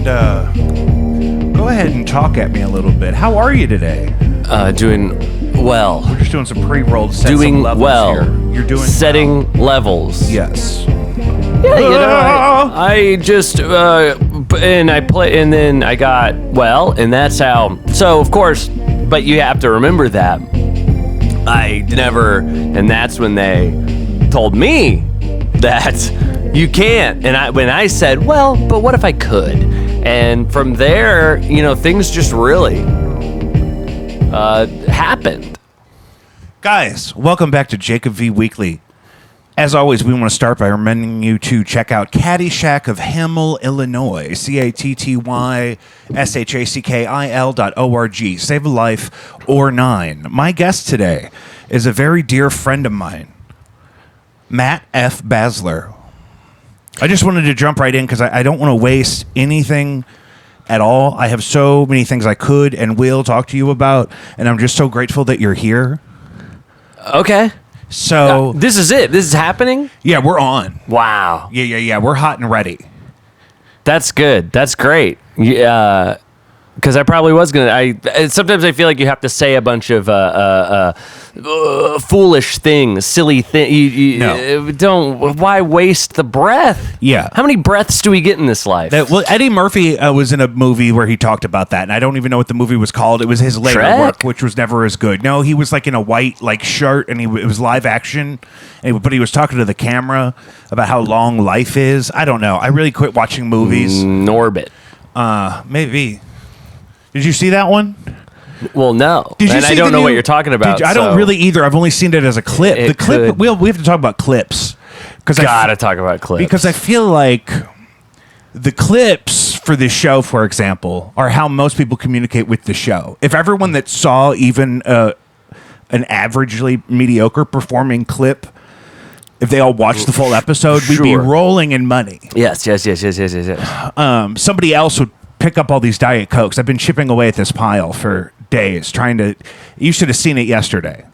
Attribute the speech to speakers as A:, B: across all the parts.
A: and go ahead and talk at me a little bit. How are you today?
B: Doing well.
A: We're just doing some pre-rolled sets
B: Doing
A: of levels
B: well.
A: here. You're doing
B: setting levels.
A: Yes.
B: Yeah, you know, I just and I play, and then I got well, and that's how. So of course, but you have to remember that I never, and that's when they told me that you can't. And when I said, well, but what if I could? And from there, you know, things just really happened.
A: Guys, welcome back to Jacob V Weekly. As always, we want to start by reminding you to check out Caddyshack of Hamel, Illinois, CATTYSHACKIL.org. Save a life or 9. My guest today is a very dear friend of mine, Matt F. Basler. I just wanted to jump right in because I don't want to waste anything at all. I have so many things I could and will talk to you about, and I'm just so grateful that you're here.
B: Okay.
A: So
B: this is it. This is happening?
A: Yeah, we're on.
B: Wow.
A: Yeah. We're hot and ready.
B: That's good. That's great. Yeah. Because I probably was going to. Sometimes I feel like you have to say a bunch of foolish things, silly things.
A: No.
B: Don't. Why waste the breath?
A: Yeah.
B: How many breaths do we get in this life?
A: Well, Eddie Murphy was in a movie where he talked about that, and I don't even know what the movie was called. It was his later
B: Shrek?
A: work, which was never as good. No, he was like in a white shirt, and it was live action, but he was talking to the camera about how long life is. I don't know. I really quit watching movies.
B: Norbit.
A: Maybe. Did you see that one?
B: Well, no.
A: Did you
B: and
A: see
B: I don't
A: the
B: know
A: new-
B: what you're talking about.
A: I don't really either. I've only seen it as a clip.
B: It
A: The clip.
B: could.
A: We have to talk about clips
B: Gotta talk about clips.
A: because I feel like the clips for this show, for example, are how most people communicate with the show. If everyone that saw even an averagely mediocre performing clip, if they all watched the full episode, we'd be
B: Sure.
A: rolling in money.
B: Yes.
A: Somebody else would pick up all these Diet Cokes. I've been chipping away at this pile for days, trying to. You should have seen it yesterday.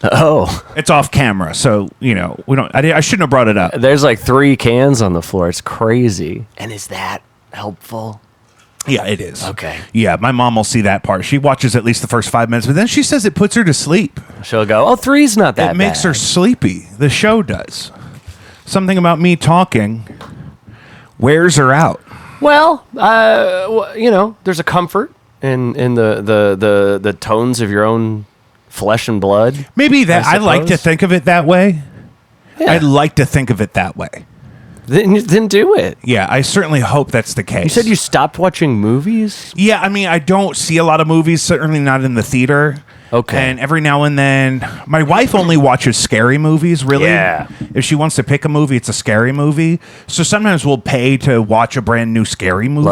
B: Oh.
A: It's off camera, so we don't. I shouldn't have brought it up.
B: There's like 3 cans on the floor. It's crazy. And is that helpful?
A: Yeah, it is.
B: Okay.
A: Yeah, my mom will see that part. She watches at least the first 5 minutes, but then she says it puts her to sleep.
B: She'll go, oh, 3's not that
A: It makes
B: bad.
A: her sleepy. The show does. Something about me talking wears her out.
B: Well, there's a comfort in the tones of your own flesh and blood.
A: Maybe that I like to
B: suppose.
A: think of it that way.
B: Yeah.
A: I'd like to think of it that way.
B: Then do it.
A: Yeah, I certainly hope that's the case.
B: You said you stopped watching movies?
A: Yeah, I mean, I don't see a lot of movies, certainly not in the theater.
B: Okay.
A: And every now and then, my wife only watches scary movies, really.
B: Yeah.
A: If she wants to pick a movie, it's a scary movie. So sometimes we'll pay to watch a brand new scary movie.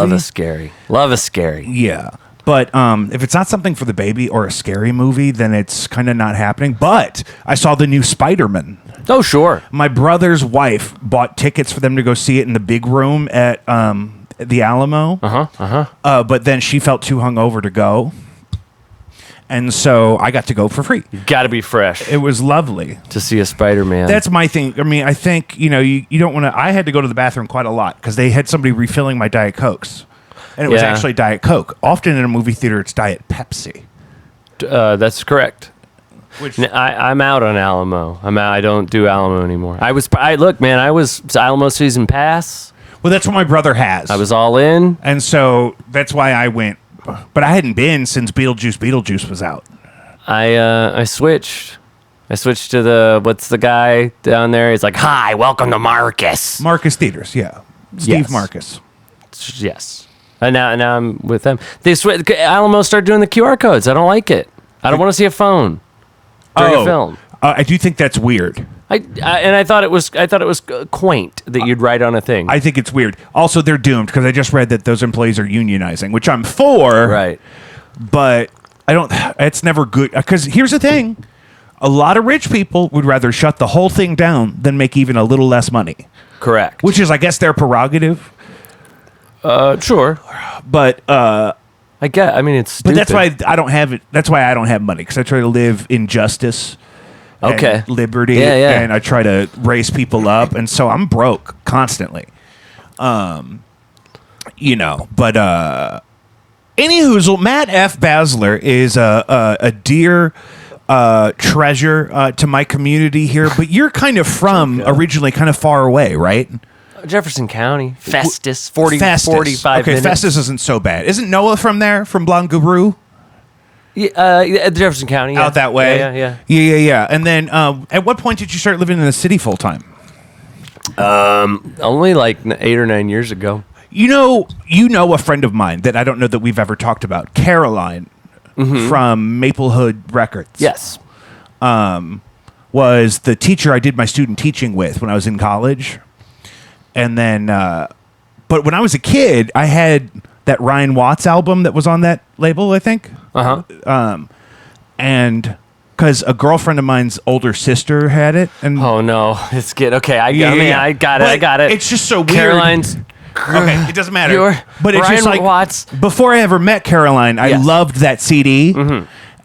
B: Love a scary.
A: Yeah. But if it's not something for the baby or a scary movie, then it's kind of not happening. But I saw the new Spider-Man.
B: Oh, sure.
A: My brother's wife bought tickets for them to go see it in the big room at the Alamo. But then she felt too hungover to go. And so I got to go for free.
B: Got to be fresh
A: It was lovely.
B: to see a Spider-Man.
A: That's my thing. I mean, I think, you don't want to. I had to go to the bathroom quite a lot because they had somebody refilling my Diet Cokes. And it was
B: Yeah.
A: actually Diet Coke. Often in a movie theater, it's Diet Pepsi.
B: That's correct.
A: Which
B: I'm out on Alamo. I don't do Alamo anymore. I was Alamo season pass.
A: well, that's what my brother has.
B: I was all in.
A: and so that's why I went. But I hadn't been since Beetlejuice was out.
B: I switched. I switched to what's the guy down there? He's like, "Hi, welcome to Marcus."
A: Marcus Theaters, yeah. Steve
B: Yes.
A: Marcus.
B: Yes. And now I'm with them. Alamo started doing the QR codes. I don't like it. I don't want to see a phone during a film.
A: I do think that's weird.
B: I thought it was quaint that you'd write on a thing.
A: I think it's weird. Also, they're doomed because I just read that those employees are unionizing, which I'm for.
B: Right.
A: But I don't. It's never good because here's the thing: a lot of rich people would rather shut the whole thing down than make even a little less money.
B: Correct.
A: Which is, I guess, their prerogative.
B: Sure.
A: But
B: it's stupid.
A: but that's why I don't have it. That's why I don't have money because I try to live in justice.
B: Okay.
A: And liberty.
B: Yeah.
A: And I try to raise people up, and so I'm broke constantly. But anywho, Matt F. Basler is a dear treasure to my community here, but you're kind of from originally kind of far away, right?
B: Jefferson County, Festus, 45
A: Okay,
B: minutes.
A: Festus isn't so bad. Isn't Noah from there, from Blanc Guru?
B: Jefferson County. Yeah.
A: Out that way?
B: Yeah.
A: And then at what point did you start living in the city full time?
B: Only like 8 or 9 years ago.
A: You know a friend of mine that I don't know that we've ever talked about, Caroline from Maplewood Records.
B: Yes.
A: Was the teacher I did my student teaching with when I was in college. And then, but when I was a kid, I had that Ryan Watts album that was on that label, I think. And because a girlfriend of mine's older sister had it. And
B: Oh no, it's good. Okay, I got
A: But
B: it. I got it.
A: It's just so weird.
B: Caroline's.
A: Okay, it doesn't matter. But it's
B: Ryan
A: just like
B: Watts.
A: before I ever met Caroline, I
B: Yes.
A: loved that CD.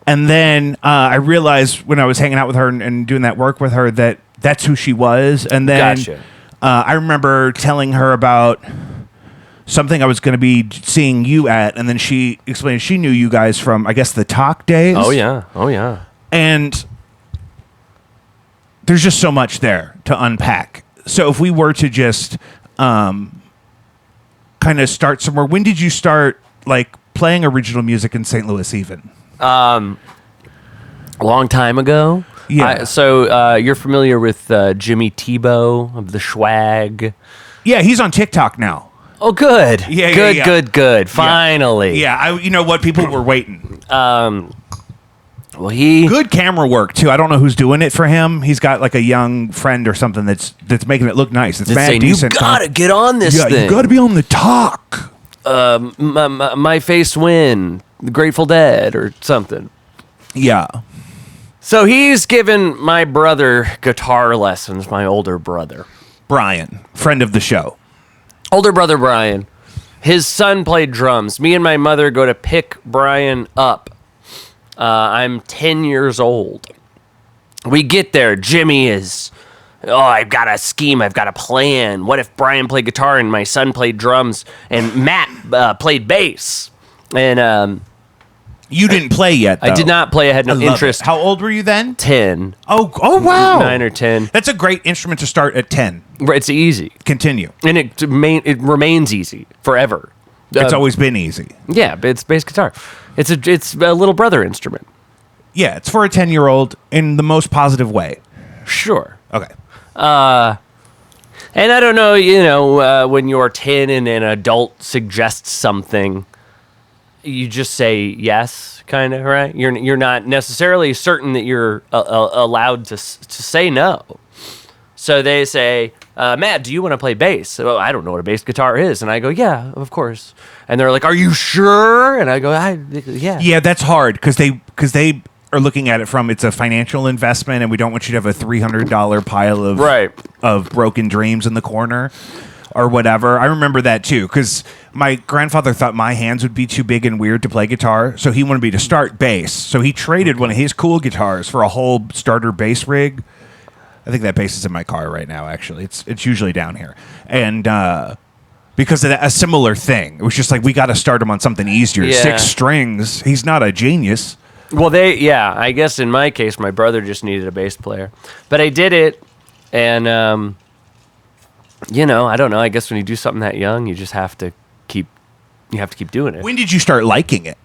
A: And then I realized when I was hanging out with her and doing that work with her that that's who she was. And then
B: Gotcha.
A: I remember telling her about something I was going to be seeing you at, and then she explained she knew you guys from, I guess, the Talk days.
B: Oh yeah.
A: And there's just so much there to unpack. So if we were to just kind of start somewhere, when did you start like playing original music in St. Louis even?
B: A long time ago.
A: Yeah.
B: So you're familiar with Jimmy Tebow of the Schwag?
A: Yeah, he's on TikTok now.
B: Oh, good.
A: Yeah.
B: Good. Finally.
A: Yeah, you know what? People were waiting.
B: Well, he.
A: Good camera work too. I don't know who's doing it for him. He's got like a young friend or something that's making it look nice. It's mad
B: saying,
A: decent.
B: You gotta get on this thing.
A: You gotta be on the Talk.
B: My Face Win, the Grateful Dead, or something.
A: Yeah.
B: So he's given my brother guitar lessons, my older brother.
A: Brian, friend of the show.
B: Older brother Brian. His son played drums. Me and my mother go to pick Brian up. I'm 10 years old. We get there. Jimmy is, I've got a scheme. I've got a plan. What if Brian played guitar and my son played drums and Matt played bass? And
A: You didn't play yet, though.
B: I did not play. I had no
A: I love
B: interest.
A: it. How old were you then?
B: 10.
A: Oh, wow.
B: 9 or 10.
A: That's a great instrument to start at 10.
B: It's easy.
A: Continue.
B: And it remains easy forever.
A: It's always been easy.
B: Yeah, but it's bass guitar. It's a little brother instrument.
A: Yeah, it's for a 10-year-old in the most positive way.
B: Sure.
A: Okay.
B: And I don't know, when you're 10 and an adult suggests something, you just say yes, kind of, right? You're not necessarily certain that you're allowed to say no. So they say, Matt, do you want to play bass? Well, I don't know what a bass guitar is. And I go, yeah, of course. And they're like, are you sure? And I go, yeah.
A: Yeah, that's hard because they are looking at it from it's a financial investment, and we don't want you to have a $300 pile of broken dreams in the corner or whatever. I remember that too because my grandfather thought my hands would be too big and weird to play guitar, so he wanted me to start bass. So he traded one of his cool guitars for a whole starter bass rig. I think that bass is in my car right now. Actually, it's usually down here, and because of a similar thing, it was just like we got to start him on something easier.
B: Yeah.
A: 6 strings. He's not a genius.
B: Well, I guess in my case, my brother just needed a bass player. But I did it, and, I don't know. I guess when you do something that young, you just have to keep doing it.
A: When did you start liking it?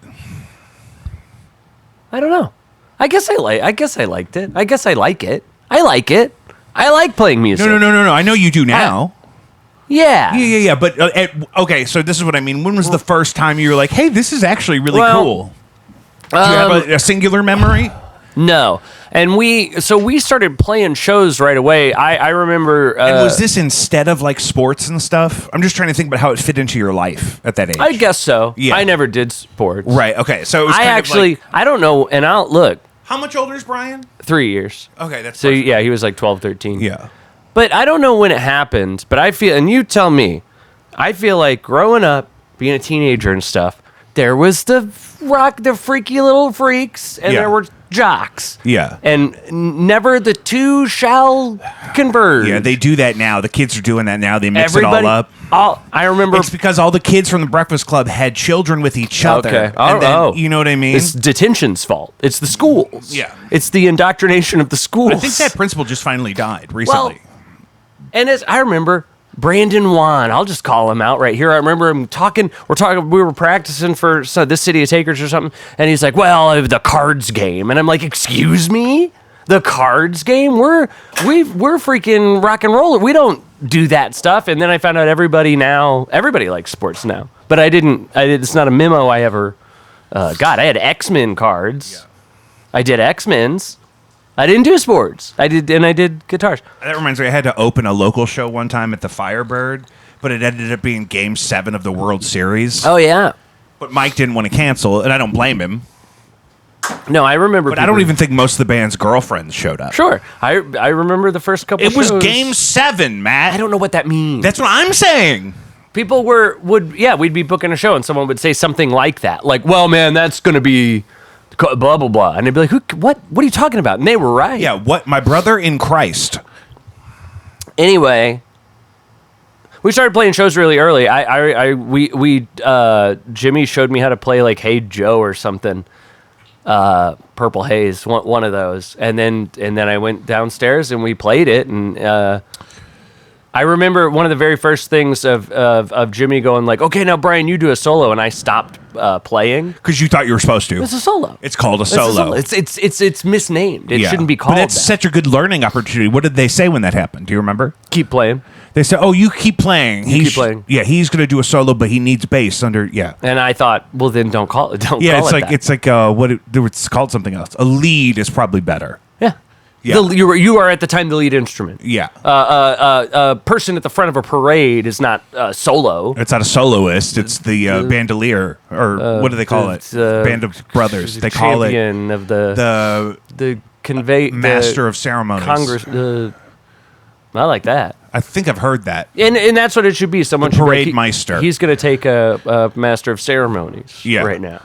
B: I don't know. I guess I liked it. I guess I like it. I like it. I like playing music.
A: No. I know you do now.
B: Yeah.
A: Yeah. But, okay, so this is what I mean. When was the first time you were like, hey, this is actually really cool? Do you have a singular memory?
B: No. And we started playing shows right away. I remember.
A: And was this instead of like sports and stuff? I'm just trying to think about how it fit into your life at that age.
B: I guess so.
A: Yeah.
B: I never did sports.
A: Right. Okay. So it was
B: I don't know. And look.
A: How much older is Brian?
B: 3 years.
A: Okay, that's
B: so
A: perfect.
B: yeah, he was like 12, 13.
A: Yeah.
B: But I don't know when it happened. But I feel, and you tell me, I feel like growing up, being a teenager and stuff, there was the freaky little freaks, and
A: Yeah.
B: there were jocks.
A: Yeah.
B: And never the two shall converge.
A: Yeah, they do that now. The kids are doing that now. They mix it all up.
B: I remember.
A: It's because all the kids from the Breakfast Club had children with each other.
B: Okay.
A: And then, you know what I mean?
B: It's detention's fault. It's the schools.
A: Yeah.
B: It's the indoctrination of the schools.
A: I think that principal just finally died recently.
B: And as I remember, Brandon Wan, I'll just call him out right here. I remember him talking. We were practicing for this City of Takers or something, and he's like, "Well, the cards game," and I'm like, "Excuse me, the cards game? We're freaking rock and roll. We don't do that stuff." And then I found out everybody likes sports now, but I didn't. It's not a memo I ever got. I had X-Men cards. Yeah. I did X-Men's. I didn't do sports. I did guitars.
A: That reminds me, I had to open a local show one time at the Firebird, but it ended up being Game 7 of the World Series.
B: Oh, yeah.
A: But Mike didn't want to cancel, and I don't blame him.
B: No, I remember.
A: But I don't even think most of the band's girlfriends showed up.
B: Sure. I remember the first couple
A: It was
B: shows.
A: Game 7, Matt.
B: I don't know what that means.
A: That's what I'm saying.
B: People we'd be booking a show, and someone would say something like that. Like, well, man, that's going to be blah, blah, blah. And they'd be like, what are you talking about? And they were right.
A: Yeah, what? My brother in Christ.
B: Anyway, we started playing shows really early. Jimmy showed me how to play like Hey Joe or something. Purple Haze, one of those. And then I went downstairs and we played it. And I remember one of the very first things of Jimmy going like, "Okay, now Brian, you do a solo," and I stopped playing
A: because you thought you were supposed to.
B: It's a solo.
A: It's called a solo.
B: It's misnamed. It shouldn't be called.
A: But it's such a good learning opportunity. What did they say when that happened? Do you remember?
B: Keep playing.
A: They said, "Oh, you keep playing.
B: Keep playing."
A: Yeah, he's going to do a solo, but he needs bass under. Yeah.
B: And I thought, well, then don't call it. Don't.
A: Yeah,
B: call it
A: it's like it's called something else. A lead is probably better.
B: Yeah.
A: Yeah.
B: You are at the time the lead instrument.
A: Yeah.
B: A person at the front of a parade is not solo.
A: It's not a soloist. It's the bandolier, or what do they call it? Band of brothers. They call it
B: champion of
A: the master of ceremonies.
B: Congress. I like that.
A: I think I've heard that.
B: And that's what it should be. Someone
A: The
B: should be
A: parade
B: like,
A: meister.
B: He's going to take a master of ceremonies.
A: Yeah.
B: Right now.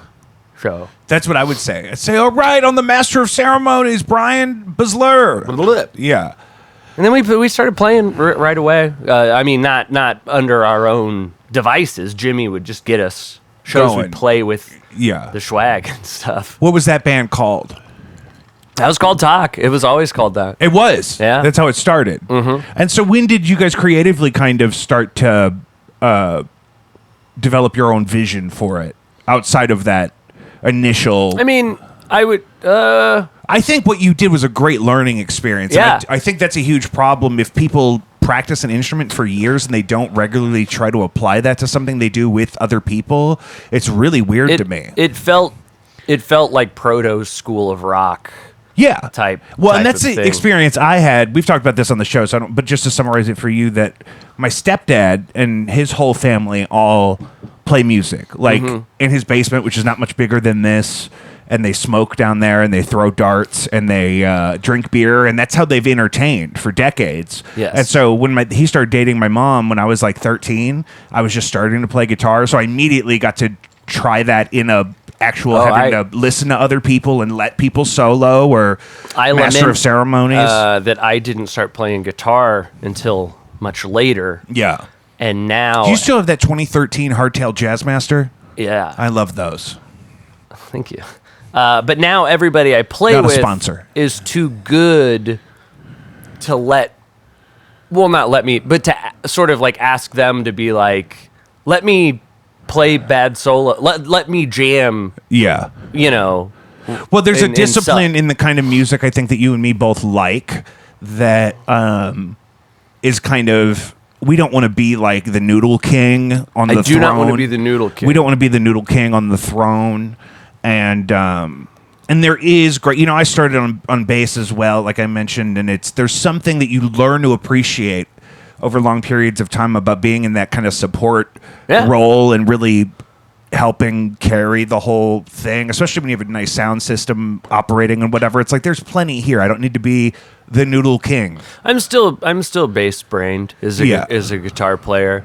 B: So
A: that's what I would say. I'd say, "All right, on the master of ceremonies, Brian Basler." Yeah.
B: And then we started playing right away. I mean, not under our own devices. Jimmy would just get us shows we'd play with the swag and stuff.
A: What was that band called?
B: That was called Talk. It was always called that.
A: It was.
B: Yeah.
A: That's how it started. Mm-hmm. And so when did you guys creatively kind of start to develop your own vision for it outside of that initial...
B: I mean, I would...
A: I think what you did was a great learning experience.
B: Yeah.
A: I think that's a huge problem if people practice an instrument for years and they don't regularly try to apply that to something they do with other people. It's really weird to me.
B: It felt like proto School of Rock.
A: Yeah.
B: Type.
A: And that's the experience I had. We've talked about this on the show, but just to summarize it for you, that my stepdad and his whole family all play music, like in his basement, which is not much bigger than this, and they smoke down there, and they throw darts, and they drink beer, and that's how they've entertained for decades.
B: Yes.
A: And so when he started dating my mom when I was like 13, I was just starting to play guitar, so I immediately got to try that in a having to listen to other people and let people solo or master of ceremonies.
B: That I didn't start playing guitar until much later.
A: Yeah.
B: And now...
A: Do you still have that 2013 Hardtail Jazzmaster?
B: Yeah.
A: I love those.
B: Thank you. But now everybody I play
A: Not a
B: with
A: sponsor.
B: is too good to not let me, but to sort of like ask them to be like, let me play bad solo. Let me jam.
A: Yeah.
B: You know.
A: Well, there's a discipline in the kind of music I think that you and me both like that is kind of... We don't want to be like the Noodle King on the throne.
B: I do not want to be the Noodle King.
A: We don't want to be the Noodle King on the throne. And there is great... You know, I started on bass as well, like I mentioned, and there's something that you learn to appreciate over long periods of time about being in that kind of support role and really helping carry the whole thing, especially when you have a nice sound system operating and whatever. It's like there's plenty here. I don't need to be the noodle king.
B: I'm still bass brained as a guitar player.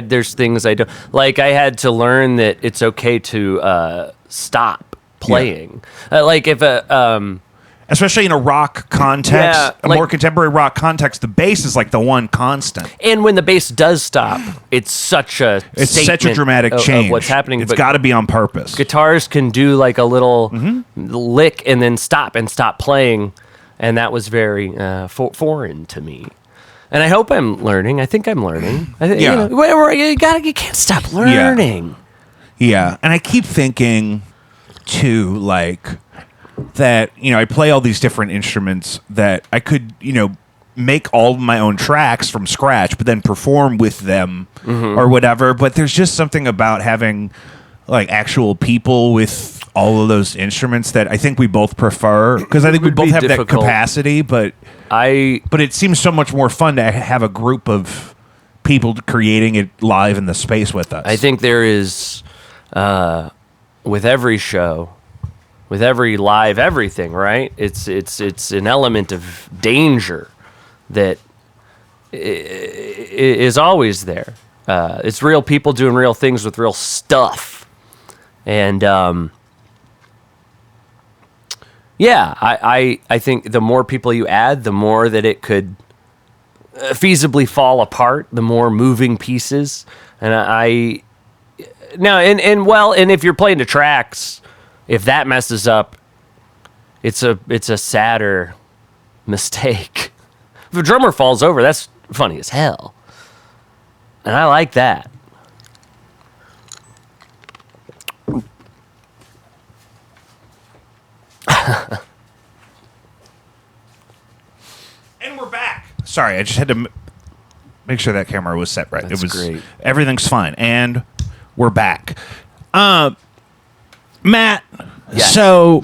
B: There's things I do, like I had to learn that it's okay to stop playing. Like if
A: especially in a rock context, more contemporary rock context, the bass is like the one constant.
B: And when the bass does stop, it's such a
A: dramatic change.
B: Of what's happening.
A: It's got to be on purpose.
B: Guitars can do like a little lick and then stop playing, and that was very foreign to me. And I hope I'm learning. I think I'm learning. You can't stop learning.
A: Yeah, and I keep thinking too, like, that, I play all these different instruments that I could, make all of my own tracks from scratch, but then perform with them or whatever. But there's just something about having like actual people with all of those instruments that I think we both prefer, because I think we both have that capacity. But it seems so much more fun to have a group of people creating it live in the space with us.
B: I think there is, with every show, with every live everything, right? It's an element of danger that is always there. It's real people doing real things with real stuff, and I think the more people you add, the more that it could feasibly fall apart. The more moving pieces, and and if you're playing the tracks. If that messes up, it's a sadder mistake. If a drummer falls over, that's funny as hell. And I like that.
A: And we're back. Sorry, I just had to make sure that camera was set right.
B: That's great.
A: Everything's fine. And we're back. Matt,
B: yes.
A: So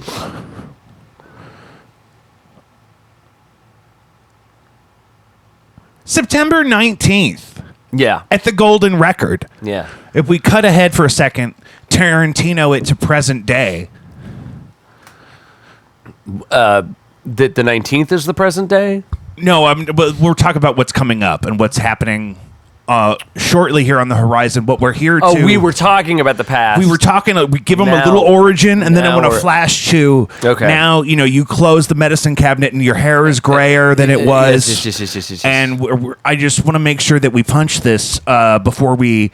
A: September 19th.
B: Yeah.
A: At the Golden Record.
B: Yeah.
A: If we cut ahead for a second, Tarantino it to present day.
B: The 19th is the present day?
A: No, we're talking about what's coming up and what's happening shortly here on the horizon. What we're here to...
B: Oh, we were talking about the past.
A: We were talking... We give them a little origin, and then I want to flash to...
B: Okay.
A: Now, you close the medicine cabinet, and your hair is grayer than it was.
B: Yes.
A: And I just want to make sure that we punch this before we...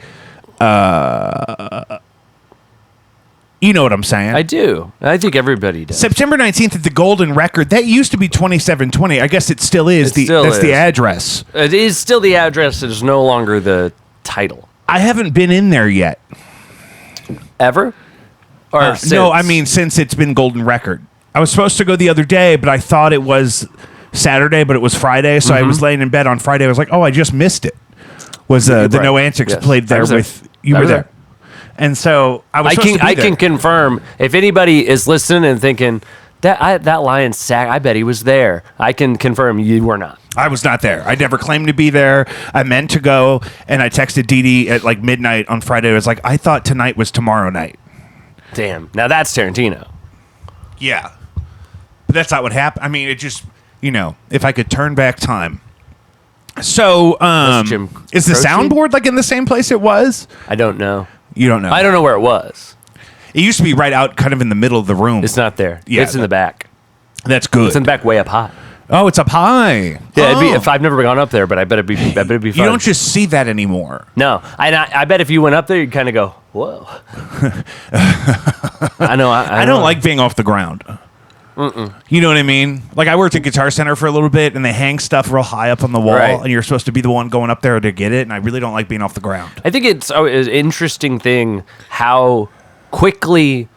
A: you know what I'm saying?
B: I do. I think everybody does.
A: September 19th at the Golden Record. That used to be 2720. I guess it still is. That's the address.
B: It is still the address. It is no longer the title.
A: I haven't been in there yet.
B: Ever? Or
A: no, I mean since it's been Golden Record. I was supposed to go the other day, but I thought it was Saturday, but it was Friday. So I was laying in bed on Friday. I was like, oh, I just missed it. Was the No Antics played there with... You were there. And so I
B: can confirm, if anybody is listening and thinking that Lion Sack, I bet he was there. I can confirm you were not.
A: I was not there. I never claimed to be there. I meant to go, and I texted Dee Dee at like midnight on Friday. I was like, I thought tonight was tomorrow night.
B: Damn. Now that's Tarantino.
A: Yeah. But that's not what happened. I mean, it just, if I could turn back time. So, is the soundboard like in the same place it was?
B: I don't know.
A: You don't know?
B: I don't know where it was.
A: It used to be right out kind of in the middle of the room.
B: It's not there.
A: Yeah,
B: it's in the back.
A: That's good.
B: It's in the back way up high.
A: Oh, it's up high.
B: Yeah, if I've never gone up there, but I bet it'd be fun.
A: You don't just see that anymore.
B: No. I bet if you went up there, you'd kind of go, whoa. I know.
A: I don't like being off the ground. You know what I mean? Like I worked at Guitar Center for a little bit, and they hang stuff real high up on the wall, and you're supposed to be the one going up there to get it, and I really don't like being off the ground.
B: I think it's an interesting thing how quickly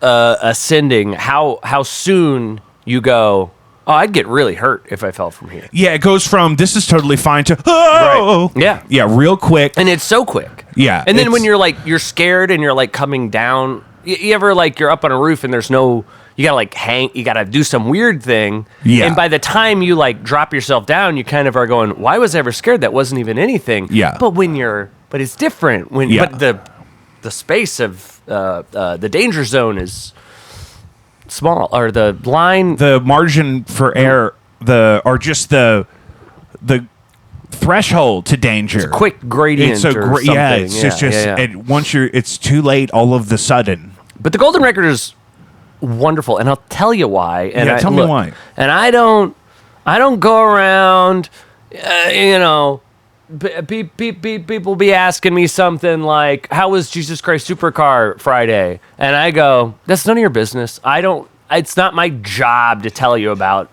B: ascending, how soon you go, oh, I'd get really hurt if I fell from here.
A: Yeah, it goes from this is totally fine to oh,
B: right.
A: Yeah, real quick,
B: and it's so quick.
A: Yeah,
B: and then when you're scared and you're like coming down, you ever like you're up on a roof and there's no. You gotta like hang. You gotta do some weird thing.
A: Yeah.
B: And by the time you like drop yourself down, you kind of are going, "Why was I ever scared? That wasn't even anything."
A: Yeah.
B: But it's different when.
A: Yeah.
B: But the space of the danger zone is small, or the line,
A: the margin for error, the threshold to danger.
B: quick gradient.
A: It's a
B: or something.
A: It's too late all of the sudden.
B: But the golden record is wonderful, and I'll tell you why. And
A: Tell me why.
B: And I don't go around, people be asking me something like, "How was Jesus Christ Supercar Friday?" And I go, "That's none of your business. It's not my job to tell you about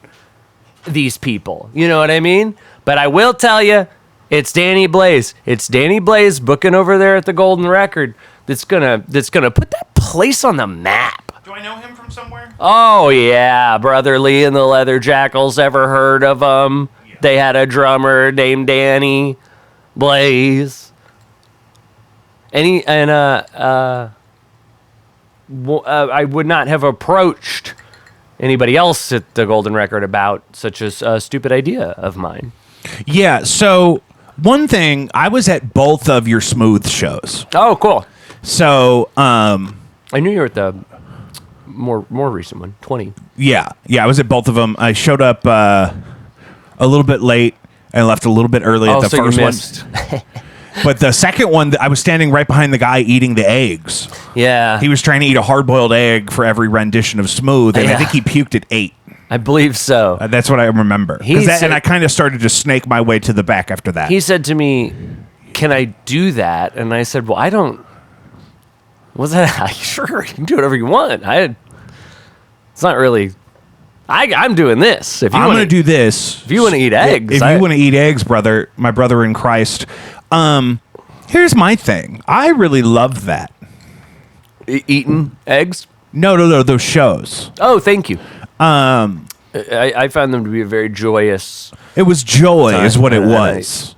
B: these people." You know what I mean? But I will tell you, it's Danny Blaze. It's Danny Blaze booking over there at the Golden Record that's gonna put that place on the map.
A: Do I know him from somewhere?
B: Oh yeah, Brother Lee and the Leather Jackals. Ever heard of them? Yeah. They had a drummer named Danny Blaze. I would not have approached anybody else at the Golden Record about such a stupid idea of mine.
A: Yeah, so one thing, I was at both of your Smooth shows.
B: Oh, cool.
A: So,
B: I knew you were at the more recent one, 20.
A: Yeah, I was at both of them. I showed up a little bit late and left a little bit early at the
B: so
A: first
B: you missed.
A: one. But the second one, I was standing right behind the guy eating the eggs.
B: Yeah.
A: He was trying to eat a hard-boiled egg for every rendition of Smooth, and I think he puked at 8.
B: I believe so.
A: That's what I remember. And I kind of started to snake my way to the back after that.
B: He said to me, "Can I do that?" And I said, "Well, I don't." Was that sure? You can do whatever you want. It's not really. I'm doing this. If you
A: I'm going to do this.
B: If you want to eat eggs,
A: if you want to eat eggs, brother, my brother in Christ. Here's my thing. I really love that.
B: Eating eggs?
A: No, those shows.
B: Oh, thank you. I found them to be a very joyous.
A: It was joy, is what it was.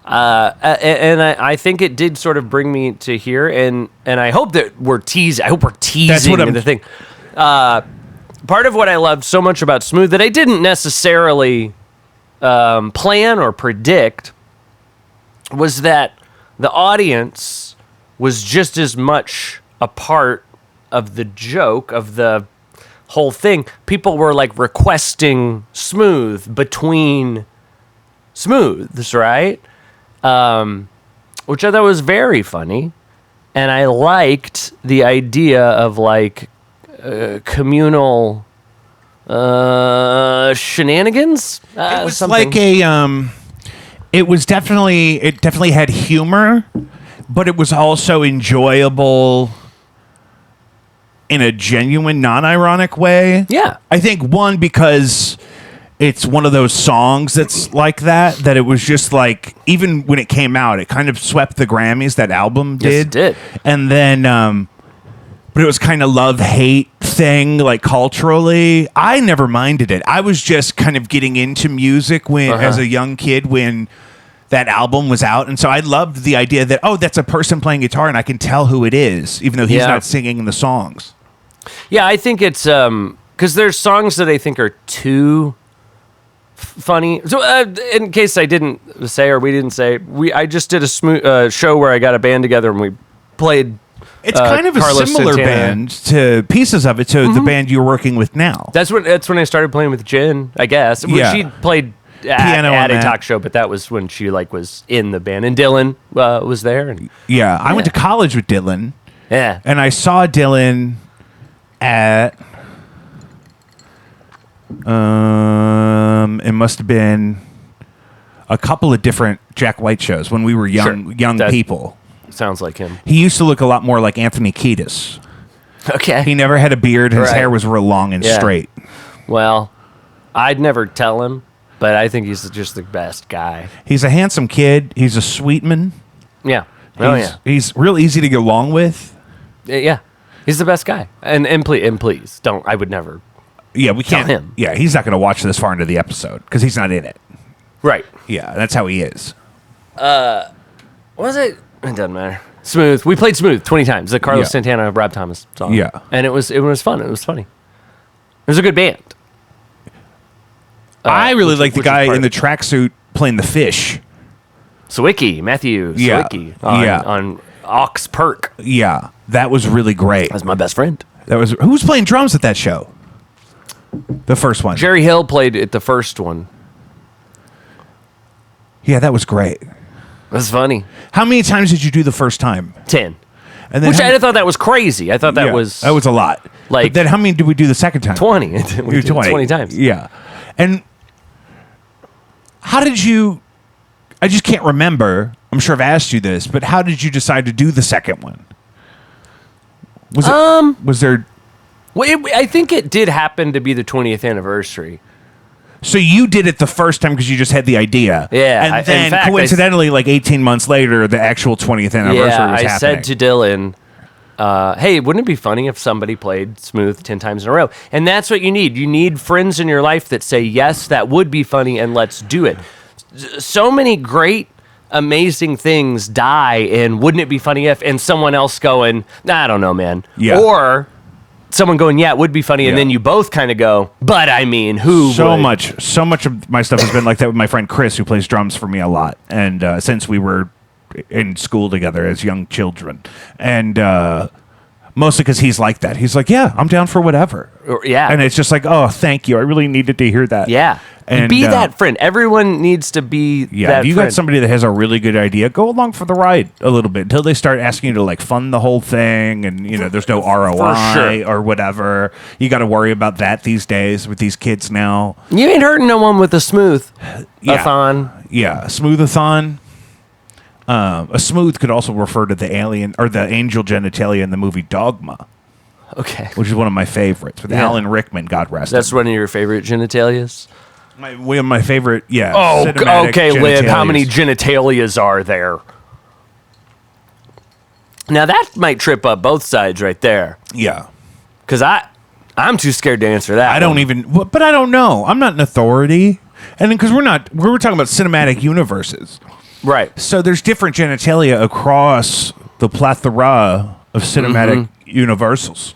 B: And I think it did sort of bring me to here, and I hope that we're teasing. I hope we're teasing.
A: That's what
B: the thing. Part of what I loved so much about Smooth that I didn't necessarily plan or predict was that the audience was just as much a part of the joke, of the whole thing. People were like requesting Smooth between Smooths, right? Which I thought was very funny. And I liked the idea of like communal shenanigans.
A: It was like it definitely had humor, but it was also enjoyable in a genuine, non-ironic way.
B: Yeah.
A: I think one, because it's one of those songs that's like that it was just like, even when it came out, it kind of swept the Grammys, that album did.
B: Yes, it did.
A: And then, but it was kind of love-hate thing, like culturally. I never minded it. I was just kind of getting into music as a young kid when that album was out. And so I loved the idea that, that's a person playing guitar and I can tell who it is, even though he's not singing the songs.
B: Yeah, I think it's because there's songs that I think are too funny. So in case I didn't say, or we didn't say, I just did a show where I got a band together and we played.
A: It's kind of
B: Carlos
A: a similar
B: Santana
A: band to pieces of it to the band you're working with now.
B: That's when I started playing with Jen, I guess.
A: Yeah.
B: She played
A: piano
B: at a
A: that.
B: talk show, but that was when she was in the band, and Dylan was there. And
A: I went to college with Dylan.
B: Yeah,
A: and I saw Dylan at it must have been a couple of different Jack White shows when we were young people.
B: Sounds like him.
A: He used to look a lot more like Anthony Kiedis.
B: Okay.
A: He never had a beard. His hair was real long and straight.
B: Well, I'd never tell him, but I think he's just the best guy.
A: He's a handsome kid. He's a sweetman.
B: Yeah.
A: He's real easy to get along with.
B: Yeah. He's the best guy. And please don't. I would never.
A: Yeah, we can't.
B: Tell him.
A: Yeah, he's not going to watch this far into the episode because he's not in it.
B: Right.
A: Yeah, that's how he is.
B: Was it? It doesn't matter. Smooth. We played Smooth 20 times. The Carlos Santana, Rob Thomas song.
A: Yeah.
B: And it was fun. It was funny. It was a good band.
A: I really like the guy in the tracksuit playing the fish.
B: Sawicki, Matthew Sawicki. Ox Perk.
A: Yeah, that was really great.
B: That's my best friend.
A: Who was playing drums at that show? The first one.
B: Jerry Hill played at the first one.
A: Yeah, that was great.
B: That's funny.
A: How many times did you do the first time?
B: 10.
A: And then
B: Which I thought that was crazy. I thought that was
A: a lot.
B: like-
A: but then how many did we do the second time?
B: 20. We did 20 times.
A: Yeah. And how did you? I just can't remember. I'm sure I've asked you this, but how did you decide to do the second one? Was there?
B: Well, I think it did happen to be the 20th anniversary.
A: So you did it the first time because you just had the idea.
B: Yeah.
A: And then
B: in fact,
A: coincidentally, like 18 months later, the actual 20th anniversary was happening.
B: I said to Dylan, hey, wouldn't it be funny if somebody played Smooth 10 times in a row? And that's what you need. You need friends in your life that say, yes, that would be funny, and let's do it. So many great, amazing things die in wouldn't it be funny if, and someone else going, nah, I don't know, man.
A: Yeah.
B: Or someone going, yeah, it would be funny, and
A: Yeah.
B: then you both kind of go, but I mean, who
A: so
B: would?
A: much of my stuff has been like that with my friend Chris, who plays drums for me a lot, and since we were in school together as young children, and mostly because he's like that. He's like, yeah, I'm down for whatever.
B: Yeah.
A: And it's just like, oh, thank you. I really needed to hear that.
B: Yeah.
A: And
B: be that friend. Everyone needs to be
A: yeah,
B: that
A: if you
B: friend.
A: got somebody that has a really good idea, go along for the ride a little bit until they start asking you to like fund the whole thing, and there's no ROI
B: sure.
A: or whatever. You got to worry about that these days with these kids now.
B: You ain't hurting no one with a smooth
A: Yeah.
B: a-thon.
A: Yeah, smooth-a-thon. A smooth could also refer to the alien or the angel genitalia in the movie Dogma,
B: Okay.
A: which is one of my favorites with
B: Yeah.
A: Alan Rickman, God rest him.
B: That's one of your favorite genitalias?
A: One of my favorite, yeah.
B: Oh,
A: cinematic
B: okay, Lib. How many
A: genitalias.
B: genitalias are there? Now, that might trip up both sides right there.
A: Yeah.
B: Because I'm too scared to answer that.
A: I don't even, but I don't know. I'm not an authority. And then because we're talking about cinematic universes.
B: Right.
A: So there's different genitalia across the plethora of cinematic universals.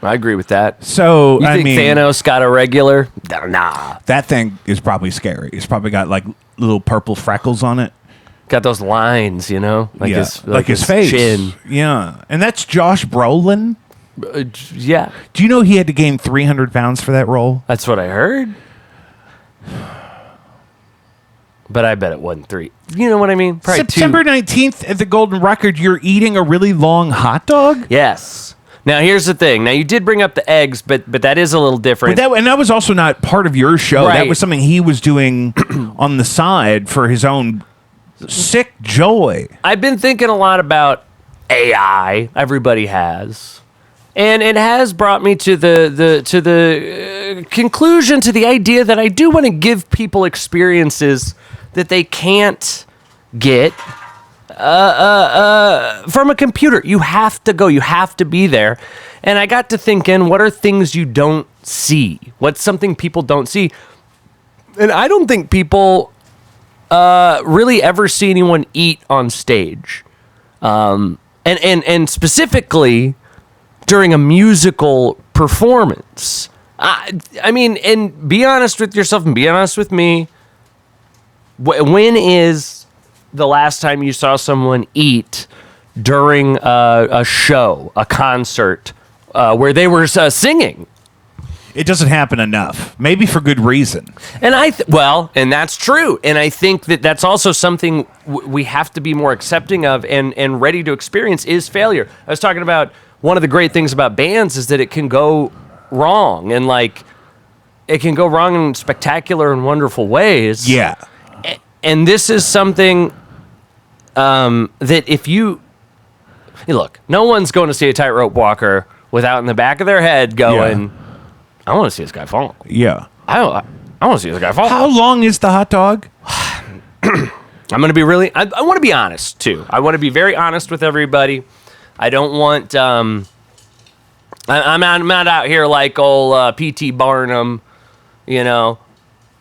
B: I agree with that.
A: So,
B: You
A: I
B: think
A: mean,
B: Thanos got a regular? Nah.
A: that thing is probably scary. It's probably got like little purple freckles on it.
B: Got those lines, Like
A: Yeah.
B: his
A: face.
B: chin.
A: Yeah. And that's Josh Brolin.
B: Yeah.
A: Do you know he had to gain 300 pounds for that role?
B: That's what I heard. But I bet it wasn't 3. You know what I mean? Probably
A: September 19th at the Golden Record, you're eating a really long hot dog?
B: 2. Yes. Now, here's the thing. Now, you did bring up the eggs, but that is a little different.
A: And that was also not part of your show. That
B: Right.
A: was something he was doing on the side for his own sick joy.
B: I've been thinking a lot about AI. Everybody has. And it has brought me to the conclusion, to the idea that I do want to give people experiences that they can't get from a computer. You have to go. You have to be there. And I got to thinking, what are things you don't see? What's something people don't see? And I don't think people really ever see anyone eat on stage. And specifically during a musical performance. I mean, and be honest with yourself and be honest with me. When is the last time you saw someone eat during a show, a concert, where they were singing?
A: It doesn't happen enough. Maybe for good reason.
B: And and that's true. And I think that that's also something we have to be more accepting of and ready to experience is failure. I was talking about one of the great things about bands is that it can go wrong, and it can go wrong in spectacular and wonderful ways.
A: Yeah.
B: And this is something that if you look, no one's going to see a tightrope walker without in the back of their head going,
A: Yeah.
B: I want to see this guy fall.
A: Yeah.
B: I want to see this guy fall.
A: How long is the hot dog?
B: I'm going to be really, I want to be honest too. I want to be very honest with everybody. I don't want, I'm not out here like old P.T. Barnum, I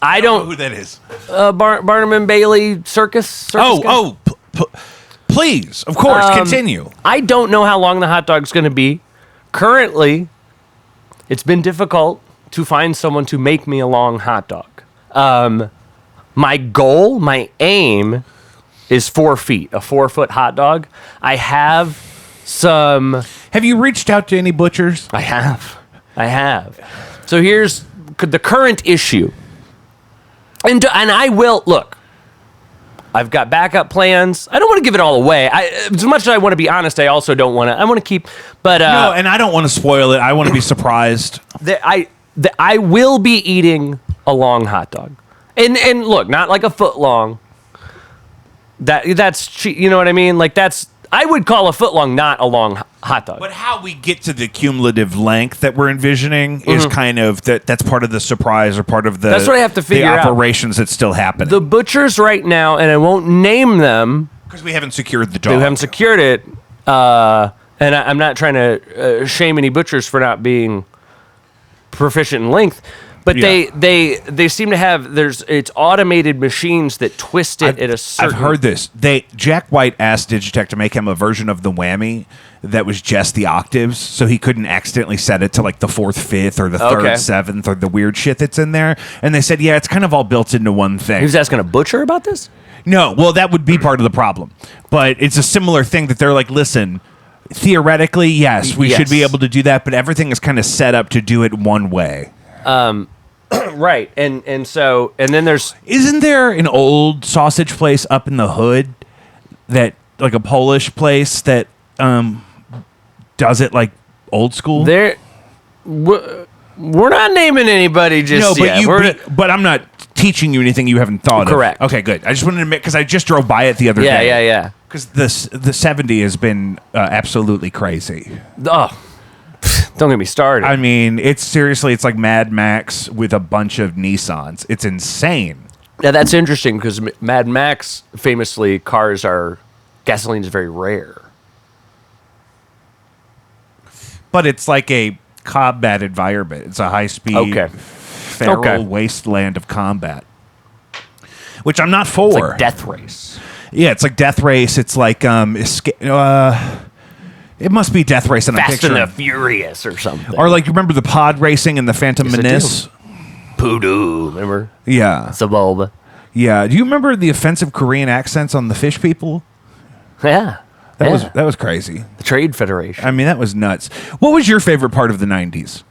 A: I don't
B: don't,
A: know who that is.
B: Barnum and Bailey circus guy?
A: Please, of course, continue.
B: I don't know how long the hot dog's going to be. Currently, it's been difficult to find someone to make me a long hot dog. My goal, my aim is 4 feet, a 4-foot hot dog. I have some.
A: Have you reached out to any butchers?
B: I have. So here's the current issue. And I will, look, I've got backup plans. I don't want to give it all away. As much as I want to be honest, I also don't want to. I want to keep, but
A: no, and I don't want to spoil it. I want to be surprised.
B: I will be eating a long hot dog, and look, not like a foot long. That's you know what I mean? Like I would call a foot long not a long hot dog.
A: But how we get to the cumulative length that we're envisioning is kind of that's part of the surprise or part of the
B: that's what I have to figure out.
A: The operations that's still happening.
B: The butchers right now, and I won't name them
A: because we haven't secured the dog.
B: We haven't secured it, and I'm not trying to shame any butchers for not being proficient in length. But they seem to have it's automated machines that twist it at a certain.
A: I've heard this. Jack White asked Digitech to make him a version of the whammy that was just the octaves, so he couldn't accidentally set it to like the 4th, 5th, or the 3rd, 7th, or the weird shit that's in there. And they said, yeah, it's kind of all built into one thing.
B: He was asking a butcher about this?
A: No, well, that would be part of the problem. But it's a similar thing that they're like, listen, theoretically, yes, we should be able to do that, but everything is kind of set up to do it one way.
B: Right, and then there's
A: isn't there an old sausage place up in the hood that like a Polish place that does it like old school?
B: We're not naming anybody just yet.
A: But I'm not teaching you anything you haven't thought of.
B: Correct.
A: Okay, good. I just wanted to admit because I just drove by it the other day.
B: Yeah.
A: Because the 70 has been absolutely crazy.
B: Oh. Don't get me started.
A: I mean, it's like Mad Max with a bunch of Nissans. It's insane.
B: Now, that's interesting because Mad Max, famously, gasoline is very rare.
A: But it's like a combat environment. It's a high-speed, feral wasteland of combat, which I'm not for.
B: It's like Death Race.
A: Yeah, it's like Death Race. It's like it must be Death Race in a picture.
B: Fast and the Furious or something.
A: Or like, you remember the pod racing in the Phantom Menace?
B: Poodoo, remember?
A: Yeah.
B: Sabulba.
A: Yeah. Do you remember the offensive Korean accents on the fish people?
B: Yeah.
A: That was crazy.
B: The Trade Federation.
A: I mean, that was nuts. What was your favorite part of the 90s?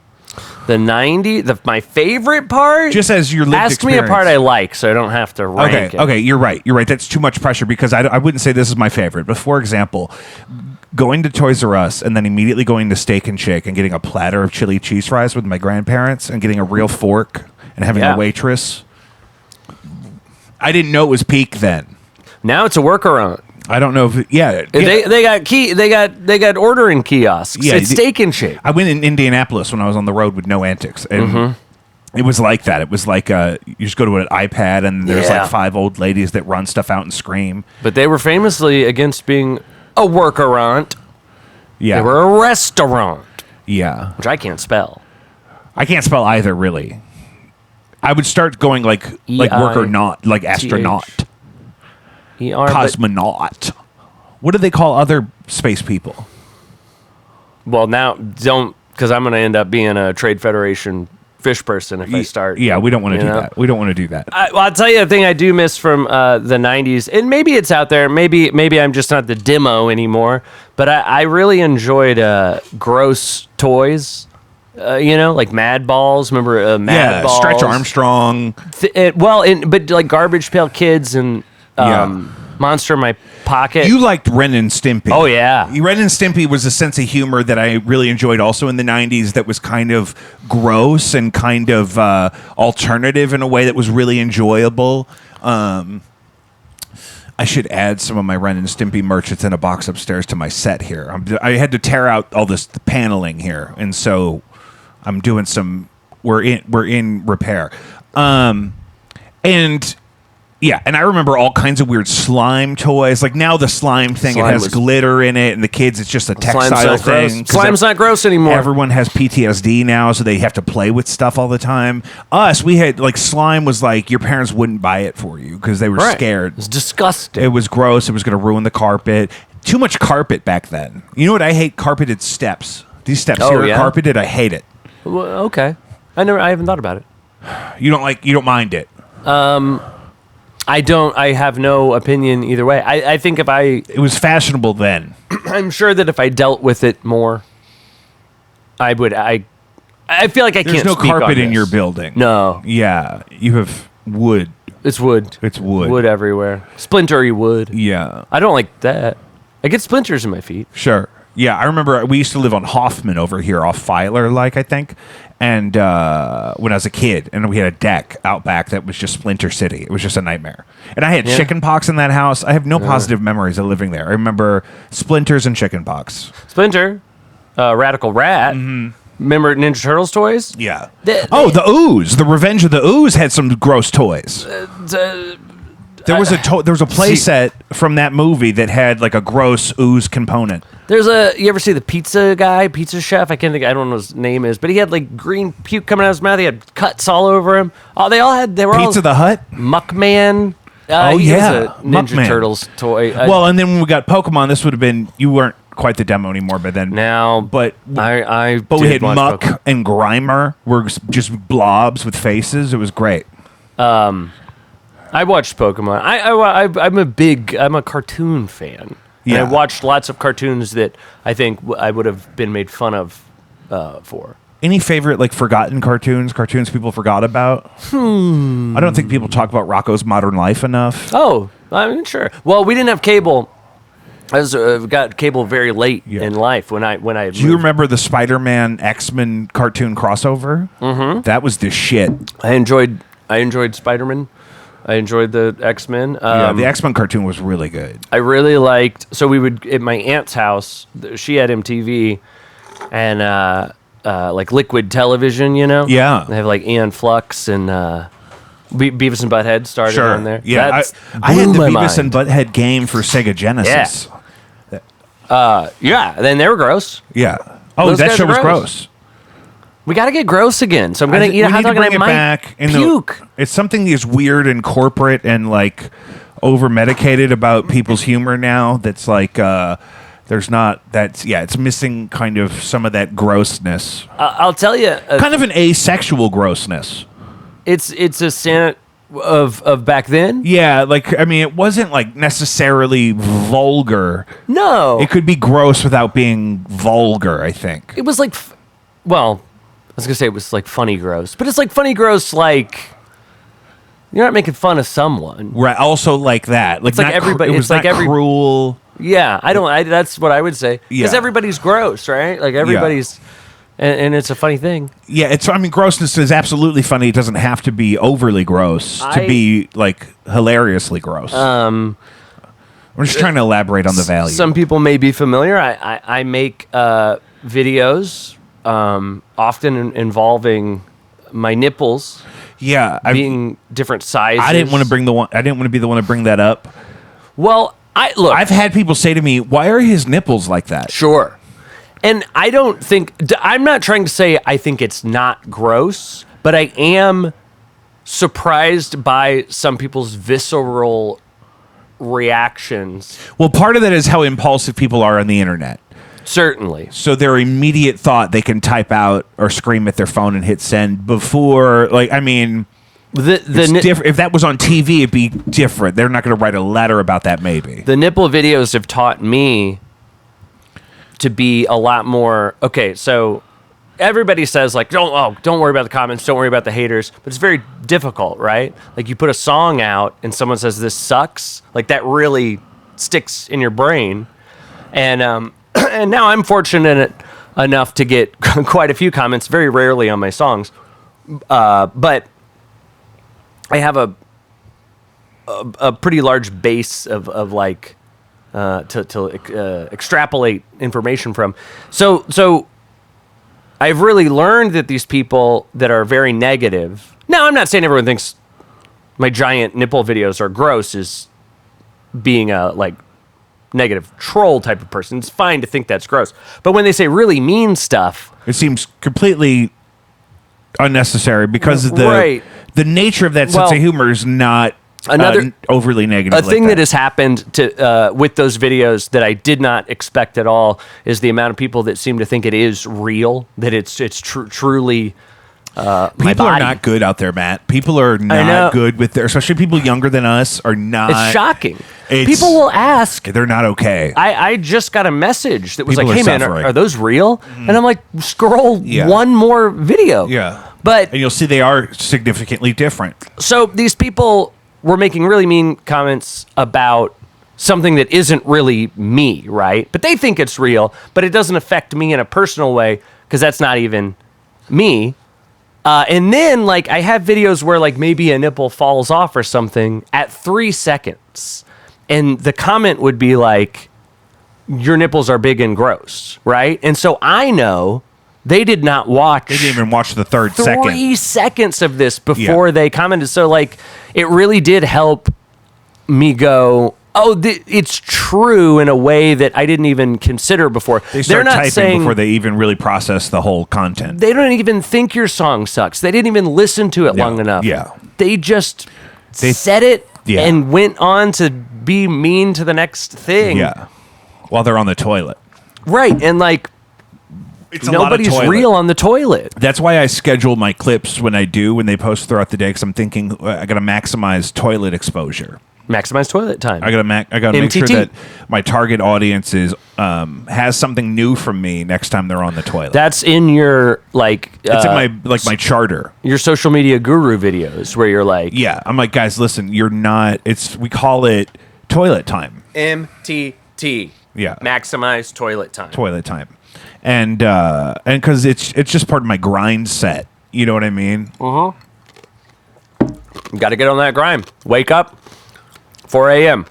B: The 90s? My favorite part?
A: Just as your lived
B: Ask me a part I like so I don't have to rank it.
A: Okay, you're right. That's too much pressure because I wouldn't say this is my favorite. But for example, going to Toys R Us and then immediately going to Steak and Shake and getting a platter of chili cheese fries with my grandparents and getting a real fork and having a waitress. I didn't know it was peak then.
B: Now it's a workaround.
A: I don't know if
B: they got ordering kiosks.
A: Yeah,
B: it's Steak and Shake.
A: I went in Indianapolis when I was on the road with No Antics, and it was like that. It was like you just go to an iPad and there's like 5 old ladies that run stuff out and scream.
B: But they were famously against being a workaround.
A: Yeah,
B: they were a restaurant.
A: Yeah,
B: which I can't spell.
A: I can't spell either, really. I would start going like worker not, like astronaut. Cosmonaut. What do they call other space people?
B: Well, now don't, because I'm going to end up being a Trade Federation fish person if I start.
A: Yeah, we don't want to do that. We don't want to do that.
B: I'll tell you the thing I do miss from the 90s, and maybe it's out there. Maybe I'm just not the demo anymore, but I really enjoyed gross toys. Like Mad Balls. Remember Mad Balls?
A: Stretch Armstrong.
B: But like Garbage Pail Kids and Monster in My Pocket.
A: You liked Ren and Stimpy.
B: Oh, yeah.
A: Ren and Stimpy was a sense of humor that I really enjoyed also in the 90s that was kind of gross and kind of alternative in a way that was really enjoyable. I should add some of my Ren and Stimpy merch. It's in a box upstairs to my set here. I had to tear out all the paneling here, and so I'm doing some. We're in repair, and yeah, and I remember all kinds of weird slime toys. Like now, the slime thing it has glitter in it, and the kids it's just a textile thing.
B: Slime's not gross anymore.
A: Everyone has PTSD now, so they have to play with stuff all the time. We had like slime was like your parents wouldn't buy it for you because they were scared.
B: It was disgusting.
A: It was gross. It was going to ruin the carpet. Too much carpet back then. You know what? I hate carpeted steps. These steps here are carpeted. I hate it.
B: Well, okay, I haven't thought about it.
A: You don't mind it.
B: I have no opinion either way. I think
A: It was fashionable then.
B: I'm sure that if I dealt with it more, I would. I feel like I
A: There's
B: can't.
A: no
B: speak on
A: carpet in
B: this.
A: your building.
B: No,
A: Yeah, you have wood.
B: it's wood.
A: It's wood.
B: Wood everywhere. Splintery wood.
A: Yeah,
B: I don't like that. I get splinters in my feet.
A: sure. Yeah, I remember we used to live on Hoffman over here off Filer, I think. And when I was a kid, and we had a deck out back that was just Splinter City. It was just a nightmare. And I had chicken pox in that house. I have no positive memories of living there. I remember splinters and chicken pox.
B: Splinter, Radical Rat. Remember Ninja Turtles toys?
A: Yeah. The Ooze. The Revenge of the Ooze had some gross toys. There was a play set from that movie that had like a gross ooze component.
B: You ever see the pizza guy, pizza chef? I don't know what his name is, but he had like green puke coming out of his mouth. He had cuts all over him. Oh, they were
A: Pizza
B: all
A: the Hut?
B: Muckman.
A: Oh,
B: he was
A: yeah.
B: a Ninja
A: Muckman.
B: Turtles toy.
A: Well, and then when we got Pokemon, this would have been, you weren't quite the demo anymore, but then.
B: now,
A: But
B: I
A: we
B: did
A: had
B: watch
A: Muck
B: Pokemon.
A: and Grimer were just blobs with faces. It was great.
B: I watched Pokemon. I'm a cartoon fan. And
A: Yeah.
B: I watched lots of cartoons that I think I would have been made fun of for.
A: Any favorite like forgotten cartoons people forgot about? I don't think people talk about Rocco's Modern Life enough.
B: Oh, I mean, sure. Well, we didn't have cable. I got cable very late in life when I.
A: Do you remember the Spider-Man X-Men cartoon crossover? Mm-hmm. That was the shit.
B: I enjoyed Spider-Man. I enjoyed the X-Men.
A: The X-Men cartoon was really good.
B: I really liked. So we would at my aunt's house. She had MTV, and like Liquid Television. You know.
A: Yeah.
B: They have like Ian Flux and Beavis and Butthead started on there.
A: Yeah, I had the Beavis and Butthead game for Sega Genesis.
B: Yeah. Then they were gross.
A: Yeah. Oh,
B: Those
A: that
B: guys
A: show
B: are
A: was
B: gross.
A: gross.
B: We got to get gross again. So I'm gonna eat a hot dog and I might puke.
A: It's something that's weird and corporate and like over medicated about people's humor now. That's like there's not it's missing kind of some of that grossness.
B: I'll tell you,
A: Kind of an asexual grossness.
B: it's a sin of back then.
A: Yeah, like I mean, it wasn't like necessarily vulgar.
B: No,
A: It could be gross without being vulgar. I think.
B: it was like, well, I was gonna say it was like funny gross, but it's like funny gross like you're not making fun of someone.
A: Right. Also, like that. Like
B: It's like
A: not
B: everybody-
A: It was
B: it's like
A: not
B: every-
A: cruel.
B: Yeah, that's what I would say because
A: Yeah.
B: everybody's gross, right? Like everybody's, and it's a funny thing.
A: Yeah. I mean, grossness is absolutely funny. It doesn't have to be overly gross to be like hilariously gross. We're just trying to elaborate on the value.
B: Some people may be familiar. I make videos often involving my nipples
A: yeah.
B: being different sizes.
A: I didn't want to be the one to bring that up.
B: Well,
A: I've had people say to me, "Why are his nipples like that?"
B: Sure. And I don't think I'm not trying to say I think it's not gross, but I am surprised by some people's visceral reactions.
A: Well, part of that is how impulsive people are on the internet.
B: Certainly.
A: So their immediate thought they can type out or scream at their phone and hit send before, like, I mean, it's different. If that was on TV, it'd be different. They're not going to write a letter about that, maybe.
B: The nipple videos have taught me to be a lot more, okay, so everybody says, like, don't worry about the comments, don't worry about the haters, but it's very difficult, right? Like, you put a song out and someone says, this sucks, like, that really sticks in your brain. And and now I'm fortunate enough to get quite a few comments, very rarely on my songs, but I have a pretty large base of like to extrapolate information from. So I've really learned that these people that are very negative. Now, I'm not saying everyone thinks my giant nipple videos are gross as being a like negative troll type of person. It's fine to think that's gross. But when they say really mean stuff,
A: it seems completely unnecessary because of the nature of that sense of humor is not overly negative.
B: A thing that has happened to with those videos that I did not expect at all is the amount of people that seem to think it is real, that it's truly my
A: People
B: body.
A: are not good out there, Matt. People are
B: know.
A: not good with their, especially people younger than us are not.
B: It's shocking.
A: It's-
B: People will ask.
A: They're not okay.
B: I just got a message that was
A: People
B: like,
A: are
B: "Hey man,
A: suffering.
B: are those real?" And I'm like, "Scroll
A: Yeah.
B: one more video."
A: Yeah.
B: But
A: And you'll see they are significantly different.
B: so these people were making really mean comments about something that isn't really me, right? But they think it's real, but it doesn't affect me in a personal way because that's not even me. And then, like, I have videos where, like, maybe a nipple falls off or something at 3 seconds. And the comment would be like, your nipples are big and gross, right? And so I know they did not watch.
A: They didn't even watch the third
B: 3
A: second.
B: seconds of this before
A: Yeah.
B: they commented. So, like, it really did help me go, oh, it's true in a way that I didn't even consider before.
A: They start
B: They're not
A: typing
B: saying
A: before they even really process the whole content.
B: they don't even think your song sucks. They didn't even listen to it long enough.
A: Yeah.
B: They just
A: They-
B: said it
A: Yeah.
B: and went on to be mean to the next thing.
A: Yeah. While they're on the toilet.
B: Right. And like,
A: It's a lot of
B: nobody's
A: toilet.
B: real on the toilet.
A: That's why I schedule my clips when they post throughout the day, because I'm thinking I got to maximize toilet exposure.
B: Maximize toilet time.
A: I gotta make sure
B: MTT.
A: that my target audience is has something new from me next time they're on the toilet.
B: That's in your like
A: it's in my charter.
B: your social media guru videos where you're like
A: Yeah, I'm like, guys, listen, you're not. We call it toilet time.
B: MTT.
A: Yeah.
B: Maximize toilet time.
A: Toilet time, and because it's just part of my grind set. You know what I mean?
B: Got to get on that grind. Wake up. 4 a.m.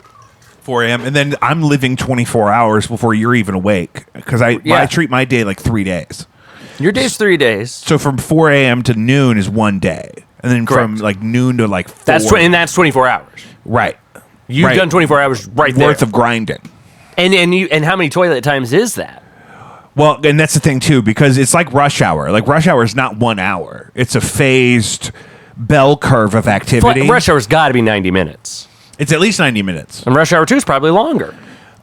A: 4 a.m. and then I'm living 24 hours before you're even awake because I treat my day like 3 days.
B: Your day's 3 days.
A: So from 4 a.m. to noon is one day, and then from
B: Correct.
A: like noon to like 4.
B: That's 24 hours.
A: Right.
B: You've
A: Right.
B: done 24 hours right there.
A: Worth of grinding.
B: And how many toilet times is that?
A: Well, and that's the thing too, because it's like rush hour. Like rush hour is not 1 hour; it's a phased bell curve of activity.
B: Rush hour's got to be 90 minutes.
A: It's at least 90 minutes.
B: And rush hour 2 is probably longer.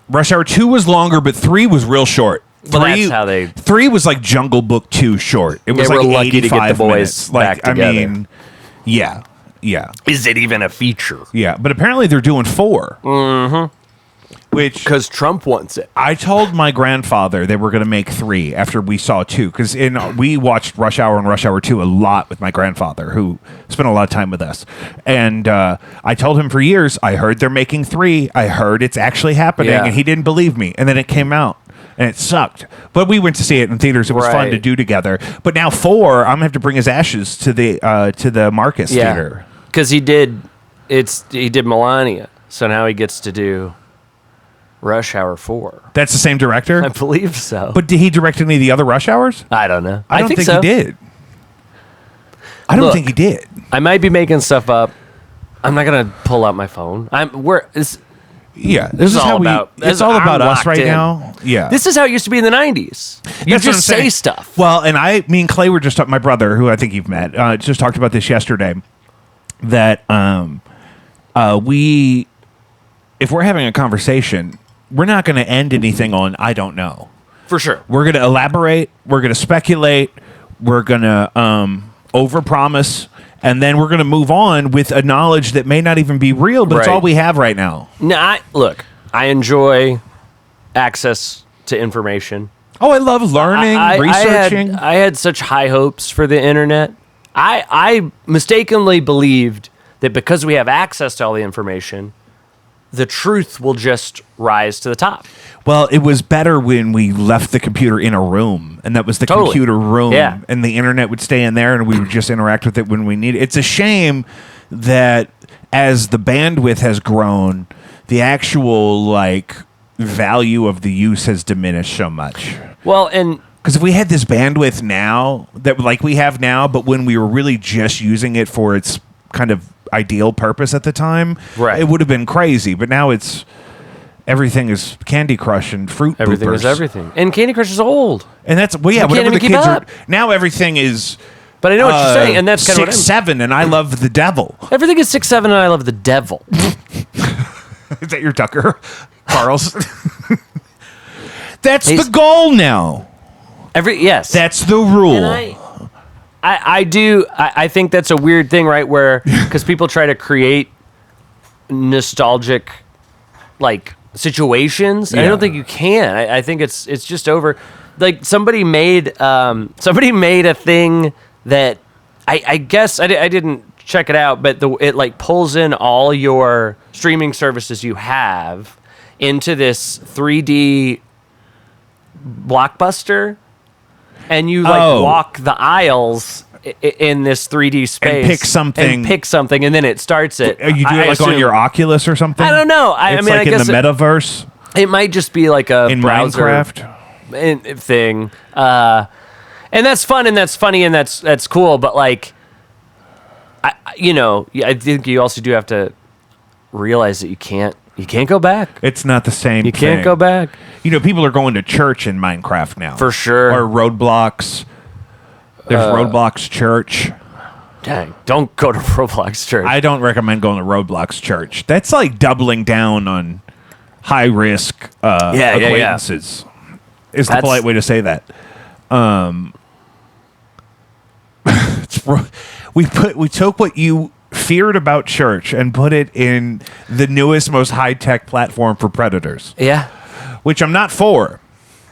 A: Rush hour 2 was longer, but 3 was real short.
B: Well, that's how they-
A: 3 was like Jungle Book 2 short. It was
B: They were
A: like
B: lucky to get the
A: 85
B: boys
A: minutes. Like
B: back together.
A: I mean, yeah.
B: Is it even a feature?
A: Yeah, but apparently they're doing 4. Mm-hmm. Which
B: Because Trump wants it.
A: I told my grandfather they were going to make 3 after we saw 2, because we watched Rush Hour and Rush Hour 2 a lot with my grandfather, who spent a lot of time with us. And I told him for years, I heard they're making 3. I heard it's actually happening,
B: Yeah.
A: and he didn't believe me. And then it came out. And it sucked, but we went to see it in theaters. It was fun
B: Right.
A: to do together. But now 4, I'm gonna have to bring his ashes to the Marcus Theater.
B: Because he did Melania. So now he gets to do Rush Hour 4.
A: That's the same director.
B: I believe so.
A: But did he direct any of the other Rush Hours?
B: I don't know.
A: I don't think
B: so.
A: he did. I don't
B: Look,
A: think he did.
B: I might be making stuff up. I'm not gonna pull out my phone.
A: Yeah, this is
B: all
A: how
B: about-
A: It's all
B: I'm
A: about us
B: locked
A: right
B: in.
A: now. Yeah,
B: This is how it used to be in the 90s. You
A: That's what I'm
B: just say
A: saying.
B: stuff.
A: Well, and me and Clay were just talking. My brother, who I think you've met, just talked about this yesterday. That if we're having a conversation, we're not going to end anything on "I don't know."
B: For sure.
A: We're going to elaborate. We're going to speculate. We're going to overpromise. And then we're going to move on with a knowledge that may not even be real, but it's
B: Right.
A: all we have right now.
B: No, I enjoy access to information.
A: Oh, I love learning, researching.
B: I had such high hopes for the internet. I mistakenly believed that because we have access to all the information, the truth will just rise to the top.
A: Well, it was better when we left the computer in a room, and that was the
B: Totally.
A: computer room,
B: Yeah.
A: and the internet would stay in there, and we would just interact with it when we need it. It's a shame that as the bandwidth has grown, the actual value of the use has diminished so much.
B: Well, and
A: Because if we had this bandwidth now, that like we have now, but when we were really just using it for its kind of ideal purpose at the time,
B: Right.
A: it would have been crazy. But now everything is Candy Crush and Fruit
B: everything
A: Boopers.
B: is everything. And Candy Crush is old.
A: And that's
B: can't
A: whatever the
B: even keep
A: kids are
B: up.
A: now. Everything is.
B: But I know what you're saying, and that's kind of
A: 6'7", and I love the devil.
B: everything is 6'7", and I love the devil.
A: Is that your Tucker, Carl's? That's
B: He's-
A: the goal now.
B: Yes.
A: That's the rule.
B: And I do. I think that's a weird thing, right? Where because people try to create nostalgic like situations. And I don't think you can. I think it's just over. Like somebody made a thing that I guess I didn't check it out, but it like pulls in all your streaming services you have into this 3D blockbuster, and you like walk the aisles in this 3D space
A: and pick something,
B: and then it starts it.
A: You do it like on your Oculus or something?
B: I don't know. I mean,
A: like
B: I guess
A: in the metaverse.
B: It might just be like a
A: in
B: browser
A: Minecraft
B: thing, and that's fun and that's funny and that's cool. But like, I think you also do have to realize that you can't go back.
A: It's not the same.
B: You can't go back.
A: People are going to church in Minecraft now
B: for sure.
A: Or Roblox. There's Roblox Church.
B: Dang, don't go to Roblox Church.
A: I don't recommend going to Roblox Church. That's like doubling down on high risk acquaintances. Is the polite way to say that. We took what you feared about church and put it in the newest, most high-tech platform for predators.
B: Yeah.
A: Which I'm not for.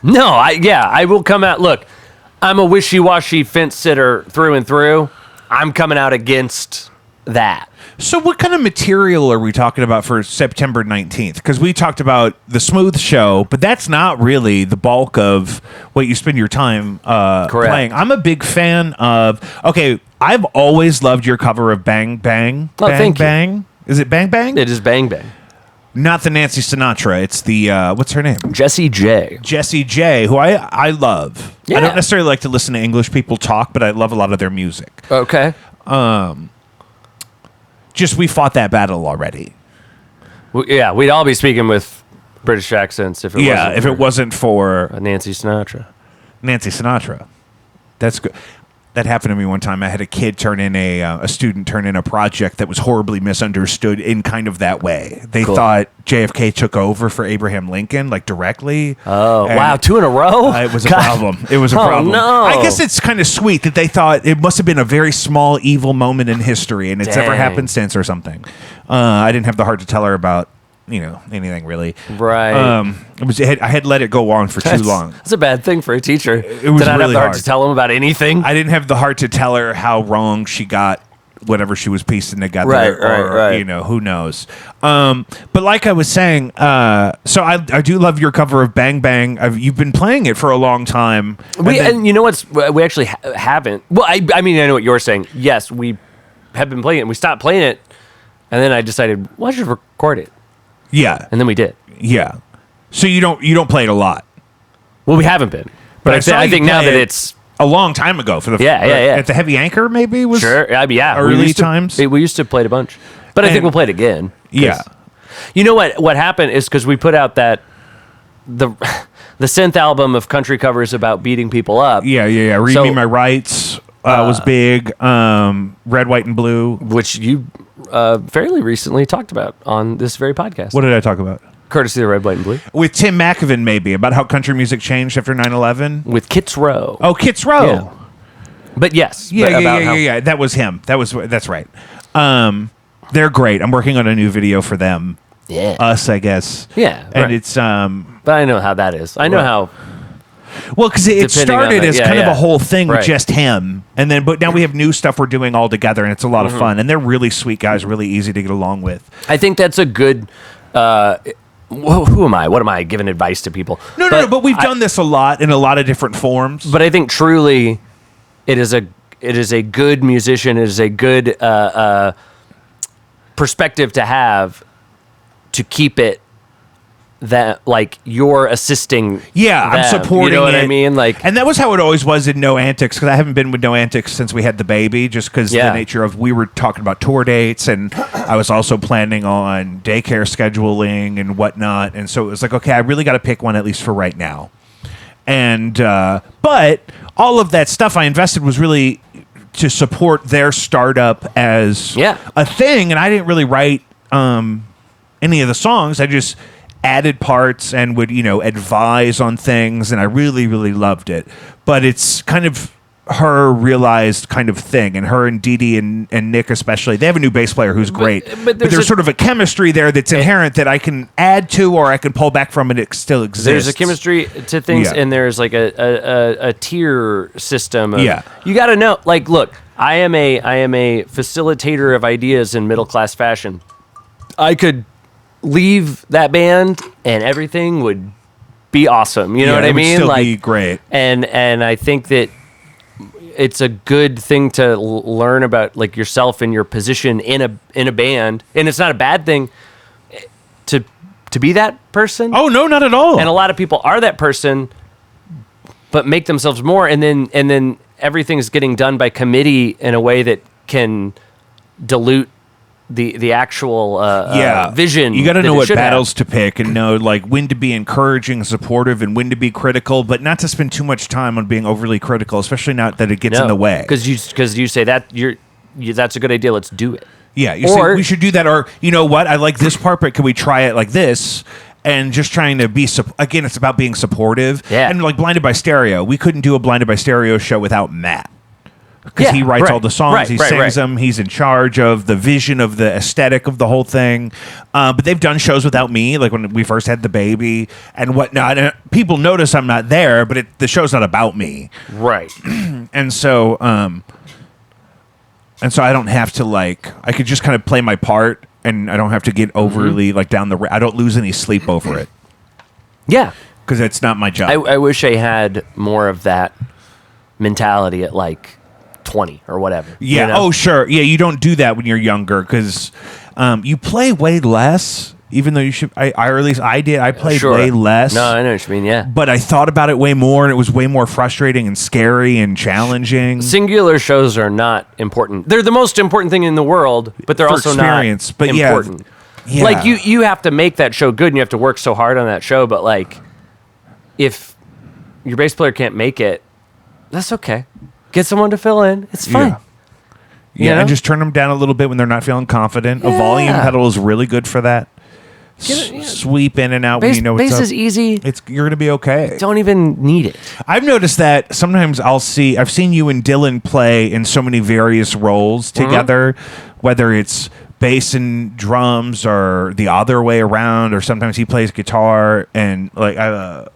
B: No, I will come out. Look, I'm a wishy-washy fence sitter through and through. I'm coming out against that.
A: So what kind of material are we talking about for September 19th? Because we talked about the Smooth Show, but that's not really the bulk of what you spend your time playing. I'm a big fan of... Okay, I've always loved your cover of Bang Bang.
B: Oh,
A: Bang Bang. Is it Bang Bang?
B: It is Bang Bang.
A: Not the Nancy Sinatra. It's the... what's her name?
B: Jessie J.
A: Jessie J, who I love.
B: Yeah.
A: I don't necessarily like to listen to English people talk, but I love a lot of their music.
B: Okay.
A: Just we fought that battle already.
B: Yeah, we'd all be speaking with British accents if it wasn't
A: for
B: Nancy Sinatra.
A: Nancy Sinatra. That's good. That happened to me one time. I had a kid turn in a student turn in a project that was horribly misunderstood in kind of that way. They thought JFK took over for Abraham Lincoln, like directly.
B: Oh, wow. 2 in a row?
A: It was a problem. It was a problem.
B: No.
A: I guess it's kind of sweet that they thought it must have been a very small, evil moment in history, and it's never happened since or something. I didn't have the heart to tell her about anything really.
B: Right.
A: I had let it go on for too long.
B: That's a bad thing for a teacher.
A: It was
B: Did I
A: really
B: have the heart
A: hard
B: to tell them about anything?
A: I didn't have the heart to tell her how wrong she got whatever she was piecing together.
B: Right.
A: Who knows. But like I was saying, so I do love your cover of Bang Bang. You've been playing it for a long time.
B: And you know what's... We actually haven't. Well, I mean, I know what you're saying. Yes, we have been playing it, and we stopped playing it, and then I decided, well, I should record it.
A: Yeah.
B: And then we did.
A: Yeah. So you don't play it a lot.
B: Well, we haven't been. But I think now that it's
A: a long time ago for the at the Heavy Anchor maybe was
B: sure. Yeah.
A: Early times.
B: We used to play it a bunch. But I think we'll play it again.
A: Yeah.
B: You know what happened is because we put out the synth album of country covers about beating people up.
A: Yeah. Read Me My Rights was big. Red, White, and Blue.
B: Which you fairly recently talked about on this very podcast.
A: What did I talk about?
B: Courtesy of Red, White, and Blue.
A: With Tim McAvin, maybe, about how country music changed after 9/11.
B: With Kits Row.
A: Oh, Kits Row.
B: Yeah. But yes.
A: Yeah. That was him. That's right. They're great. I'm working on a new video for them.
B: Yeah.
A: Us, I guess.
B: Yeah.
A: And
B: right.
A: it's
B: But I know how that is. I know how.
A: Well, because it started as kind of a whole thing with
B: right.
A: just him, but now we have new stuff we're doing all together, and it's a lot of fun. And they're really sweet guys, really easy to get along with.
B: I think that's a good. Who am I? What am I giving advice to people?
A: No. But we've done this a lot in a lot of different forms.
B: But I think truly, it is a good musician. It is a good perspective to have to keep it. That like you're assisting.
A: Yeah,
B: them.
A: I'm supporting.
B: You know what
A: it.
B: I mean? Like,
A: and that was how it always was in No Antics, because I haven't been with No Antics since we had the baby, just because the nature of we were talking about tour dates, and I was also planning on daycare scheduling and whatnot, and so it was like, okay, I really got to pick one at least for right now. And but all of that stuff I invested was really to support their startup as a thing, and I didn't really write any of the songs. I just added parts and would advise on things, and I really, really loved it. But it's kind of her realized kind of thing, and her and Dee Dee and Nick especially, they have a new bass player who's great, but there's sort of a chemistry there that's inherent that I can add to or I can pull back from, and it still exists.
B: There's a chemistry to things, and there's like a tier system. You got to know, like, look, I am a facilitator of ideas in middle class fashion. I could leave that band and everything would be awesome. You know what I mean?
A: Still be great.
B: And I think that it's a good thing to learn about, like, yourself and your position in a band, and it's not a bad thing to be that person.
A: Oh no, not at all.
B: And a lot of people are that person, but make themselves more, and then everything's getting done by committee in a way that can dilute the actual vision.
A: You got to know what battles to pick, and know like when to be encouraging and supportive and when to be critical, but not to spend too much time on being overly critical, especially not that it gets in the way.
B: Because you say that that's a good idea. Let's do it.
A: Yeah, you say we should do that, or you know what? I like this part, but can we try it like this? And just trying to be again, it's about being supportive.
B: Yeah.
A: And like Blinded by Stereo, we couldn't do a Blinded by Stereo show without Matt. Because he writes all the songs, he sings them, he's in charge of the vision of the aesthetic of the whole thing. But they've done shows without me, like when we first had the baby and whatnot. And people notice I'm not there, but the show's not about me,
B: right?
A: And so I don't have to I could just kind of play my part, and I don't have to get overly down the. I don't lose any sleep over it.
B: Yeah,
A: because it's not my job.
B: I wish I had more of that mentality at 20 or whatever.
A: Yeah.
B: You know?
A: Oh, sure. Yeah, you don't do that when you're younger because you play way less, even though you should. Or at least I did. I played way less.
B: No, I know what you mean. Yeah.
A: But I thought about it way more, and it was way more frustrating and scary and challenging.
B: Singular shows are not important. They're the most important thing in the world, but they're also not important.
A: Yeah.
B: Like you have to make that show good, and you have to work so hard on that show. But if your bass player can't make it, that's okay. Get someone to fill in. It's fine.
A: Yeah, and just turn them down a little bit when they're not feeling confident. A volume pedal is really good for that. Sweep in and out when you know what's up.
B: Bass is easy.
A: You're going to be okay.
B: Don't even need it.
A: I've noticed that sometimes I've seen you and Dylan play in so many various roles together, whether it's bass and drums or the other way around, or sometimes he plays guitar and and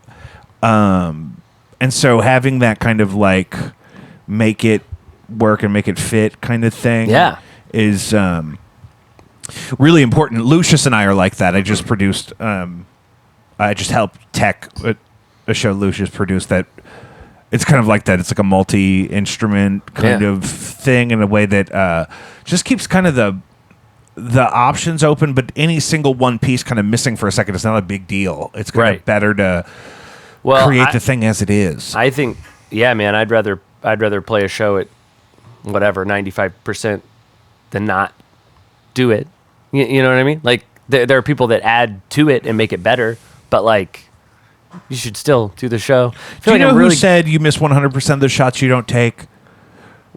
A: so having that kind of make it work and make it fit kind of thing is really important. Lucius and I are like that. I just produced I just helped tech a show Lucius produced that it's kind of like that. It's like a multi-instrument kind of thing in a way that just keeps kind of the options open, but any single one piece kind of missing for a second is not a big deal. It's kind of better to create the thing as it is.
B: I think man, I'd rather play a show at whatever 95% than not do it. You know what I mean? There are people that add to it and make it better, but you should still do the show.
A: Do you know who said you miss 100% of the shots you don't take?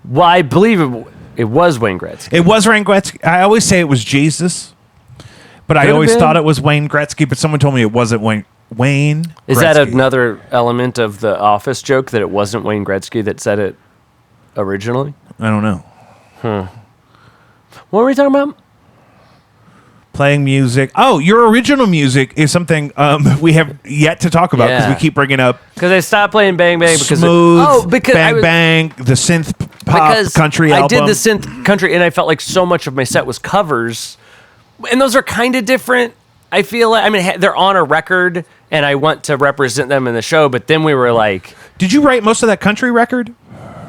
B: Well, I believe it was Wayne Gretzky.
A: It was Wayne Gretzky. I always say it was Jesus, but I always thought it was Wayne Gretzky. But someone told me it wasn't Wayne Gretzky.
B: Is that another element of the Office joke that it wasn't Wayne Gretzky that said it originally?
A: I don't know.
B: What were we talking about?
A: Playing music. Oh, your original music is something we have yet to talk about because we keep bringing up.
B: Because I stopped playing Bang Bang because
A: Bang Bang, the synth pop country album.
B: I did the synth country, and I felt like so much of my set was covers, and those are kind of different. I feel they're on a record, and I want to represent them in the show. But then we were like,
A: did you write most of that country record?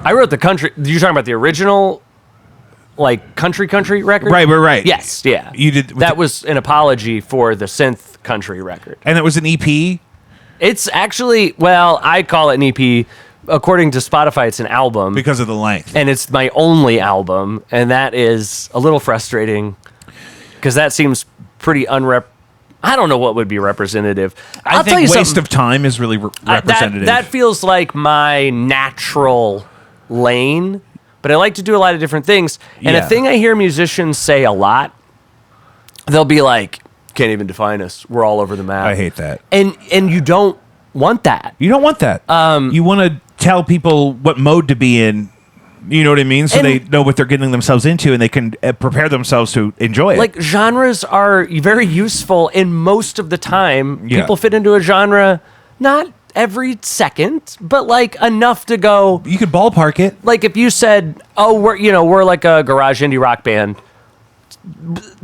B: I wrote the country. You're talking about the original, country record?
A: Right.
B: Yes, yeah.
A: You did.
B: That was an apology for the synth country record.
A: And it was an EP?
B: It's actually, I call it an EP. According to Spotify, it's an album.
A: Because of the length.
B: And it's my only album, and that is a little frustrating because that seems pretty I don't know what would be representative.
A: I think Waste of Time is really representative.
B: That feels like my natural lane, but I like to do a lot of different things. And a thing I hear musicians say a lot, they'll be like, can't even define us. We're all over the map.
A: I hate that.
B: And you don't want that.
A: You don't want that. You want to tell people what mode to be in. You know what I mean? So they know what they're getting themselves into, and they can prepare themselves to enjoy it.
B: Like, genres are very useful, and most of the time,
A: Yeah.
B: people fit into a genre, not every second, but like enough to go.
A: You could ballpark it.
B: Like, if you said, "Oh, we're like a garage indie rock band,"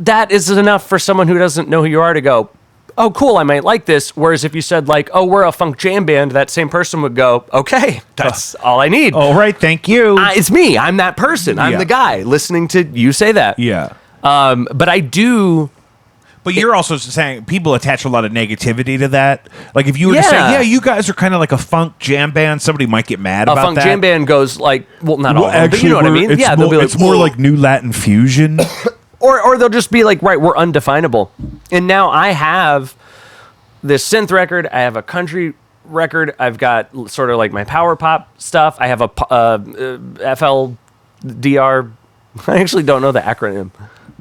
B: that is enough for someone who doesn't know who you are to go, "Oh, cool, I might like this." Whereas if you said like, "Oh, we're a funk jam band," that same person would go, "Okay, that's all I need."
A: All right, thank you.
B: It's me. I'm that person. I'm
A: Yeah.
B: the guy listening to you say that.
A: Yeah.
B: But I do.
A: But you're also saying people attach a lot of negativity to that. Like if you were to say,
B: Yeah.
A: yeah, you guys are kind of like a funk jam band, somebody might get mad
B: A
A: about
B: funk
A: that.
B: jam band goes like, well, not all of them, but you know what I mean?
A: It's
B: Yeah,
A: more,
B: they'll be like,
A: it's more
B: "Whoa."
A: like new Latin fusion.
B: Or they'll just be like, right, we're undefinable. And now I have this synth record. I have a country record. I've got sort of like my power pop stuff. I have a FLDR. I actually don't know the acronym.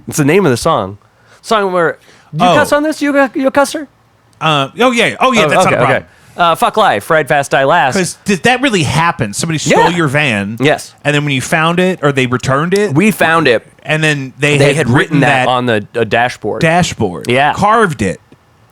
B: It's the name of the song. Song where, do you cuss on this? You a cusser?
A: Oh yeah, that's not a problem.
B: Fuck life, ride fast, die last.
A: Because did that really happen? Somebody stole
B: Yeah.
A: your van.
B: Yes.
A: And then when you found it, or they returned it,
B: We found it.
A: and then they
B: Had written that on the dashboard.
A: dashboard.
B: Yeah.
A: Carved it.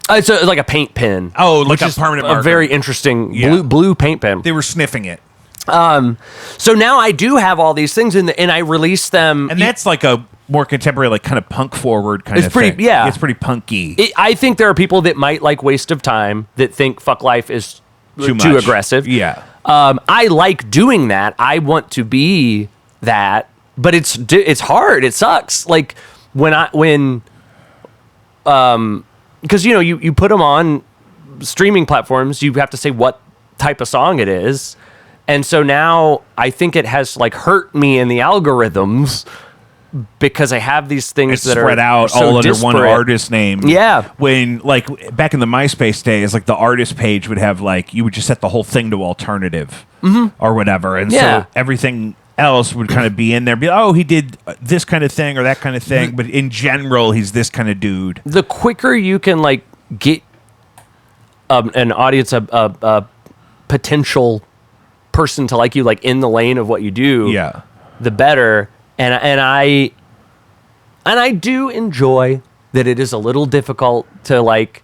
B: It's like a paint pen.
A: Oh, like
B: which
A: a
B: is
A: permanent
B: a
A: marker.
B: very interesting
A: Yeah.
B: blue paint pen.
A: They were sniffing it.
B: So now I do have all these things, and I release them.
A: And that's like a more contemporary, like kind of punk forward kind
B: It's
A: of
B: pretty-
A: thing.
B: yeah.
A: It's pretty punky.
B: I think there are people that might like Waste of Time that think Fuck Life is
A: Too
B: too
A: much.
B: aggressive.
A: Yeah.
B: I like doing that. I want to be that, but it's hard. It sucks. Like because you put them on streaming platforms, you have to say what type of song it is, and so now I think it has like hurt me in the algorithms because I have these things
A: It's
B: that
A: spread
B: are
A: out
B: so
A: all under one
B: disparate.
A: artist name.
B: Yeah.
A: When like back in the MySpace days, like the artist page would have like you would just set the whole thing to alternative or whatever, and
B: Yeah.
A: so everything else would kind of be in there. Be he did this kind of thing or that kind of thing, but in general, he's this kind of dude.
B: The quicker you can like get an audience, a potential person to like you, like in the lane of what you do,
A: Yeah.
B: the better. And I do enjoy that it is a little difficult to like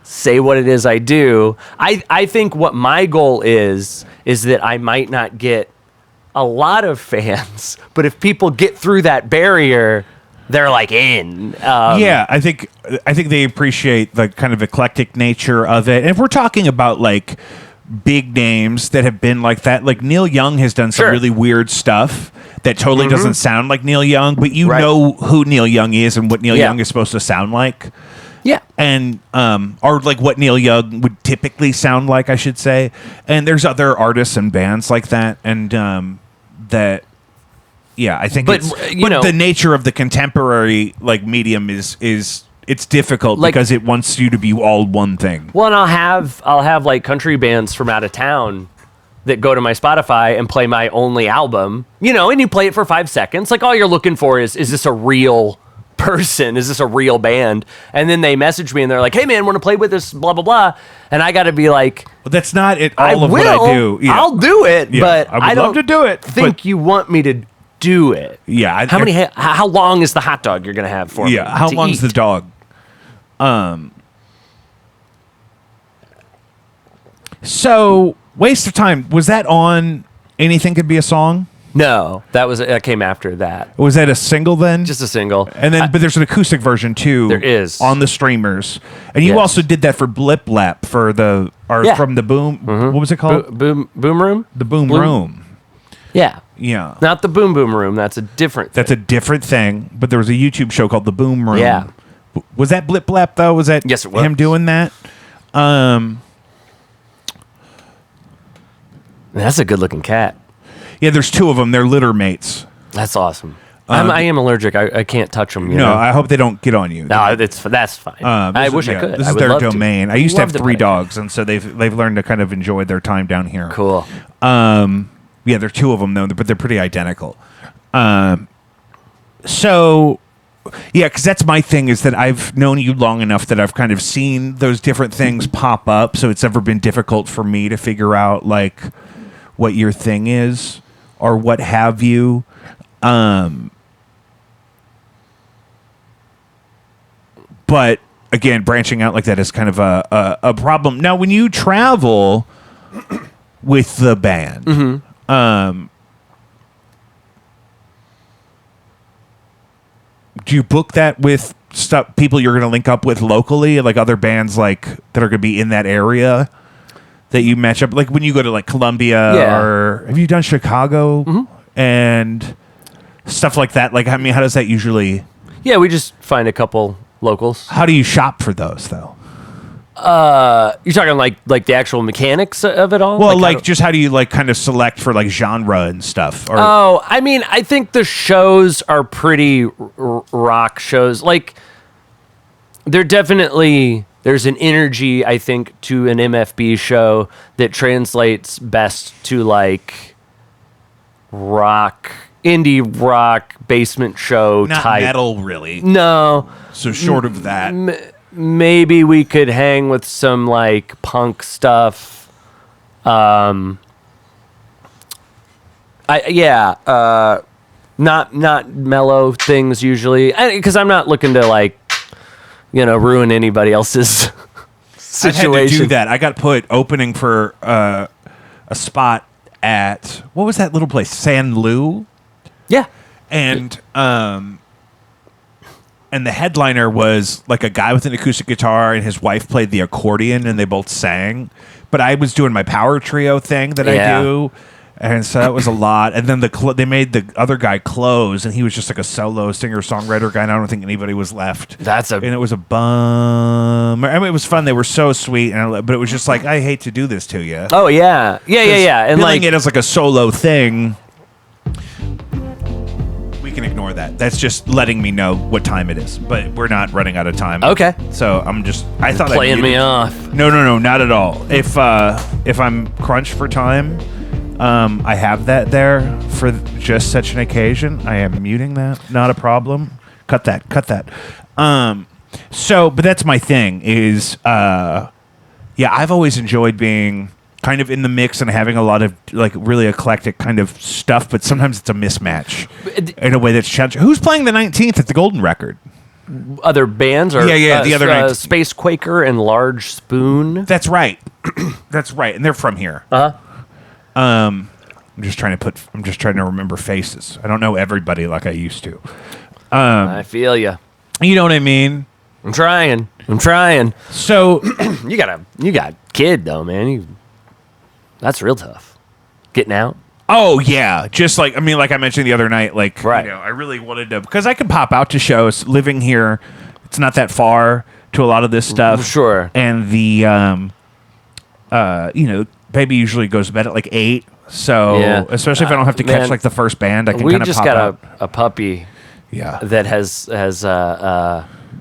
B: say what it is I do. I think what my goal is that I might not get a lot of fans, but if people get through that barrier, they're like in.
A: Yeah, I think they appreciate the kind of eclectic nature of it. And if we're talking about like big names that have been like that, like Neil Young has done some
B: Sure.
A: really weird stuff that totally doesn't sound like Neil Young, but you
B: Right.
A: know who Neil Young is and what Neil
B: Yeah.
A: Young is supposed to sound like.
B: Yeah.
A: And or like what Neil Young would typically sound like, I should say. And there's other artists and bands like that, and that yeah, I think
B: But,
A: it's
B: you know-
A: the nature of the contemporary like medium is it's difficult
B: Like-
A: because it wants you to be all one thing.
B: Well, and I'll have like country bands from out of town that go to my Spotify and play my only album, and you play it for 5 seconds. Like all you're looking for is this a real person? Is this a real band? And then they message me and they're like, "Hey man, want to play with us? Blah blah blah." And I got to be like,
A: But that's not it.
B: "I
A: All of
B: will.
A: what I do. Yeah.
B: I'll do it,
A: Yeah,
B: but
A: I would
B: don't
A: love to do it,
B: Think
A: but-
B: you want me to do it?
A: Yeah,
B: How long is the hot dog you're gonna have for me?
A: Yeah, how
B: to
A: long's the
B: eat?
A: dog? So Waste of Time, was that on Anything Could Be a Song?
B: No, that came after that.
A: Was that a single then?
B: Just a single.
A: And then, but there's an acoustic version too.
B: There is.
A: on the streamers, and you
B: Yes.
A: also did that for Blip Lap for
B: Yeah.
A: from the Boom. What was it called?
B: Boom Room.
A: The Boom Room.
B: Yeah.
A: Yeah,
B: Not the Boom Boom Room. That's a different thing.
A: that's a different thing. But there was a YouTube show called The Boom Room.
B: Yeah.
A: Was that Blip Lap though? Was that
B: Yes, it was.
A: him doing that?
B: That's a good looking cat.
A: Yeah, there's two of them. They're litter mates.
B: That's awesome. I am allergic. I can't touch them.
A: No, I hope they don't get on you.
B: No, that's fine. I
A: This is-
B: wish I
A: yeah,
B: could.
A: This
B: I
A: is
B: would
A: their
B: love to.
A: domain. I used to
B: Love
A: have 3
B: pet.
A: dogs, and so they've learned to kind of enjoy their time down here.
B: Cool.
A: Yeah, there are 2 of them though, but they're pretty identical. So yeah, because that's my thing is that I've known you long enough that I've kind of seen those different things pop up. So it's never been difficult for me to figure out like what your thing is or what have you. But again, branching out like that is kind of a problem. Now, when you travel with the band, do you book that with people you're going to link up with locally, like other bands like that are going to be in that area that you match up? Like when you go to like Columbia, or have you done Chicago and stuff like that? Like, I mean, how does that usually?
B: Yeah, we just find a couple locals.
A: How do you shop for those though?
B: You're talking like the actual mechanics of it all?
A: Well, just how do you like kind of select for like genre and stuff? Or,
B: I mean, I think the shows are pretty rock shows. Like, there's an energy, I think, to an MFB show that translates best to like rock, indie rock, basement show
A: not
B: type.
A: metal, really.
B: No.
A: So short of that.
B: Maybe we could hang with some like punk stuff. Not mellow things usually, because I'm not looking to like, ruin anybody else's situation.
A: I had to do that. I got put opening for a spot at, what was that little place? San Lou?
B: Yeah.
A: And the headliner was like a guy with an acoustic guitar, and his wife played the accordion, and they both sang. But I was doing my power trio thing that I do, and so that was a lot. And then they made the other guy close, and he was just like a solo singer-songwriter guy, and I don't think anybody was left. And it was a bum. I mean, it was fun. They were so sweet, but it was just like, I hate to do this to you.
B: Oh, yeah. Yeah. And
A: billing it as like a solo thing, can ignore that. That's just letting me know what time it is. But we're not running out of time.
B: Okay.
A: So I thought
B: playing me off.
A: No, not at all. If I'm crunched for time, I have that there for just such an occasion. I am muting that. Not a problem. Cut that. But that's my thing is, I've always enjoyed being kind of in the mix and having a lot of like really eclectic kind of stuff, but sometimes it's a mismatch in a way that's challenging. Who's playing the 19th at the Golden Record?
B: Other bands? Or,
A: the other night.
B: Space Quaker and Large Spoon.
A: That's right. That's right. And they're from here. I'm just trying to remember faces. I don't know everybody like I used to.
B: I feel you.
A: You know what I mean?
B: I'm trying.
A: So
B: you got kid though, man. That's real tough. Getting out.
A: Oh yeah, just like I mentioned the other night, like
B: right.
A: I really wanted to, because I can pop out to shows. Living here, it's not that far to a lot of this stuff.
B: Sure.
A: And the baby usually goes to bed at like 8. So especially if I don't have to catch like the first band, I can kind of pop out.
B: We just got a puppy.
A: Yeah.
B: That has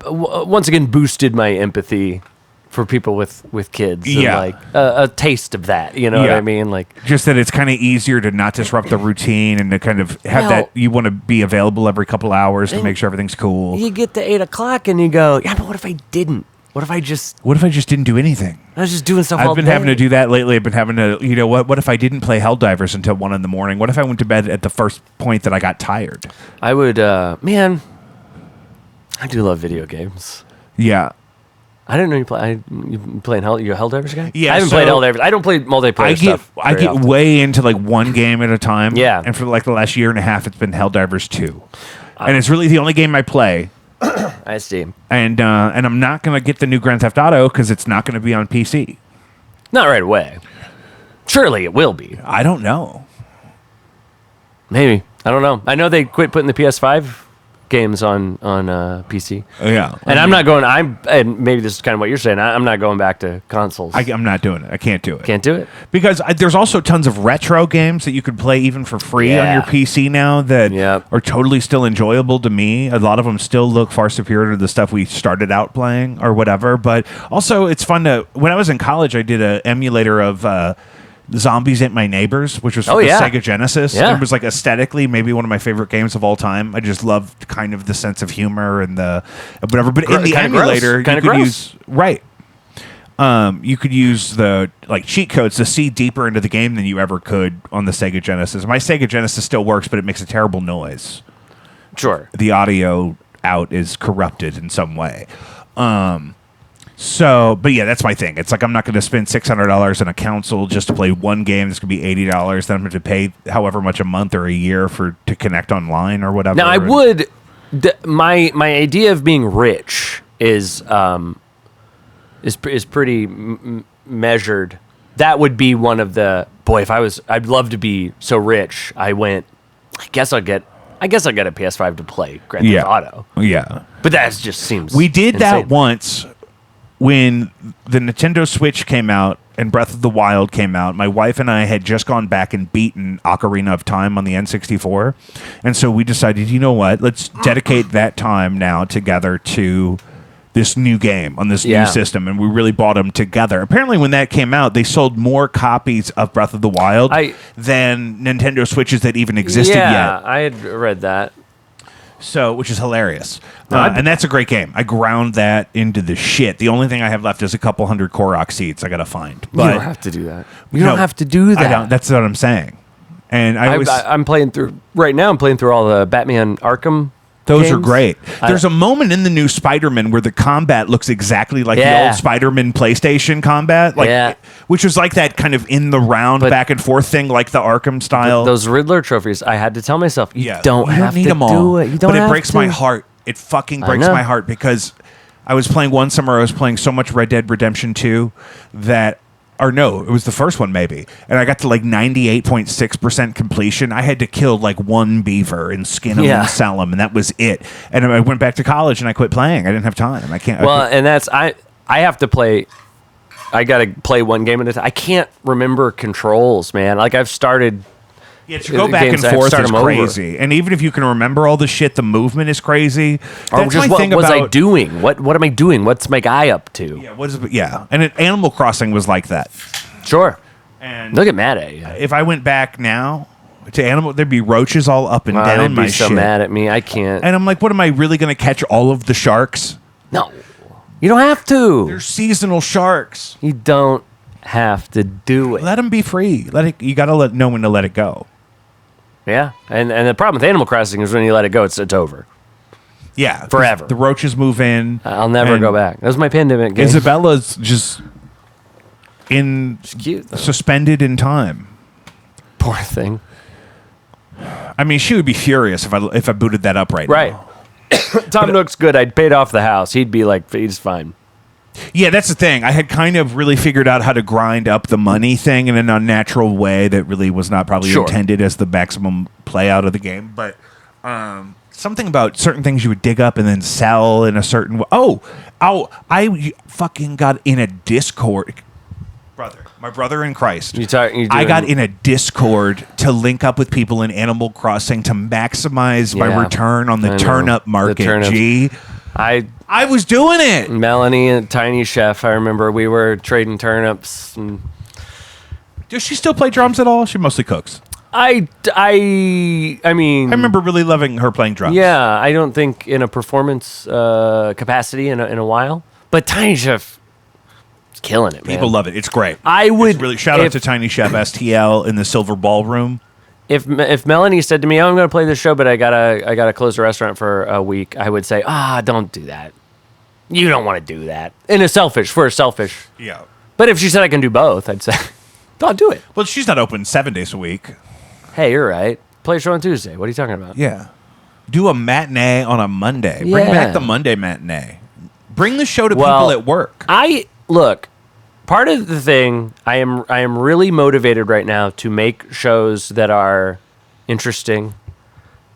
B: once again boosted my empathy for people with kids. And like a taste of that, you know what I mean? Like, just
A: that it's kind of easier to not disrupt the routine and to kind of have that you want to be available every couple hours to make sure everything's cool.
B: You get to 8 o'clock and you go, yeah, but what if I didn't? What if I just didn't do anything? I was just doing stuff all day.
A: I've been having to do that lately. I've been having to, what if I didn't play Helldivers until 1 a.m? What if I went to bed at the first point that I got tired?
B: I would, man, I do love video games.
A: Yeah.
B: I didn't know you play. You playing you're a Helldivers guy?
A: Yeah,
B: I haven't played Helldivers. I don't play multiplayer stuff.
A: I get way into like one game at a time.
B: Yeah.
A: And for like the last year and a half, it's been Helldivers 2. And it's really the only game I play.
B: I see.
A: And I'm not going to get the new Grand Theft Auto because it's not going to be on PC.
B: Not right away. Surely it will be.
A: I don't know.
B: Maybe. I don't know. I know they quit putting the PS5 games on PC.
A: Yeah.
B: And I'm not going, and maybe this is kind of what you're saying, I'm not going back to consoles.
A: I'm not doing it. I can't do it.
B: Can't do it?
A: Because there's also tons of retro games that you could play even for free on your PC now that are totally still enjoyable to me. A lot of them still look far superior to the stuff we started out playing or whatever. But also it's fun to, when I was in college, I did an emulator of Zombies Ate My Neighbors, which was for the Sega Genesis. It was like aesthetically maybe one of my favorite games of all time. I just loved kind of the sense of humor and the whatever. But in the emulator, you could use you could use the cheat codes to see deeper into the game than you ever could on the Sega Genesis. My Sega Genesis still works, but it makes a terrible noise.
B: Sure.
A: The audio out is corrupted in some way. But yeah, that's my thing. It's like I'm not going to spend $600 on a console just to play one game. This could be $80. Then I'm going to pay however much a month or a year to connect online or whatever.
B: Now I would. My idea of being rich is pretty measured. That would be one of the I'd love to be so rich. I guess I'll get a PS5 to play Grand Theft Auto.
A: Yeah,
B: but that just seems.
A: We did
B: insane.
A: that once when the Nintendo Switch came out and Breath of the Wild came out. My wife and I had just gone back and beaten Ocarina of Time on the N64, and so we decided, you know what? Let's dedicate that time now together to this new game on this new system, and we really bought them together. Apparently, when that came out, they sold more copies of Breath of the Wild than Nintendo Switches that even existed yet.
B: Yeah, I had read that.
A: So, which is hilarious. And that's a great game. I ground that into the shit. The only thing I have left is a couple hundred Korok seeds I got to find.
B: But you don't have to do that. You don't have to do that.
A: I don't. That's what I'm saying. And
B: I'm playing through right now. I'm playing through all the Batman Arkham.
A: Those
B: games.
A: are great. There's a moment in the new Spider-Man where the combat looks exactly like the old Spider-Man PlayStation combat, which was like that kind of in the round back and forth thing, like the Arkham style.
B: Those Riddler trophies, I had to tell myself, you don't
A: need
B: to
A: them all.
B: do it. You don't
A: but
B: have
A: it breaks
B: to.
A: my heart. It fucking breaks my heart because I was playing one summer. I was playing so much Red Dead Redemption 2 that. Or no, it was the first one maybe. And I got to 98.6% completion. I had to kill one beaver and skin him and sell him, and that was it. And I went back to college and I quit playing. I didn't have time. I can't.
B: Well, and that's I have to play. I got to play one game at a time. I can't remember controls, man. I've started.
A: Yeah, to go back and forth is crazy. And even if you can remember all the shit, the movement is crazy.
B: That's just what was I doing? What am I doing? What's my guy up to?
A: Yeah, and Animal Crossing was like that.
B: Sure.
A: And
B: they'll get mad at you.
A: If I went back now to Animal, there'd be roaches all up and down my shit.
B: They'd be so mad at me. I can't.
A: And I'm like, what am I really going to catch all of the sharks?
B: No. You don't have to.
A: They're seasonal sharks.
B: You don't have to do it.
A: Let them be free. You got to know when to let it go.
B: Yeah, and the problem with Animal Crossing is when you let it go, it's over.
A: Yeah,
B: forever.
A: The roaches move in.
B: I'll never go back. That was my pandemic game.
A: Isabella's just suspended in time.
B: Poor thing.
A: I mean, she would be furious if I booted that up now.
B: Right. Tom Nook's good. I'd paid off the house. He'd be like, he's fine.
A: Yeah, that's the thing. I had kind of really figured out how to grind up the money thing in an unnatural way that really was not probably intended as the maximum play out of the game. But something about certain things you would dig up and then sell in a certain way. I fucking got in a Discord. My brother in Christ. I got in a Discord to link up with people in Animal Crossing to maximize my return on the turnip market. I was doing it.
B: Melanie and Tiny Chef, I remember we were trading turnips.
A: Does she still play drums at all? She mostly cooks.
B: I mean,
A: I remember really loving her playing drums.
B: Yeah, I don't think in a performance capacity in a while. But Tiny Chef is killing it, man.
A: People love it. It's great.
B: It's
A: really shout out to Tiny Chef STL in the Silver Ballroom.
B: If Melanie said to me, "Oh, I'm going to play this show, but I gotta close the restaurant for a week," I would say, don't do that. You don't want to do that. For a selfish.
A: Yeah.
B: But if she said I can do both, I'd say, I'll do it.
A: Well, she's not open 7 days a week.
B: Hey, you're right. Play a show on Tuesday. What are you talking about?
A: Yeah. Do a matinee on a Monday.
B: Yeah.
A: Bring back the Monday matinee. Bring the show to people at work.
B: Look. Part of the thing, I am really motivated right now to make shows that are interesting.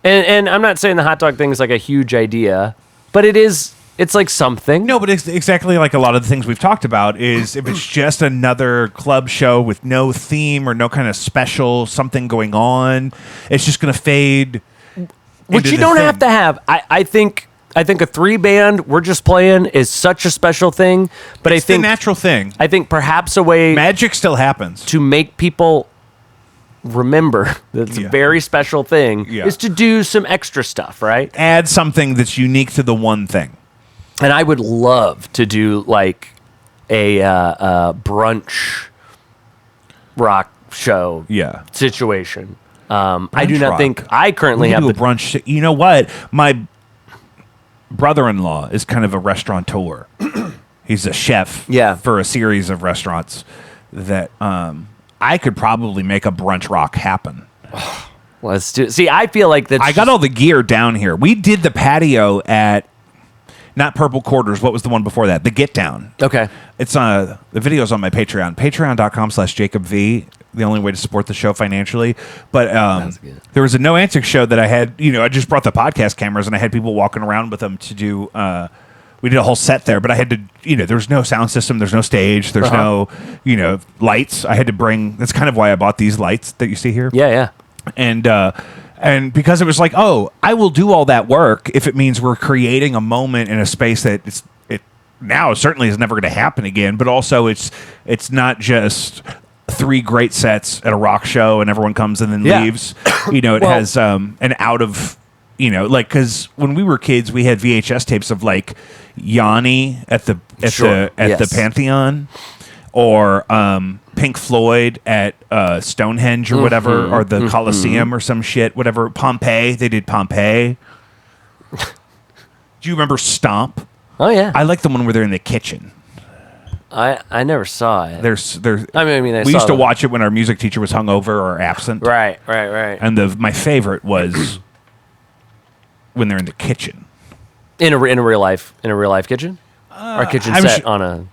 B: And I'm not saying the hot dog thing is like a huge idea, but it's like something.
A: No, but it's exactly like a lot of the things we've talked about is if it's just another club show with no theme or no kind of special something going on, it's just going to fade.
B: Which you don't have to have. I think a 3-band we're just playing is such a special thing, but
A: it's
B: I think
A: the natural thing.
B: I think perhaps a way
A: magic still happens
B: to make people remember that it's a very special thing is to do some extra stuff, right?
A: Add something that's unique to the one thing.
B: And I would love to do a brunch rock show situation. I do not think I currently have
A: a brunch. You know what? My brother-in-law is kind of a restaurateur. He's a chef for a series of restaurants that I could probably make a brunch rock happen.
B: Let's do. See, I feel like that.
A: I got all the gear down here. We did the patio at not Purple Quarters. What was the one before that? The Get Down.
B: Okay.
A: It's the video's on my Patreon. Patreon.com/JacobV. The only way to support the show financially. But there was a No Answer show that I had. I just brought the podcast cameras and I had people walking around with them to do. We did a whole set there, but I had to. There's no sound system. There's no stage. There's no, lights. I had to bring. That's kind of why I bought these lights that you see here.
B: Yeah.
A: And because it was like, I will do all that work if it means we're creating a moment in a space that it now certainly is never going to happen again. But also, it's not just 3 great sets at a rock show and everyone comes and then leaves. It has an out of because when we were kids, we had VHS tapes of like Yanni at the Pantheon, or Pink Floyd at Stonehenge or whatever, or the Coliseum or some shit, whatever. Pompeii, they did Pompeii. Do you remember Stomp?
B: Oh yeah,
A: I like the one where they're in the kitchen.
B: I never saw it.
A: We used to watch it when our music teacher was hungover or absent.
B: Right.
A: And my favorite was when they're in the kitchen.
B: In a real life kitchen, or kitchen set on a.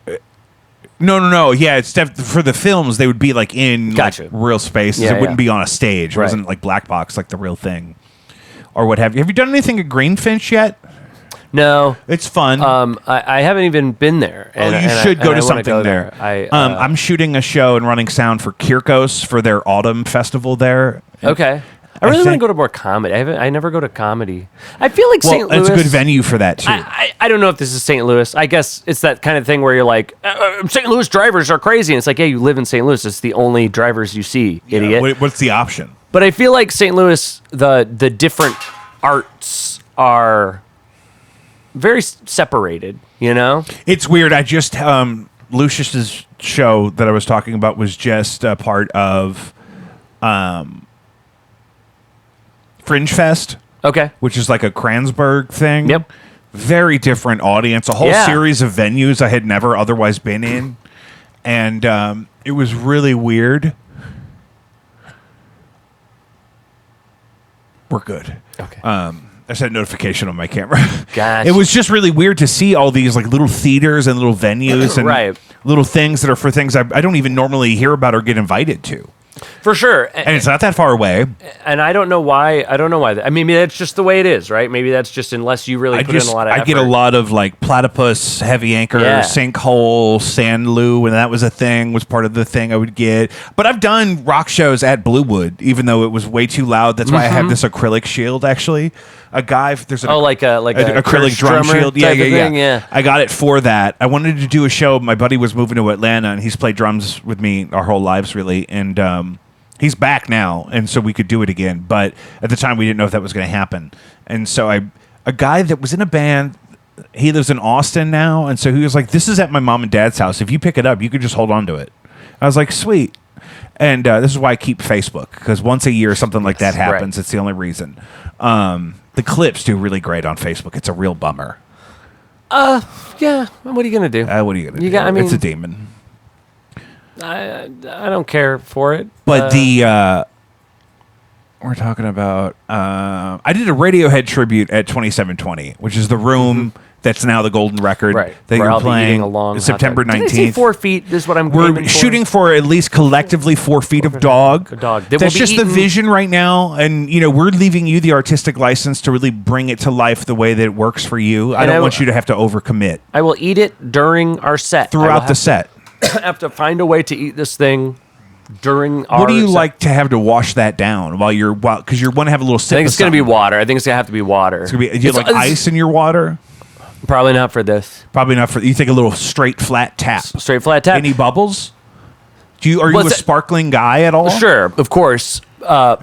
A: No. Yeah, it's for the films. They would be like in real spaces. It wouldn't be on a stage. It wasn't like black box like the real thing, or what have you. Have you done anything at Greenfinch yet?
B: No,
A: it's fun.
B: I haven't even been there.
A: You should go to something there. I'm shooting a show and running sound for Kirkos for their autumn festival there.
B: Okay. I really want to go to more comedy. I never go to comedy. I feel like St. Louis.
A: It's a good venue for that too.
B: I don't know if this is St. Louis. I guess it's that kind of thing where you're like, St. Louis drivers are crazy. And it's like, yeah, you live in St. Louis. It's the only drivers you see, idiot.
A: What's the option?
B: But I feel like St. Louis, the different arts are very separated.
A: It's weird. I just Lucius's show that I was talking about was just a part of Fringe Fest.
B: Okay.
A: Which is like a Kranzberg thing.
B: Yep.
A: Very different audience. A whole series of venues I had never otherwise been in. And it was really weird. We're good.
B: Okay.
A: I just had a notification on my camera.
B: Gotcha.
A: It was just really weird to see all these like little theaters and little venues and little things that are for things I don't even normally hear about or get invited to.
B: For sure.
A: And it's not that far away.
B: And I don't know why. I mean, maybe that's just the way it is, right? Maybe that's just unless you really put in a lot of effort.
A: I get a lot of like Platypus, Heavy Anchor, Sinkhole, Sandloo, and that was a thing, was part of the thing I would get. But I've done rock shows at Bluewood, even though it was way too loud. That's why I have this acrylic shield, actually. There's an
B: like a
A: acrylic drum shield.
B: Yeah.
A: I got it for that. I wanted to do a show. My buddy was moving to Atlanta, and he's played drums with me our whole lives, really. And he's back now, and so we could do it again. But at the time, we didn't know if that was going to happen. And so a guy that was in a band, he lives in Austin now, and so he was like, "This is at my mom and dad's house. If you pick it up, you could just hold on to it." I was like, "Sweet." And this is why I keep Facebook, because once a year something like that happens. Right. It's the only reason. The clips do really great on Facebook. It's a real bummer.
B: Yeah. What are you gonna do?
A: What are you gonna do? It's a demon.
B: I don't care for it.
A: But we're talking about. I did a Radiohead tribute at 2720, which is the room that's now the Golden Record that you're playing. September 19th. Did I say
B: 4 feet is what I'm.
A: We're shooting for at least collectively 4 feet of dog. That's just the vision right now, and we're leaving you the artistic license to really bring it to life the way that it works for you. I don't want you to have to overcommit.
B: I will eat it during our set.
A: Throughout the set.
B: I have to find a way to eat this thing during our.
A: What do you like to have to wash that down because you want to have a little sip?
B: I think it's going to be water. I think it's going to have to be water.
A: It's going to be. Do you like ice in your water?
B: Probably not for this.
A: Probably not for. You think a little straight flat tap.
B: Straight flat tap.
A: Any bubbles? Are you a sparkling guy at all?
B: Sure, of course.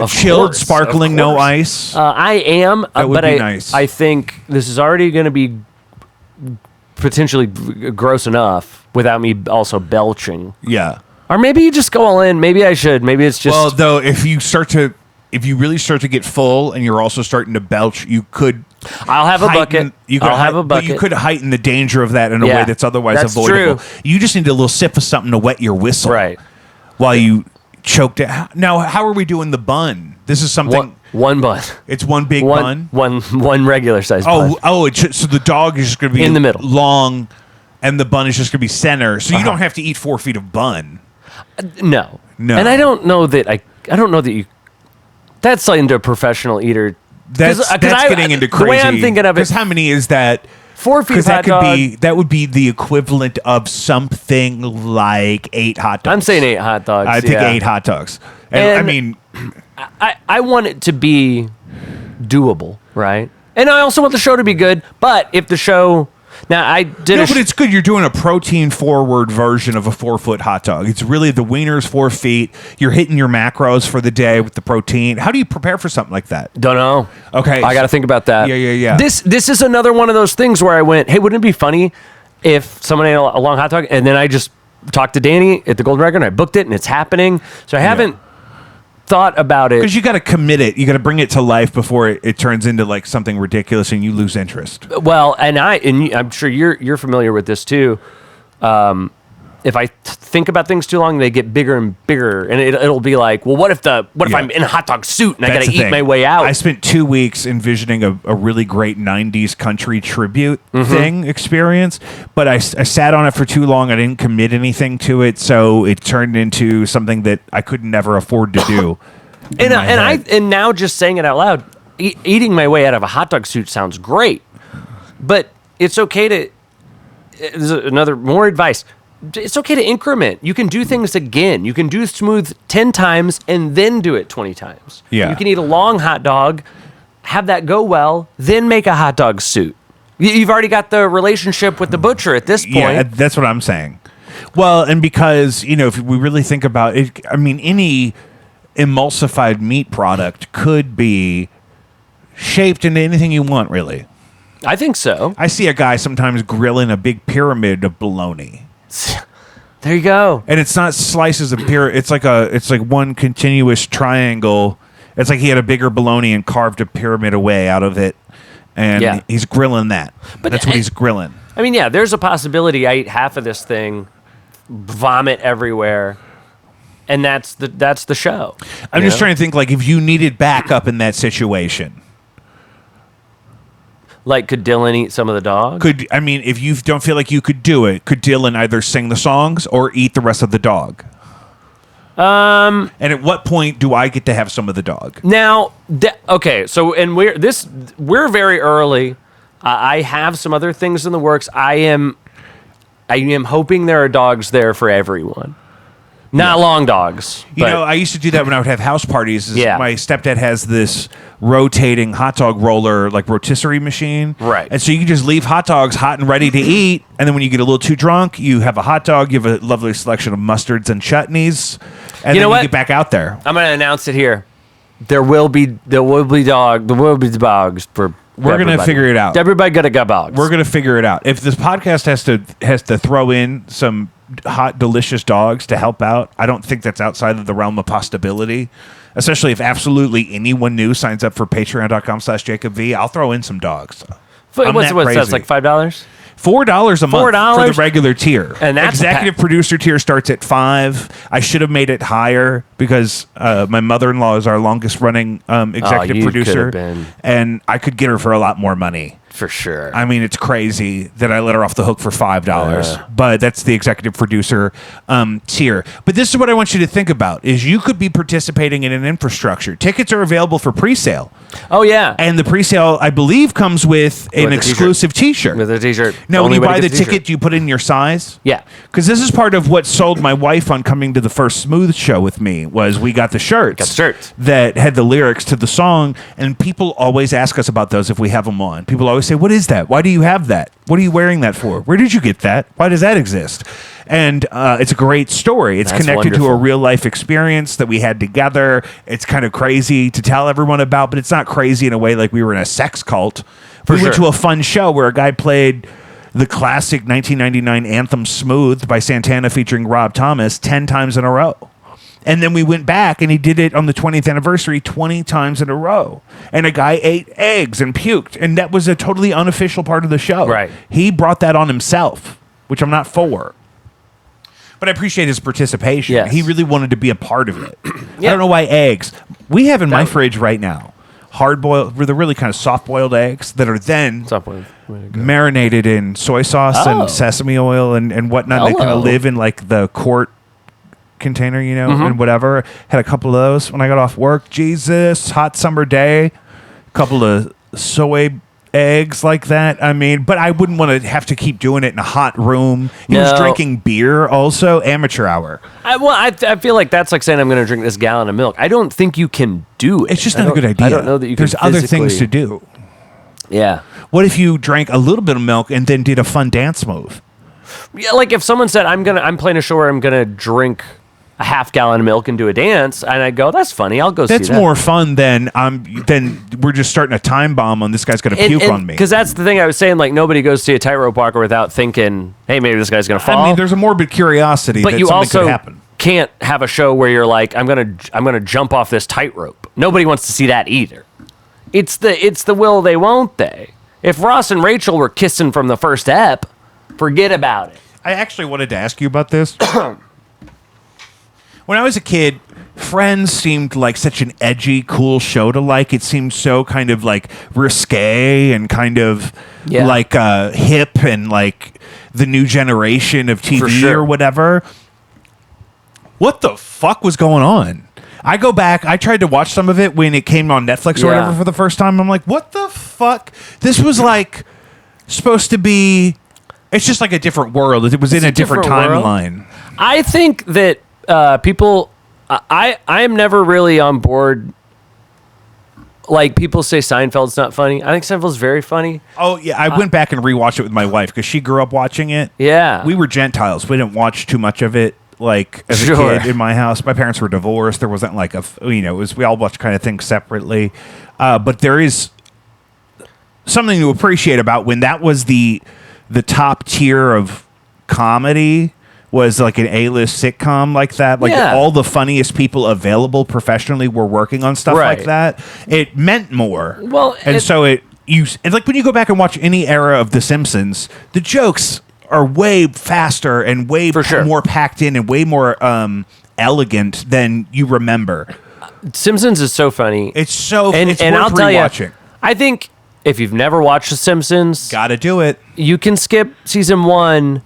A: Chilled, sparkling, no ice.
B: I am,
A: that would be nice.
B: I think this is already going to be potentially gross enough without me also belching.
A: Yeah.
B: Or maybe you just go all in. Maybe I should. Maybe it's just...
A: Well, though, if you really start to get full and you're also starting to belch, you could...
B: I'll have a bucket. I'll have a bucket.
A: But you could heighten the danger of that in a way that's otherwise
B: that's
A: avoidable.
B: True.
A: You just need a little sip of something to wet your whistle.
B: Right.
A: While you choked it. Now, how are we doing the bun? This is something...
B: One bun.
A: It's one big bun?
B: One regular size bun.
A: So the dog is just going to be...
B: In the middle.
A: Long, and the bun is just going to be center. So you don't have to eat 4 feet of bun.
B: No.
A: No.
B: And I don't know that you... That's like into a professional eater.
A: That's getting into crazy.
B: The way I'm thinking of it...
A: Because how many is that?
B: 4 feet of hot dog.
A: That would be the equivalent of something like 8 hot dogs.
B: I'm saying 8 hot dogs.
A: I think 8 hot dogs. And I mean...
B: I want it to be doable, right? And I also want the show to be good, but if the show... Now, I did
A: but it's good. You're doing a protein-forward version of a 4-foot hot dog. It's really the wiener's 4 feet. You're hitting your macros for the day with the protein. How do you prepare for something like that?
B: Don't know.
A: Okay.
B: I got to think about that.
A: Yeah.
B: This is another one of those things where I went, hey, wouldn't it be funny if someone ate a long hot dog, and then I just talked to Danny at the Golden Record, and I booked it, and it's happening. So I haven't thought about it.
A: Because you got to commit it. You got to bring it to life before it turns into like something ridiculous and you lose interest.
B: Well, and I'm sure you're familiar with this too. If I think about things too long, they get bigger and bigger, and it'll be like, well, what if I'm in a hot dog suit and I got to eat my way out?
A: I spent 2 weeks envisioning a really great 90s country tribute thing experience, but I sat on it for too long. I didn't commit anything to it, so it turned into something that I could never afford to do.
B: and now just saying it out loud, eating my way out of a hot dog suit sounds great, but it's okay to. There's more advice. It's okay to increment. You can do things again. You can do smooth 10 times and then do it 20 times.
A: Yeah.
B: You can eat a long hot dog, have that go well, then make a hot dog suit. You've already got the relationship with the butcher at this point.
A: Yeah, that's what I'm saying. Well, and because, if we really think about it, I mean, any emulsified meat product could be shaped into anything you want, really.
B: I think so.
A: I see a guy sometimes grilling a big pyramid of bologna.
B: There you go.
A: And it's not slices of it's like one continuous triangle. It's like he had a bigger bologna and carved a pyramid away out of it, and he's grilling that. But that's what he's grilling.
B: I mean, there's a possibility I eat half of this thing, vomit everywhere, and that's the show.
A: I'm just trying to think, like, if you needed backup in that situation.
B: Like, could Dylan eat some of the dog?
A: If you don't feel like you could do it, could Dylan either sing the songs or eat the rest of the dog? And at what point do I get to have some of the dog?
B: Now, okay, so we're very early. I have some other things in the works. I am hoping there are dogs there for everyone. Not long dogs.
A: I used to do that when I would have house parties.
B: Yeah.
A: My stepdad has this rotating hot dog roller, like rotisserie machine.
B: Right.
A: And so you can just leave hot dogs hot and ready to eat. And then when you get a little too drunk, you have a hot dog. You have a lovely selection of mustards and chutneys. And then you get back out there.
B: I'm going to announce it here. There will be dogs for
A: We're going to figure it out.
B: Everybody got to get dogs.
A: We're going to figure it out. If this podcast has to throw in some hot, delicious dogs to help out, I don't think that's outside of the realm of possibility, especially if absolutely anyone new signs up for patreon.com/JacobV. I'll throw in some dogs.
B: What's that, like $5?
A: $4 a month
B: $4?
A: for the regular tier.
B: And that's
A: executive producer tier starts at $5. I should have made it higher because my mother-in-law is our longest running executive producer, and I could get her for a lot more money.
B: For sure.
A: I mean, it's crazy that I let her off the hook for $5, but that's the executive producer tier. But this is what I want you to think about, is you could be participating in an infrastructure. Tickets are available for pre-sale.
B: Oh, yeah.
A: And the pre-sale, I believe, comes with an exclusive T-shirt.
B: With a T-shirt.
A: Now, when you buy the ticket, do you put in your size?
B: Yeah.
A: Because this is part of what sold my wife on coming to the first Smooth show with me, was we got the shirts. That had the lyrics to the song, and people always ask us about those if we have them on. People always say, what is that? Why do you have that? What are you wearing that for? Where did you get that? Why does that exist? And it's a great story. It's connected to a real life experience that we had together. It's kind of crazy to tell everyone about, but it's not crazy in a way like we were in a sex cult. We went to a fun show where a guy played the classic 1999 anthem Smooth by Santana featuring Rob Thomas 10 times in a row. And then we went back and he did it on the 20th anniversary 20 times in a row. And a guy ate eggs and puked. And that was a totally unofficial part of the show.
B: Right.
A: He brought that on himself, which I'm not for. But I appreciate his participation.
B: Yes.
A: He really wanted to be a part of it. I don't know why eggs. We have in my fridge right now hard-boiled, they're really kind of soft-boiled eggs that are then marinated in soy sauce and sesame oil and whatnot. They kind of live in like the quart container, you know, and whatever. Had a couple of those when I got off work. Jesus, hot summer day. A couple of soy eggs like that. I mean, but I wouldn't want to have to keep doing it in a hot room. He was drinking beer also. Amateur hour.
B: I feel like that's like saying I'm going to drink this gallon of milk. I don't think you can do it.
A: It's just not a good idea.
B: I don't know that you can.
A: There's other things to do.
B: Yeah.
A: What if you drank a little bit of milk and then did a fun dance move?
B: Yeah, like if someone said I'm playing a show where I'm going to drink a half gallon of milk and do a dance, and I go, that's funny. I'll go see that.
A: That's more fun than we're just starting a time bomb on this guy's going to puke on me.
B: Because that's the thing I was saying, like nobody goes to see a tightrope walker without thinking, hey, maybe this guy's going to fall.
A: I mean, there's a morbid curiosity
B: but
A: that
B: you
A: something
B: also
A: could happen.
B: Can't have a show where you're like, I'm gonna jump off this tightrope. Nobody wants to see that either. It's the will they, won't they. If Ross and Rachel were kissing from the first ep, forget about it.
A: I actually wanted to ask you about this. When I was a kid, Friends seemed like such an edgy, cool show to like. It seemed so kind of like risque and kind of like hip and like the new generation of TV or whatever. What the fuck was going on? I go back. I tried to watch some of it when it came on Netflix or whatever for the first time. I'm like, what the fuck? This was like supposed to be. It's just like a different world. It was in a different timeline.
B: I think that people. I am never really on board. Like people say Seinfeld's not funny. I think Seinfeld's very funny.
A: Oh yeah, I went back and rewatched it with my wife because she grew up watching it.
B: Yeah,
A: we were Gentiles. We didn't watch too much of it. Like as a kid in my house, my parents were divorced. There wasn't like it was we all watched kind of things separately. But there is something to appreciate about when that was the top tier of comedy was like an A-list sitcom like that. Like all the funniest people available professionally were working on stuff like that. It meant more.
B: Well,
A: and so it's like when you go back and watch any era of The Simpsons, the jokes are way faster and way more packed in and way more elegant than you remember.
B: Simpsons is so funny.
A: It's worth
B: I'll tell
A: rewatching.
B: I think if you've never watched The Simpsons,
A: gotta do it.
B: You can skip season 1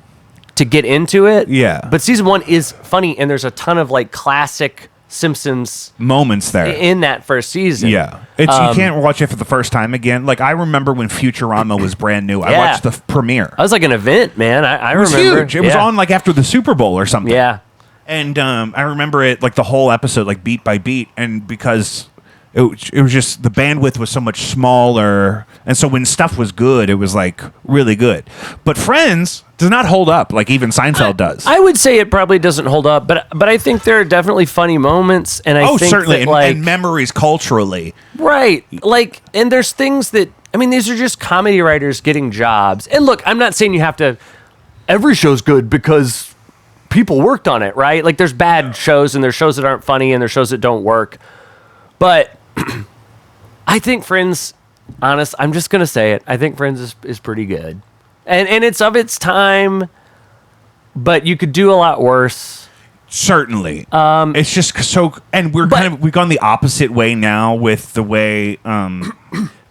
B: to get into it.
A: Yeah,
B: but season 1 is funny, and there's a ton of like classic Simpsons
A: moments there
B: in that first season.
A: Yeah, you can't watch it for the first time again. Like I remember when Futurama was brand new. I watched the premiere.
B: It was like an event, man. I
A: remember.
B: It was
A: huge. It was on like after the Super Bowl or something.
B: Yeah,
A: and I remember it like the whole episode, like beat by beat, and because it was just the bandwidth was so much smaller, and so when stuff was good, it was like really good. But Friends does not hold up like even Seinfeld does.
B: I would say it probably doesn't hold up, but I think there are definitely funny moments, and I think
A: certainly,
B: that,
A: and memories culturally,
B: right? Like, and there's things that these are just comedy writers getting jobs. And look, I'm not saying you have to. Every show's good because people worked on it, right? Like, there's bad shows, and there's shows that aren't funny, and there's shows that don't work. But I think Friends, I'm just gonna say it. I think Friends is pretty good. And it's of its time, but you could do a lot worse.
A: Certainly. It's just so, and we've gone the opposite way now with the way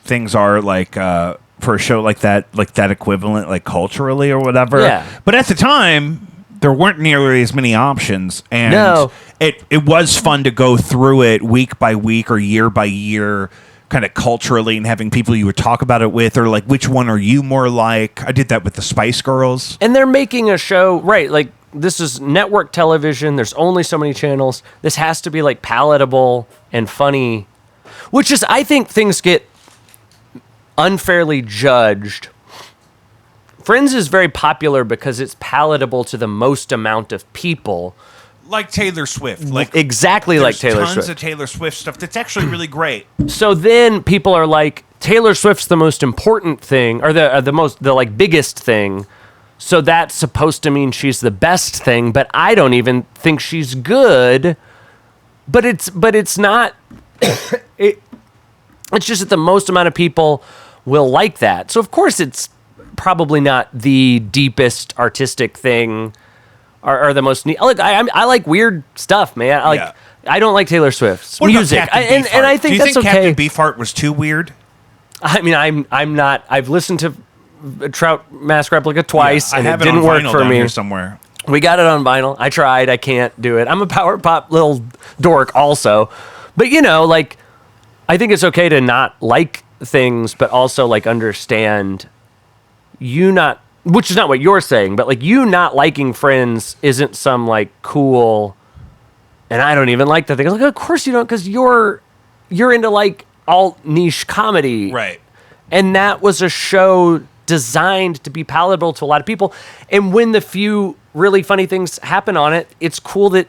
A: things are like for a show like that equivalent, like culturally or whatever.
B: Yeah.
A: But at the time, there weren't nearly as many options, and it was fun to go through it week by week or year by year, kind of culturally, and having people you would talk about it with, or like, which one are you more like? I did that with the Spice Girls.
B: And they're making a show, right? Like, this is network television. There's only so many channels. This has to be like palatable and funny, which is, I think things get unfairly judged. Friends is very popular because it's palatable to the most amount of people.
A: Like Taylor Swift.
B: Exactly like Taylor Swift.
A: There's tons of Taylor Swift stuff that's actually really great.
B: So then people are like, Taylor Swift's the most important thing, or the like biggest thing. So that's supposed to mean she's the best thing, but I don't even think she's good. But it's not. It's just that the most amount of people will like that. So of course it's probably not the deepest artistic thing, or the most neat. I like weird stuff, man. I don't like Taylor Swift's music, and I think that's okay.
A: Captain Beefheart was too weird?
B: I mean, I'm not. I've listened to Trout Mask Replica twice, and it didn't work for me.
A: Here somewhere.
B: We got it on vinyl. I tried. I can't do it. I'm a power pop little dork, also, but like, I think it's okay to not like things, but also like understand which is not what you're saying, but like you not liking Friends isn't some like cool. And I don't even like that thing. Like, of course you don't, because you're into like alt niche comedy,
A: right?
B: And that was a show designed to be palatable to a lot of people. And when the few really funny things happen on it, it's cool that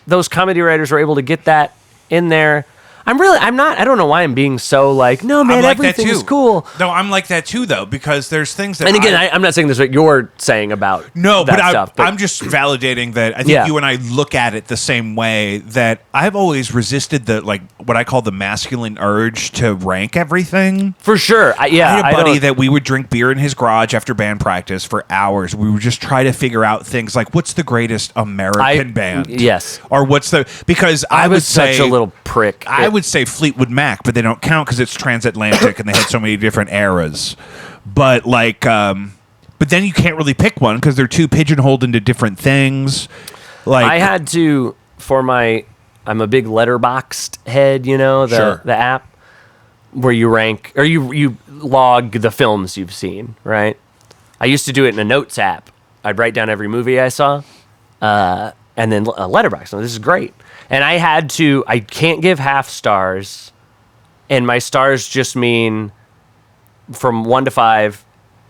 B: those comedy writers were able to get that in there. I don't know why I'm being so like, no, man, like everything's cool.
A: No, I'm like that too, though, because there's things that.
B: And again, I'm not saying this is what you're saying about stuff.
A: I'm just validating that I think you and I look at it the same way, that I've always resisted the, like, what I call the masculine urge to rank everything.
B: For sure. I
A: had a buddy that we would drink beer in his garage after band practice for hours. We would just try to figure out things like, what's the greatest American band?
B: Yes.
A: Or because I
B: was
A: would say,
B: such a little prick.
A: I would say Fleetwood Mac, but they don't count because it's transatlantic and they had so many different eras. But like, but then you can't really pick one because they're too pigeonholed into different things. Like
B: I had to I'm a big Letterboxd head, the app where you rank or you log the films you've seen, right? I used to do it in a notes app. I'd write down every movie I saw, and then a Letterboxd. This is great. And I can't give half stars, and my stars just mean from 1 to 5,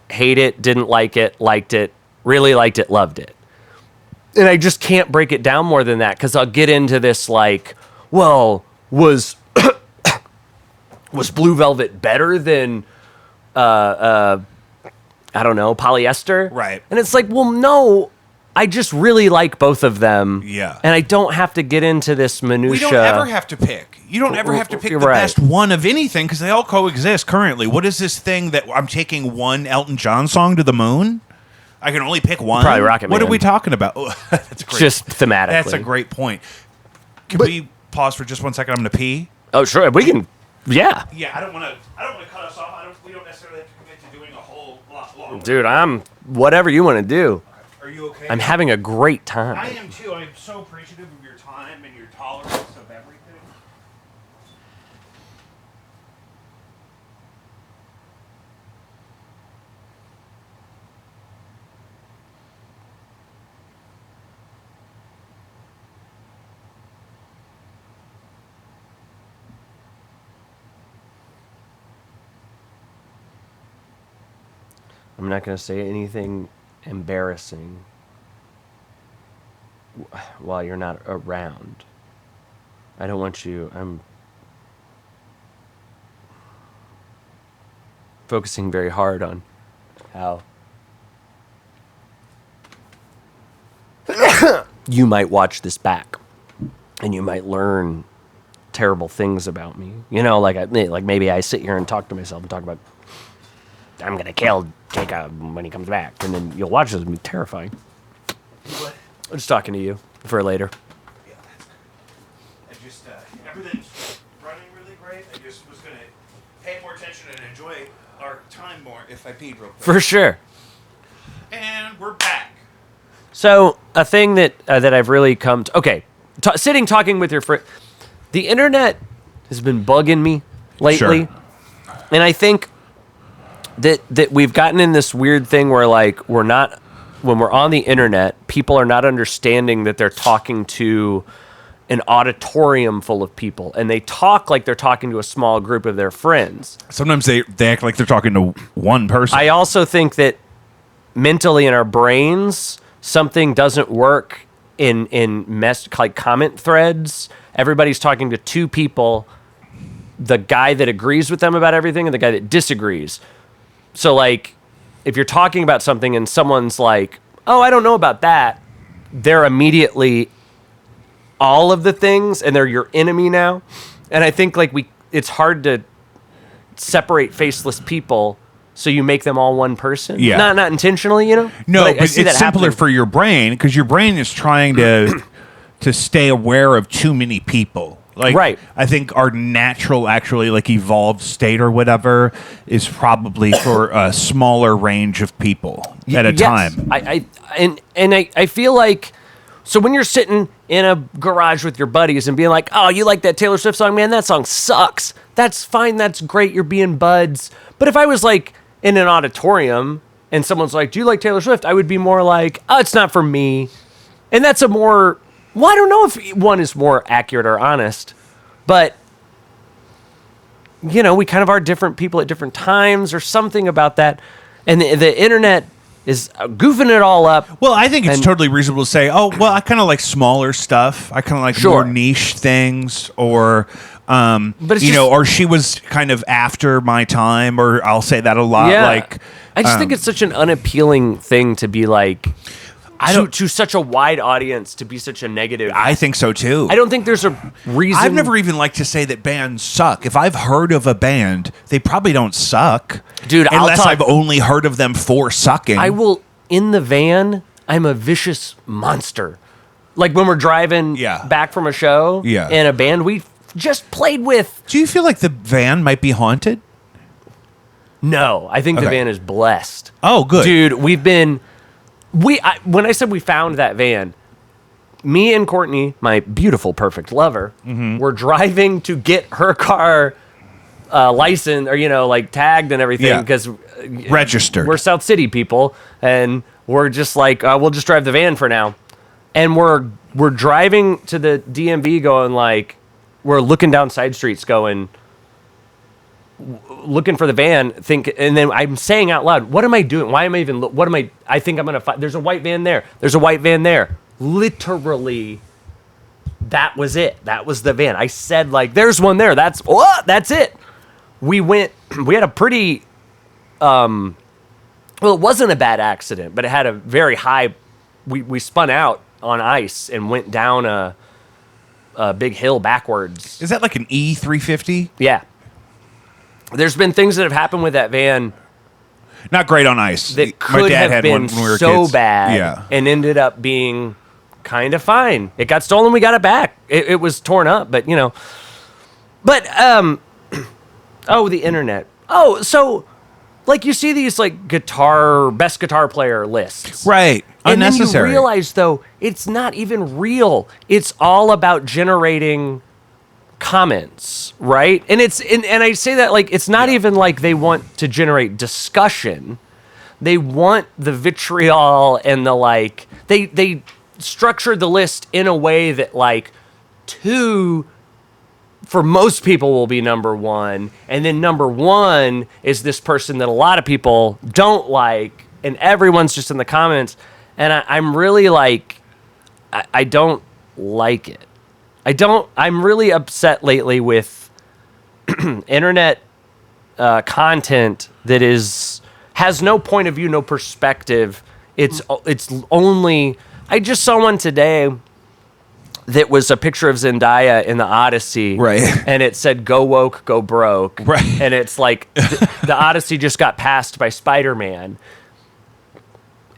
B: hate it, didn't like it, liked it, really liked it, loved it. And I just can't break it down more than that, because I'll get into this like, well, was Blue Velvet better than, I don't know, Polyester?
A: Right.
B: And it's like, well, no. I just really like both of them.
A: Yeah.
B: And I don't have to get into this minutia.
A: We don't ever have to pick. You don't ever have to pick the best one of anything because they all coexist currently. What is this thing that I'm taking one Elton John song to the moon? I can only pick one?
B: Probably Rocket Man.
A: What are we talking about? Oh, that's great.
B: Just thematically.
A: That's a great point. Can we pause for just 1 second? I'm going to pee.
B: Oh, sure. We can. Yeah.
A: Yeah, I don't want to cut us off. We don't necessarily have to commit to doing a whole lot longer.
B: Dude, I'm whatever you want to do.
A: Are you okay?
B: I'm having a great time.
A: I am too. I'm so appreciative of your time and your tolerance of everything.
B: I'm not going to say anything embarrassing while you're not around. I don't want you. I'm focusing very hard on how you might watch this back and you might learn terrible things about me. Like maybe I sit here and talk to myself and talk about I'm going to kill Jacob when he comes back. And then you'll watch this and be terrifying.
A: What?
B: I'm just talking to you for later.
A: Yeah, everything's running really great. I just was going to pay more attention and enjoy our time more if I peed real quick.
B: For sure.
A: And we're back.
B: So a thing that I've really come to... Okay, talking with your friend... The internet has been bugging me lately.
A: Sure.
B: And I think that we've gotten in this weird thing where like we're not... When we're on the internet, people are not understanding that they're talking to an auditorium full of people, and they talk like they're talking to a small group of their friends.
A: Sometimes they act like they're talking to one person.
B: I also think that mentally in our brains, something doesn't work in like comment threads. Everybody's talking to two people the guy that agrees with them about everything and the guy that disagrees. So like, if you're talking about something and someone's like, oh, I don't know about that, they're immediately all of the things and they're your enemy now. And I think like it's hard to separate faceless people, so you make them all one person.
A: Yeah.
B: Not intentionally, you know?
A: No,
B: I
A: but
B: see
A: it's
B: that
A: simpler
B: happening.
A: for your brain because your brain is trying to stay aware of too many people. Like,
B: Right.
A: I think our natural, actually, like evolved state or whatever is probably for a smaller range of people at a
B: Yes.
A: time.
B: I feel like, so when you're sitting in a garage with your buddies and being like, oh, you like that Taylor Swift song? Man, that song sucks. That's fine. That's great. You're being buds. But if I was like in an auditorium and someone's like, do you like Taylor Swift? I would be more like, oh, it's not for me. And that's a more, well, I don't know if one is more accurate or honest, but you know, we kind of are different people at different times or something about that. And the internet is goofing it all up.
A: Well, I think it's
B: And-
A: totally reasonable to say, oh, well, I kind of like smaller stuff. I kind of like
B: Sure.
A: more niche things, or,
B: But it's
A: you know,
B: just-
A: or she was kind of after my time, or I'll say that a lot.
B: Yeah.
A: Like,
B: I just think it's such an unappealing thing to be like, to such a wide audience to be such a negative.
A: I think so too.
B: I don't think there's a reason.
A: I've never even liked to say that bands suck. If I've heard of a band, they probably don't suck.
B: Dude, I'll
A: unless
B: talk-
A: I've only heard of them for sucking.
B: I will, in the van, I'm a vicious monster. Like when we're driving
A: Yeah.
B: back from a show
A: Yeah.
B: and a band we just played with.
A: Do you feel like the van might be haunted?
B: No, I think the
A: Okay.
B: van is blessed.
A: Oh, good.
B: Dude, when I said we found that van, me and Courtney, my beautiful, perfect lover, were driving to get her car licensed or, you know, like tagged and everything
A: Yeah.
B: because
A: Registered.
B: we're South City people and we're just like, we'll just drive the van for now. And we're driving to the DMV going like, we're looking down side streets going, looking for the van, and then I'm saying out loud, what am I doing? Why am I even, I think I'm going to find, there's a white van there. There's a white van there. Literally, that was it. That was the van. I said like, there's one there. That's it. We had a pretty, well, it wasn't a bad accident, but it had a very high, we spun out on ice and went down a big hill backwards.
A: Is that like an E350?
B: Yeah. There's been things that have happened with that van
A: Not great on ice.
B: that
A: My
B: could
A: dad
B: have
A: had
B: been
A: one when we were
B: so
A: kids.
B: bad
A: Yeah.
B: and ended up being kind of fine. It got stolen. We got it back. It was torn up, but you know. But, oh, the internet. Oh, so like you see these like best guitar player lists.
A: Right.
B: And
A: Unnecessary.
B: then you realize, though, it's not even real. It's all about generating comments, right? And and I say that like it's not even like they want to generate discussion. They want the vitriol and the like. They structured the list in a way that like 2 for most people will be number 1, and then number 1 is this person that a lot of people don't like, and everyone's just in the comments. And I'm really like, I don't like it. I'm really upset lately with internet content that has no point of view, no perspective. It's only, I just saw one today that was a picture of Zendaya in the Odyssey.
A: Right.
B: And it said, go woke, go broke.
A: Right.
B: And it's like, the Odyssey just got passed by Spider-Man.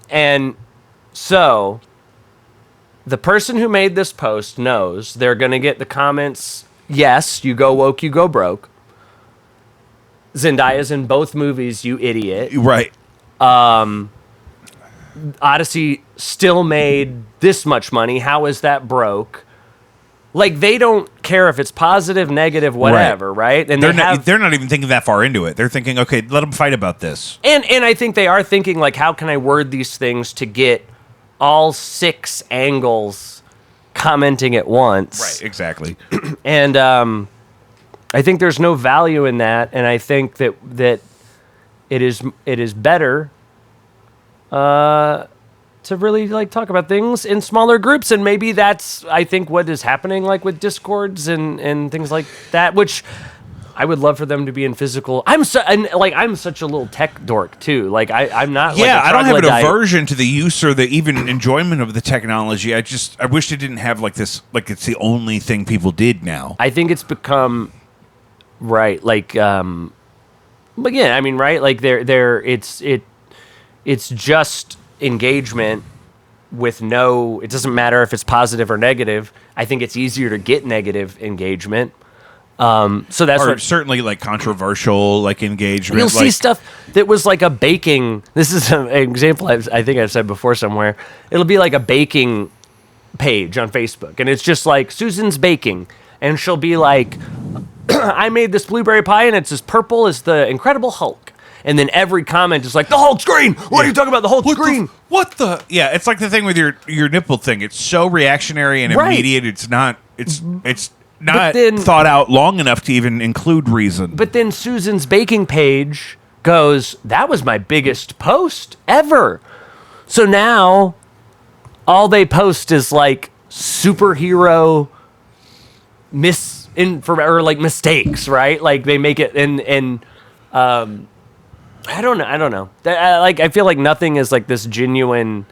B: And so the person who made this post knows they're going to get the comments, yes, you go woke, you go broke. Zendaya's in both movies, you idiot.
A: Right.
B: Odyssey still made this much money. How is that broke? Like, they don't care if it's positive, negative, whatever, right? And
A: They're not even thinking that far into it. They're thinking, okay, let them fight about this.
B: And I think they are thinking, like, how can I word these things to get all 6 angles commenting at once?
A: Right, exactly.
B: And I think there's no value in that, and I think that it is better to really like talk about things in smaller groups, and maybe that's I think what is happening like with Discords and things like that, which I would love for them to be in physical. I'm such a little tech dork too. Like I'm not.
A: Yeah,
B: like a
A: I don't have an
B: troglodyte.
A: aversion to the use or the even enjoyment of the technology. I wish it didn't have like this. Like it's the only thing people did now.
B: I think it's become right. Like, but yeah, I mean, right? Like it's just engagement with no. It doesn't matter if it's positive or negative. I think it's easier to get negative engagement. So that's
A: or
B: what,
A: certainly like controversial like engagement.
B: you'll see
A: like,
B: stuff that was like a baking. This is an example I think I've said before somewhere. It'll be like a baking page on Facebook, and it's just like Susan's baking, and she'll be like, I made this blueberry pie, and it's as purple as the Incredible Hulk. And then every comment is like, the Hulk screen. What are you talking about? The Hulk screen.
A: Yeah, it's like the thing with your nipple thing. It's so reactionary and
B: Right.
A: immediate. It's not
B: But then-
A: thought out long enough to even include reason.
B: But then Susan's baking page goes, that was my biggest post ever. So now all they post is like superhero mistakes, right? Like they make it and I don't know. I feel like nothing is like this genuine.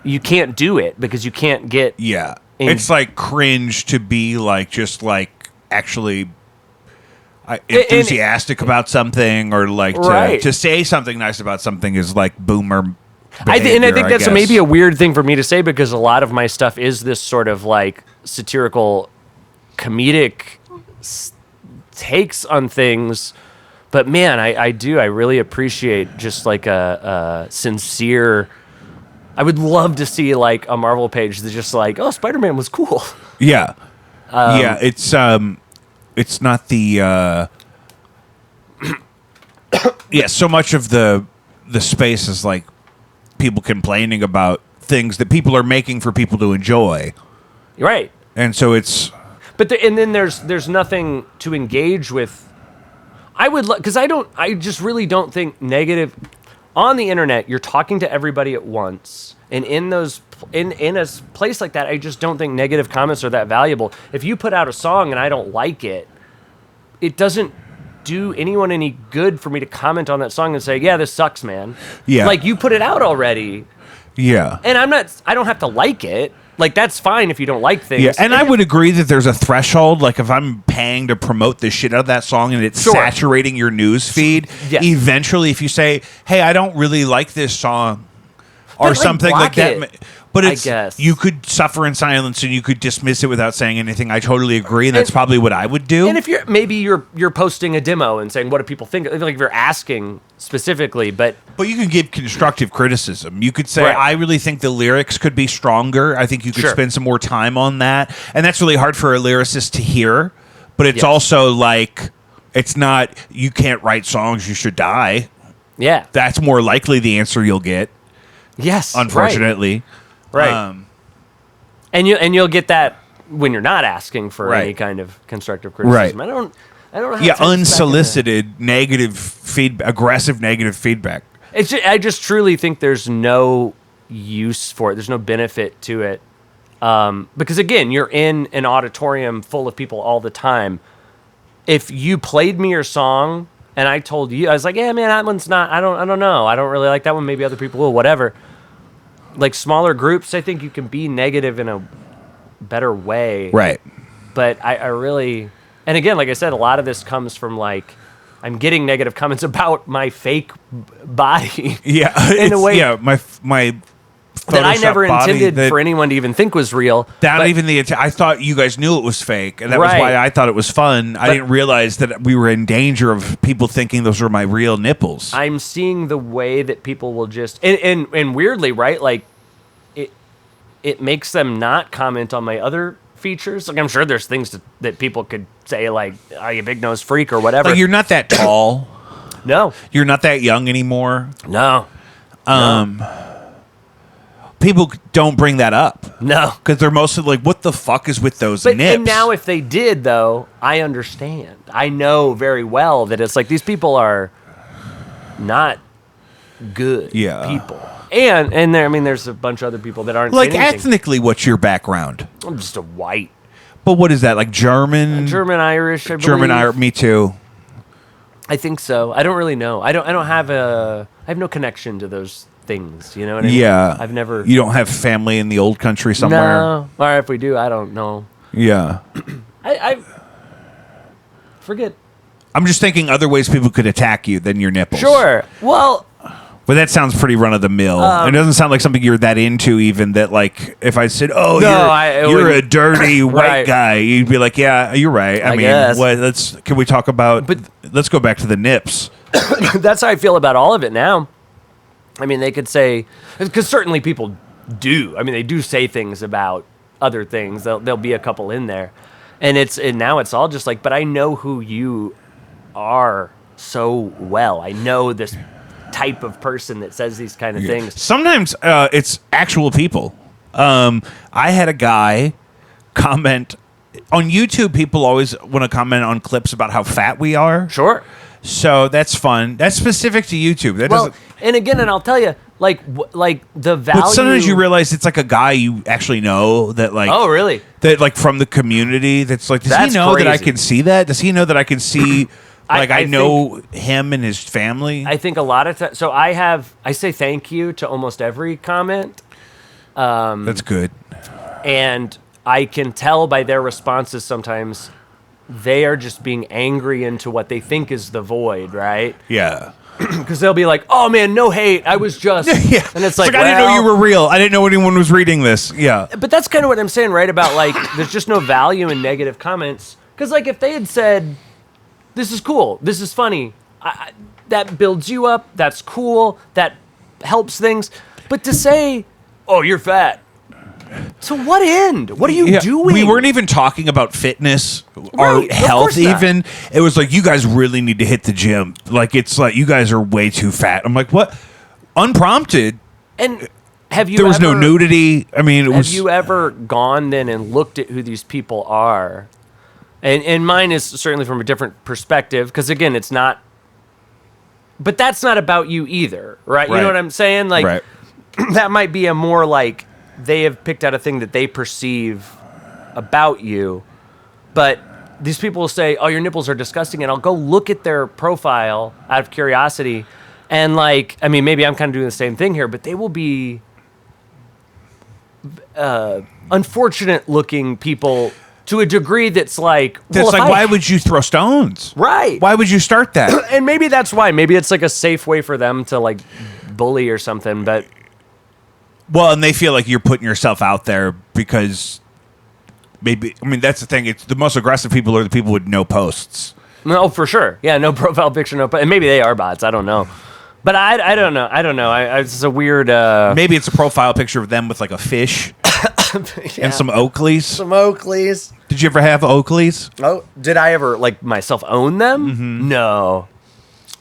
B: You can't do it because you can't get.
A: Yeah. It's like cringe to be like just like actually enthusiastic about something or like
B: Right.
A: to say something nice about something is like boomer.
B: I think
A: behavior,
B: that's
A: guess.
B: maybe a weird thing for me to say because a lot of my stuff is this sort of like satirical, comedic takes on things. But man, I really appreciate just like a sincere. I would love to see like a Marvel page that's just like, oh, Spider-Man was cool.
A: Yeah. Yeah, it's not the yeah, so much of the space is like people complaining about things that people are making for people to enjoy.
B: Right.
A: And so it's
B: And then there's nothing to engage with. I would because I just really don't think negative on the internet. You're talking to everybody at once, and in a place like that, I just don't think negative comments are that valuable. If you put out a song and I don't like it, it doesn't do anyone any good for me to comment on that song and say, yeah, this sucks, man.
A: Yeah.
B: Like you put it out already,
A: yeah.
B: and I don't have to like it. Like that's fine if you don't like things.
A: Yeah, and I would agree that there's a threshold. Like if I'm paying to promote the shit out of that song and it's
B: Sure.
A: saturating your news feed,
B: Yes.
A: eventually, if you say, "Hey, I don't really like this song," or
B: But, like,
A: something like
B: block
A: that,
B: it,
A: but
B: I
A: it's
B: guess.
A: you could suffer in silence and you could dismiss it without saying anything. I totally agree, and that's probably what I would do.
B: And if you're posting a demo and saying what do people think, like if you're asking specifically, but
A: But you can give constructive criticism. You could say,
B: Right.
A: I really think the lyrics could be stronger. I think you could
B: Sure.
A: spend some more time on that. And that's really hard for a lyricist to hear. But it's
B: Yes.
A: also like, it's not, you can't write songs, you should die.
B: yeah,
A: That's more likely the answer you'll get,
B: yes,
A: unfortunately.
B: right. And you'll get that when you're not asking for
A: Right.
B: any kind of constructive criticism.
A: Right.
B: I don't know how
A: Yeah,
B: to take this back into-
A: unsolicited negative feedback, aggressive negative feedback.
B: I just truly think there's no use for it. There's no benefit to it. Because again, you're in an auditorium full of people all the time. If you played me your song and I told you, I was like, yeah, man, that one's not, I don't know. I don't really like that one. Maybe other people will, whatever. Like smaller groups, I think you can be negative in a better way.
A: Right.
B: But I really, and again, like I said, a lot of this comes from like, I'm getting negative comments about my fake body.
A: Yeah.
B: In a way
A: Yeah, my
B: that I
A: Photoshop
B: never
A: body
B: intended
A: that-
B: for anyone to even think was real.
A: Not
B: But-
A: even I thought you guys knew it was fake, and that was
B: Right.
A: why I thought it was fun. I
B: But-
A: didn't realize that we were in danger of people thinking those were my real nipples.
B: I'm seeing the way that people will just and weirdly, right? Like it makes them not comment on my other features. Like I'm sure there's things that people could say like, "Are you a big nose freak?" or whatever.
A: Like you're not that tall.
B: No,
A: You're not that young anymore.
B: no,
A: People don't bring that up
B: no.
A: because they're mostly like, "What the fuck is with those
B: But
A: nips?"
B: and now if they did though, I understand. I know very well that it's like these people are not good
A: Yeah.
B: people. And there, I mean, there's a bunch of other people that aren't
A: like
B: saying anything.
A: ethnically, what's your background?
B: I'm just a white.
A: But what is that, like German?
B: German Irish, I believe.
A: German Irish, me too.
B: I think so. I don't really know. I have no connection to those things. You know what I mean?
A: Yeah.
B: I've never.
A: You don't have family in the old country somewhere?
B: No. Or if we do, I don't know.
A: Yeah.
B: I forget.
A: I'm just thinking other ways people could attack you than your nipples.
B: Sure. Well.
A: But that sounds pretty run of the mill. It doesn't sound like something you're that into. Even that, like, if I said, "Oh, you're a dirty white
B: right.
A: guy," you'd be like, "Yeah, you're right." I mean,
B: guess.
A: Can we talk about? But let's go back to the nips.
B: That's how I feel about all of it now. I mean, they could say, because certainly people do. I mean, they do say things about other things. There'll be a couple in there, and now it's all just like, but I know who you are so well. I know this type of person that says these kind of things.
A: Sometimes it's actual people. I had a guy comment on YouTube. People always want to comment on clips about how fat we are.
B: Sure.
A: So that's fun. That's specific to YouTube. That doesn't.
B: And I'll tell you, like the value.
A: But sometimes you realize it's like a guy you actually know that, like.
B: Oh, really?
A: That, like, from the community. That's like, does he know that I can see that? Does he know that I can see? Like, I know him and his family.
B: I think a lot of times. So I say thank you to almost every comment.
A: That's good.
B: And I can tell by their responses sometimes they are just being angry into what they think is the void, right?
A: Yeah.
B: Because they'll be like, "Oh man, no hate. I was just,"
A: yeah.
B: And it's like,
A: I didn't know you were real. I didn't know anyone was reading this. Yeah.
B: But that's kind of what I'm saying, right? About, like, there's just no value in negative comments. Because, like, if they had said, "This is cool. This is funny," that builds you up. That's cool. That helps things. But to say, "Oh, you're fat," to what end? What are you doing?
A: We weren't even talking about fitness or
B: Right,
A: health even. It was like, you guys really need to hit the gym. Like, it's like, you guys are way too fat. I'm like, what? Unprompted.
B: And have you
A: There was
B: ever,
A: no nudity. I mean,
B: have you ever gone then and looked at who these people are? And mine is certainly from a different perspective, because, again, it's not. But that's not about you either, right? You know what I'm saying? Like, that might be a more like they have picked out a thing that they perceive about you. But these people will say, "Oh, your nipples are disgusting," and I'll go look at their profile out of curiosity, and, like, I mean, maybe I'm kind of doing the same thing here, but they will be unfortunate-looking people. To a degree that's like...
A: That's like, why would you throw stones?
B: Right.
A: Why would you start that?
B: And maybe that's why. Maybe it's like a safe way for them to, like, bully or something, but...
A: Well, and they feel like you're putting yourself out there because maybe... I mean, that's the thing. It's the most aggressive people are the people with no posts.
B: No, for sure. Yeah, no profile picture, no... And maybe they are bots. I don't know. But I don't know. I don't know. It's a weird...
A: Maybe it's a profile picture of them with, like, a fish and some Oakleys.
B: Some Oakleys.
A: Did you ever have Oakleys?
B: Oh, did I ever, like, myself own them? Mm-hmm.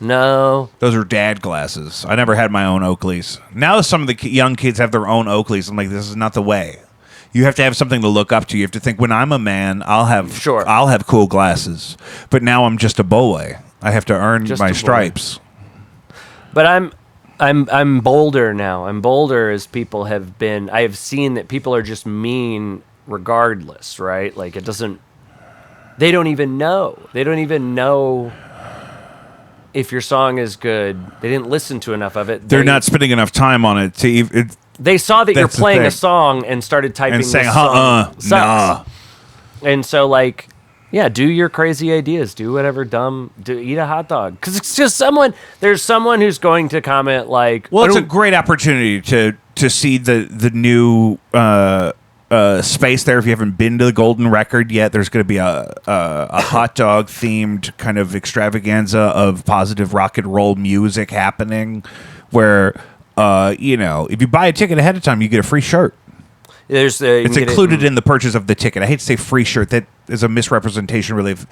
B: No.
A: Those are dad glasses. I never had my own Oakleys. Now some of the young kids have their own Oakleys. I'm like, this is not the way. You have to have something to look up to. You have to think, when I'm a man, I'll have cool glasses. But now I'm just a boy. I have to earn my stripes.
B: But I'm bolder now. I'm bolder as people have been. I have seen that people are just mean regardless, right? Like, it doesn't... They don't even know. They don't even know if your song is good. They didn't listen to enough of it.
A: They're not spending enough time on it to even...
B: They saw that you're playing a song and started typing
A: and saying,
B: nah. And so, like, yeah, do your crazy ideas. Do whatever dumb. Eat a hot dog. Because it's just there's someone who's going to comment, like...
A: Well, it's a great opportunity to see the new space there. If you haven't been to the Golden Record yet, there's going to be a hot dog themed kind of extravaganza of positive rock and roll music happening where... if you buy a ticket ahead of time, you get a free shirt.
B: It's
A: included in the purchase of the ticket. I hate to say free shirt. That is a misrepresentation, really, of the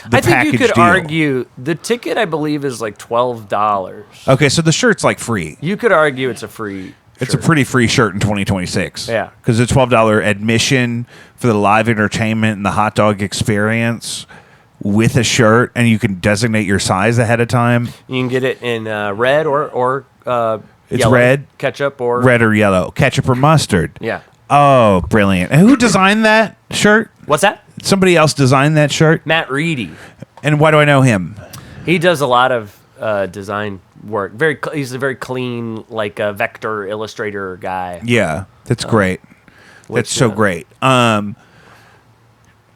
A: package deal. I think you could
B: argue the ticket, I believe, is like $12.
A: Okay, so the shirt's like free.
B: You could argue it's a free
A: It's a pretty free shirt in 2026.
B: Yeah.
A: Because it's $12 admission for the live entertainment and the hot dog experience with a shirt, and you can designate your size ahead of time.
B: You can get it in red or
A: it's
B: yellow,
A: red,
B: ketchup, or
A: red or yellow, ketchup or mustard.
B: Yeah.
A: Oh, brilliant! And who designed that shirt?
B: What's that?
A: Somebody else designed that shirt.
B: Matt Reedy.
A: And why do I know him?
B: He does a lot of design work. He's a very clean, like a vector illustrator guy.
A: Yeah, that's great. That's so great. Do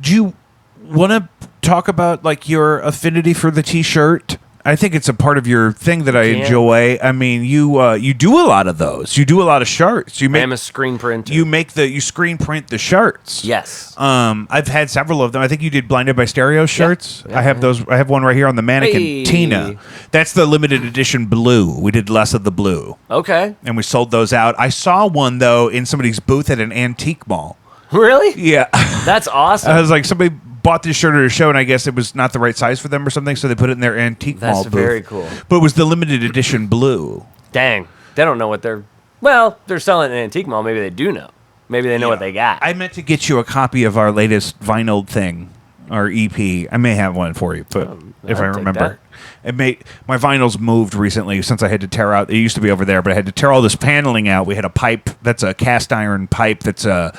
A: you want to talk about like your affinity for the T-shirt? I think it's a part of your thing that I enjoy. I mean, you do a lot of those. You do a lot of shirts. I
B: am a screen printer.
A: You screen print the shirts.
B: Yes.
A: I've had several of them. I think you did Blinded by Stereo shirts. Yeah. I have those. I have one right here on the mannequin.
B: Hey.
A: Tina. That's the limited edition blue. We did less of the blue.
B: Okay.
A: And we sold those out. I saw one though in somebody's booth at an antique mall.
B: Really?
A: Yeah.
B: That's awesome.
A: I was like, somebody bought this shirt at a show, and I guess it was not the right size for them or something, so they put it in their antique mall booth.
B: That's very cool.
A: But it was the limited edition blue.
B: Dang. They don't know what they're... Well, they're selling an antique mall. Maybe they do know. Maybe they know what they got.
A: I meant to get you a copy of our latest vinyl thing, our EP. I may have one for you, but if I remember. My vinyls moved recently since I had to tear out... It used to be over there, but I had to tear all this paneling out. We had a pipe that's a cast iron pipe that's a...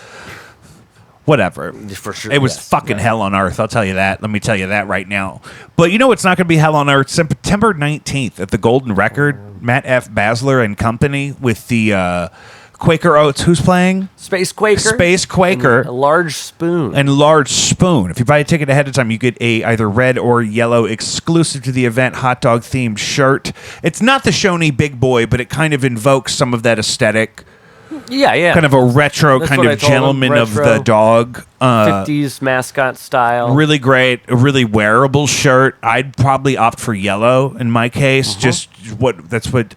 A: Whatever.
B: For sure.
A: It was fucking hell on earth. I'll tell you that. Let me tell you that right now. But you know what's not going to be hell on earth? September 19th at the Golden Record, Matt F. Basler and Company with the Quaker Oats. Who's playing?
B: Space Quaker.
A: Space Quaker.
B: And a large spoon.
A: And large spoon. If you buy a ticket ahead of time, you get a either red or yellow exclusive to the event hot dog themed shirt. It's not the Shoney Big Boy, but it kind of invokes some of that aesthetic.
B: Yeah.
A: Kind of a retro kind of gentleman of the dog.
B: 50s mascot style.
A: Really great. A really wearable shirt. I'd probably opt for yellow in my case. That's what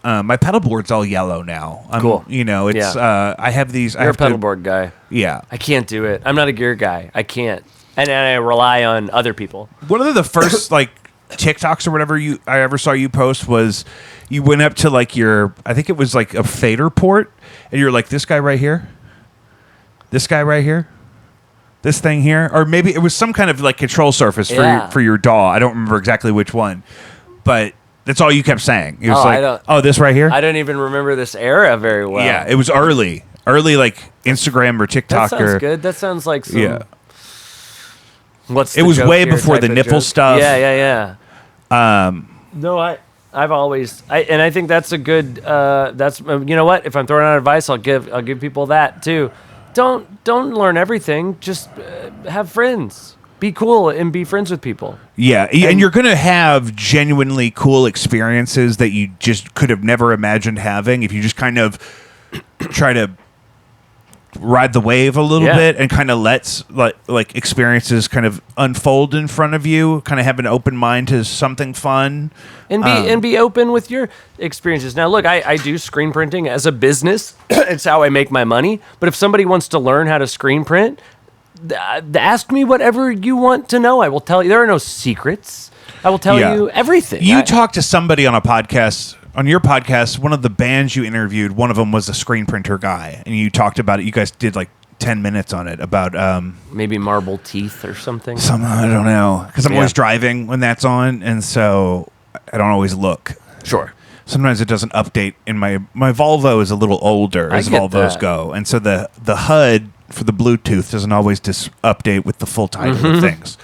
A: my pedalboard's all yellow now.
B: Cool.
A: You know, it's I have these.
B: You're a pedalboard guy.
A: Yeah.
B: I can't do it. I'm not a gear guy. I can't. And I rely on other people.
A: One of the first like TikToks or whatever I ever saw you post was you went up to like I think it was like a fader port, and you're like, this guy right here, this guy right here, this thing here, or maybe it was some kind of like control surface for your DAW. I don't remember exactly which one, but that's all you kept saying. It was this right here.
B: I don't even remember this era very well.
A: Yeah, it was early like Instagram or TikTok.
B: That sounds good. That sounds like some...
A: Yeah.
B: What's
A: it was way before the nipple stuff.
B: Yeah. No, I've always and I think that's a good that's you know what, if I'm throwing out advice, I'll give people that too. Don't learn everything. Just have friends. Be cool and be friends with people. Yeah,
A: and you're gonna have genuinely cool experiences that you just could have never imagined having if you just kind of try to ride the wave a little bit and kind of let like experiences kind of unfold in front of you, kind of have an open mind to something fun
B: and be open with your experiences. Now look, I do screen printing as a business. It's how I make my money. But if somebody wants to learn how to screen print, ask me whatever you want to know. I will tell you. There are no secrets. I will tell you everything.
A: You talked to somebody on a podcast. On your podcast, one of the bands you interviewed, one of them was a screen printer guy, and you talked about it. You guys did like 10 minutes on it about...
B: maybe Marble Teeth or something?
A: I don't know, because I'm always driving when that's on, and so I don't always look.
B: Sure.
A: Sometimes it doesn't update in my Volvo is a little older as Volvos go, and so the HUD for the Bluetooth doesn't always update with the full title of things.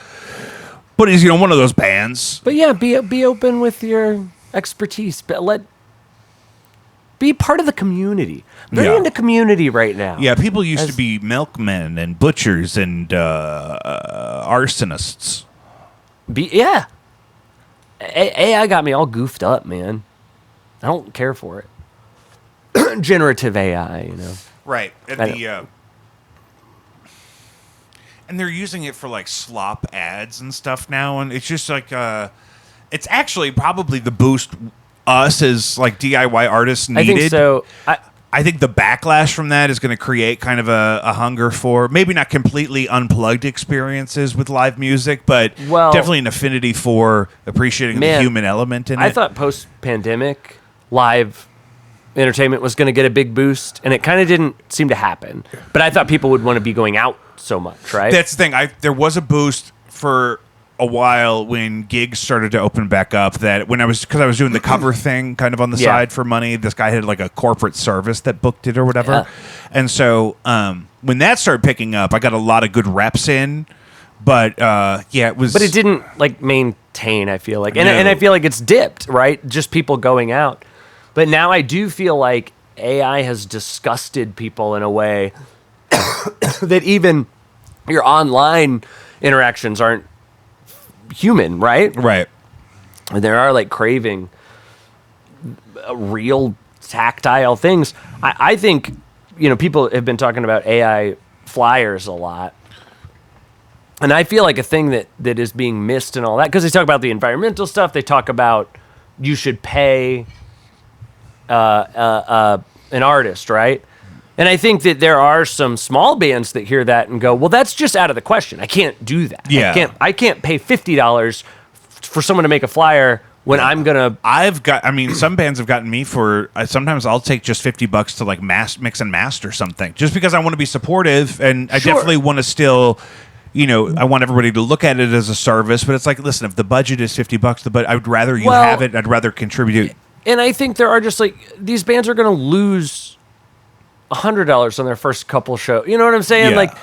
A: But he's one of those bands.
B: But yeah, be open with your expertise, but be part of the community. Very into community right now.
A: Yeah, people used to be milkmen and butchers and arsonists.
B: AI got me all goofed up, man. I don't care for it. Generative AI,
A: Right. And they're using it for like slop ads and stuff now, and it's just like it's actually probably the boost us as like DIY artists needed.
B: I think so.
A: I think the backlash from that is going to create kind of a hunger for maybe not completely unplugged experiences with live music, but definitely an affinity for appreciating the human element in it.
B: I thought post-pandemic live entertainment was going to get a big boost, and it kind of didn't seem to happen. But I thought people would want to be going out so much, right?
A: That's the thing. There was a boost for a while when gigs started to open back up, that because I was doing the cover thing kind of on the side for money. This guy had like a corporate service that booked it or whatever. And so when that started picking up, I got a lot of good reps in, But yeah, it was.
B: But it didn't like maintain. I feel like, and
A: No.
B: I feel like it's dipped, right? Just people going out. But now I do feel like AI has disgusted people in a way that even your online interactions aren't human, right?
A: Right.
B: There are like craving real tactile things. I think, people have been talking about AI flyers a lot. And I feel like a thing that is being missed and all that, because they talk about the environmental stuff. They talk about you should pay an artist, right? And I think that there are some small bands that hear that and go, well, that's just out of the question. I can't do that.
A: Yeah.
B: I can't pay $50 for someone to make a flyer when I'm going to...
A: some bands have gotten me for, sometimes I'll take just $50 to like mix and master something just because I want to be supportive. And I
B: Sure.
A: definitely want to still, I want everybody to look at it as a service, but it's like, listen, if the budget is $50, but I would rather you have it. I'd rather contribute.
B: And I think there are just like, these bands are going to lose $100 on their first couple shows. You know what I'm saying?
A: Yeah.
B: Like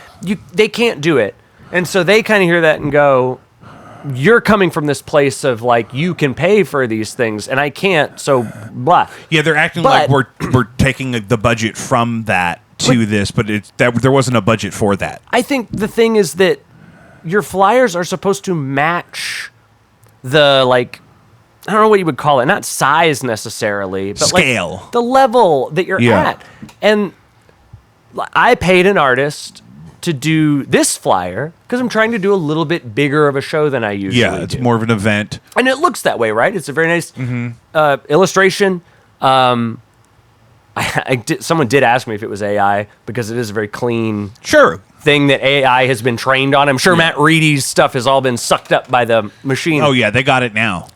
B: they can't do it. And so they kind of hear that and go, you're coming from this place of like, you can pay for these things and I can't. So blah.
A: Yeah. They're acting like we're taking the budget from that to this, but there wasn't a budget for that.
B: I think the thing is that your flyers are supposed to match the like, I don't know what you would call it, not size necessarily, but
A: scale,
B: like the level that you're at. And I paid an artist to do this flyer because I'm trying to do a little bit bigger of a show than I usually do.
A: Yeah, it's more of an event.
B: And it looks that way, right? It's a very nice illustration. Someone did ask me if it was AI because it is a very clean thing that AI has been trained on. I'm sure Matt Reedy's stuff has all been sucked up by the machine.
A: Oh, yeah, they got it now.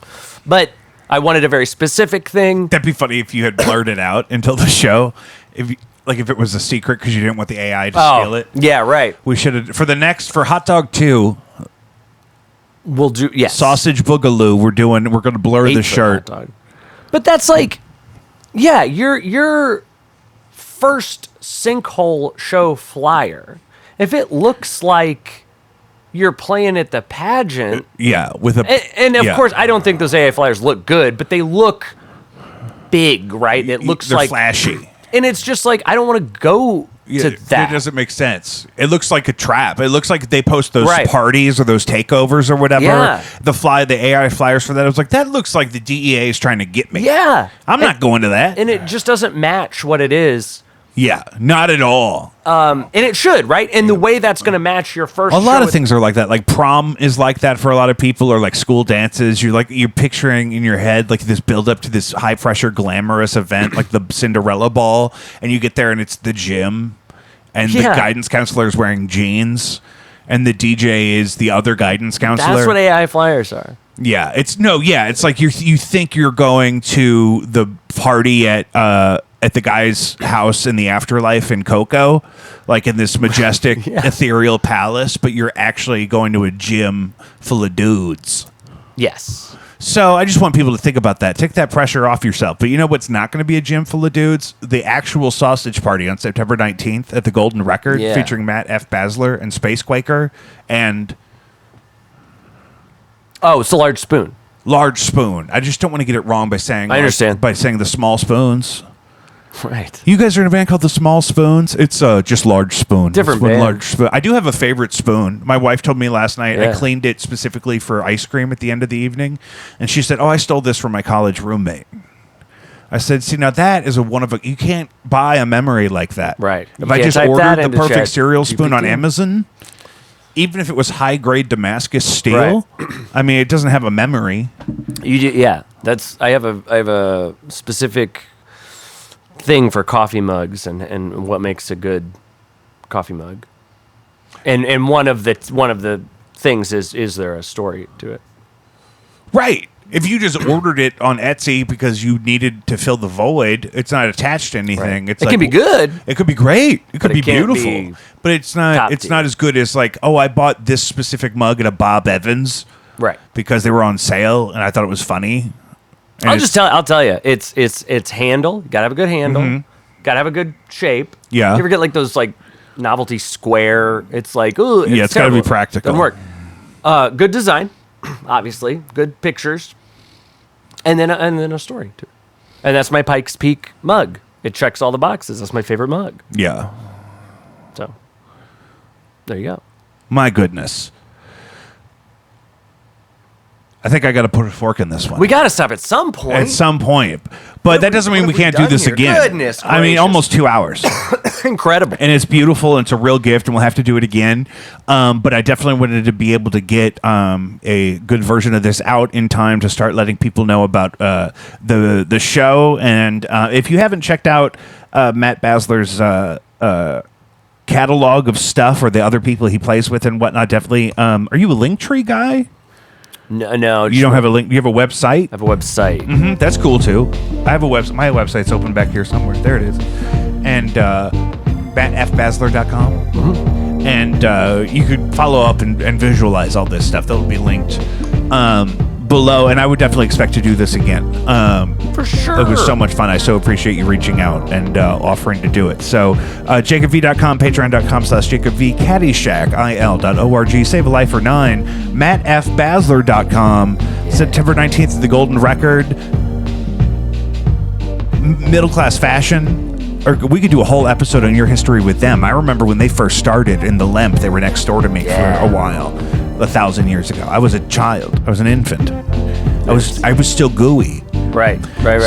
B: But I wanted a very specific thing.
A: That'd be funny if you had blurred it out until the show. If it was a secret because you didn't want the AI to steal it.
B: Yeah, right.
A: We should have, for Hot Dog 2,
B: we'll do, yes.
A: Sausage Boogaloo, we're going to blur the shirt.
B: But that's like, yeah, your first sinkhole show flyer, if it looks like you're playing at the pageant.
A: Yeah, with a...
B: And of course, I don't think those AI flyers look good, but they look big, right? It looks
A: They're
B: like...
A: flashy.
B: And it's just like, I don't want to go to that.
A: It doesn't make sense. It looks like a trap. It looks like they post those parties or those takeovers or whatever.
B: Yeah.
A: The AI flyers for that. I was like, that looks like the DEA is trying to get me.
B: Yeah.
A: I'm not going to that.
B: And it just doesn't match what it is.
A: Yeah, not at all.
B: And it should, right? And the way that's going to match your first
A: A lot of things are like that. Like prom is like that for a lot of people, or like school dances. You're picturing in your head like this build up to this high pressure glamorous event, like the Cinderella ball, and you get there and it's the gym, and the guidance counselor is wearing jeans, and the DJ is the other guidance counselor.
B: That's what AI flyers are.
A: Yeah, it's like you think you're going to the party at the guy's house in the afterlife in Coco, like in this majestic ethereal palace, but you're actually going to a gym full of dudes.
B: Yes.
A: So I just want people to think about that. Take that pressure off yourself. But you know what's not going to be a gym full of dudes? The actual sausage party on September 19th at the Golden Record, featuring Matt F. Basler and Space Quaker and...
B: Oh, it's a large spoon.
A: Large spoon. I just don't want to get it wrong by saying...
B: I understand.
A: By saying the Small Spoons.
B: Right.
A: You guys are in a band called the Small Spoons? It's just Large Spoon.
B: Different
A: band.
B: Large
A: Spoon. I do have a favorite spoon. My wife told me last night I cleaned it specifically for ice cream at the end of the evening. And she said, I stole this from my college roommate. I said, see, now that is you can't buy a memory like that.
B: Right.
A: If I just ordered the perfect cereal spoon on Amazon, even if it was high-grade Damascus steel, I mean, it doesn't have a memory.
B: I have a specific thing for coffee mugs and what makes a good coffee mug. And one of the things is there a story to it?
A: Right. If you just ordered it on Etsy because you needed to fill the void, it's not attached to anything.
B: Right. It can be good.
A: It could be great. It could be beautiful. But it's not as good as like, I bought this specific mug at a Bob Evans.
B: Right.
A: Because they were on sale and I thought it was funny.
B: I'll tell you. It's handle. You gotta have a good handle. Mm-hmm. Gotta have a good shape.
A: Yeah.
B: You ever get like those like novelty square? It's like, ooh,
A: it's gotta be practical.
B: Doesn't work. Good design, obviously. Good pictures, and then a story too. And that's my Pikes Peak mug. It checks all the boxes. That's my favorite mug.
A: Yeah.
B: So there you go.
A: My goodness. I think I got to put a fork in this one.
B: We got to stop at some point.
A: At some point. But that doesn't mean
B: what
A: we
B: have we
A: can't do
B: done
A: this
B: here?
A: again.
B: Goodness
A: I mean,
B: gracious.
A: almost 2 hours.
B: Incredible.
A: And it's beautiful, and it's a real gift, and we'll have to do it again. But I definitely wanted to be able to get a good version of this out in time to start letting people know about the show. And if you haven't checked out Matt Basler's catalog of stuff or the other people he plays with and whatnot, definitely. Are you a Linktree guy?
B: No.
A: You don't have a link. You have a website?
B: I have a website.
A: Mm-hmm, that's cool too. I have a website. My website's open back here somewhere. There it is. And fbasler.com.
B: Mm-hmm.
A: And you could follow up and visualize all this stuff. That'll be linked below. And I would definitely expect to do this again.
B: For sure.
A: It was so much fun. I so appreciate you reaching out and offering to do it. So, jacobv.com, patreon.com/jacobv, caddyshack.il.org, Save a Life for 9, mattfbasler.com, September 19th, The Golden Record, Middle Class Fashion. Or we could do a whole episode on your history with them. I remember when they first started in the Lemp, they were next door to me for a while, 1,000 years ago. I was a child. I was an infant. I was still gooey.
B: Right.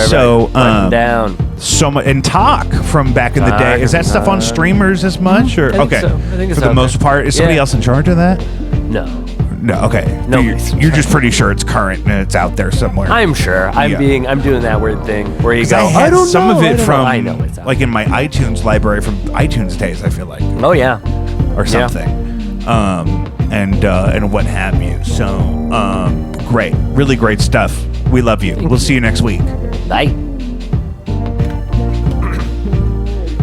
A: So,
B: Button down.
A: So much, and Talk from back in the day. Is that stuff on streamers as much? Or
B: I think
A: okay,
B: so. I think it's
A: for the
B: out
A: most
B: there.
A: part, is somebody
B: Yeah.
A: else in charge of that?
B: No.
A: No. Okay.
B: No.
A: You're just pretty sure it's current and it's out there somewhere.
B: I'm sure. I'm
A: Yeah.
B: doing that weird thing where you
A: 'Cause
B: go,
A: I had
B: don't
A: some
B: know.
A: of it from
B: I know it's out.
A: like in my iTunes library from iTunes days. I feel like,
B: Oh yeah.
A: or
B: Yeah.
A: something, and what have you. So great, really great stuff. We love you. We'll see you next week.
B: Bye.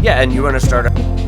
B: Yeah, and you want to start.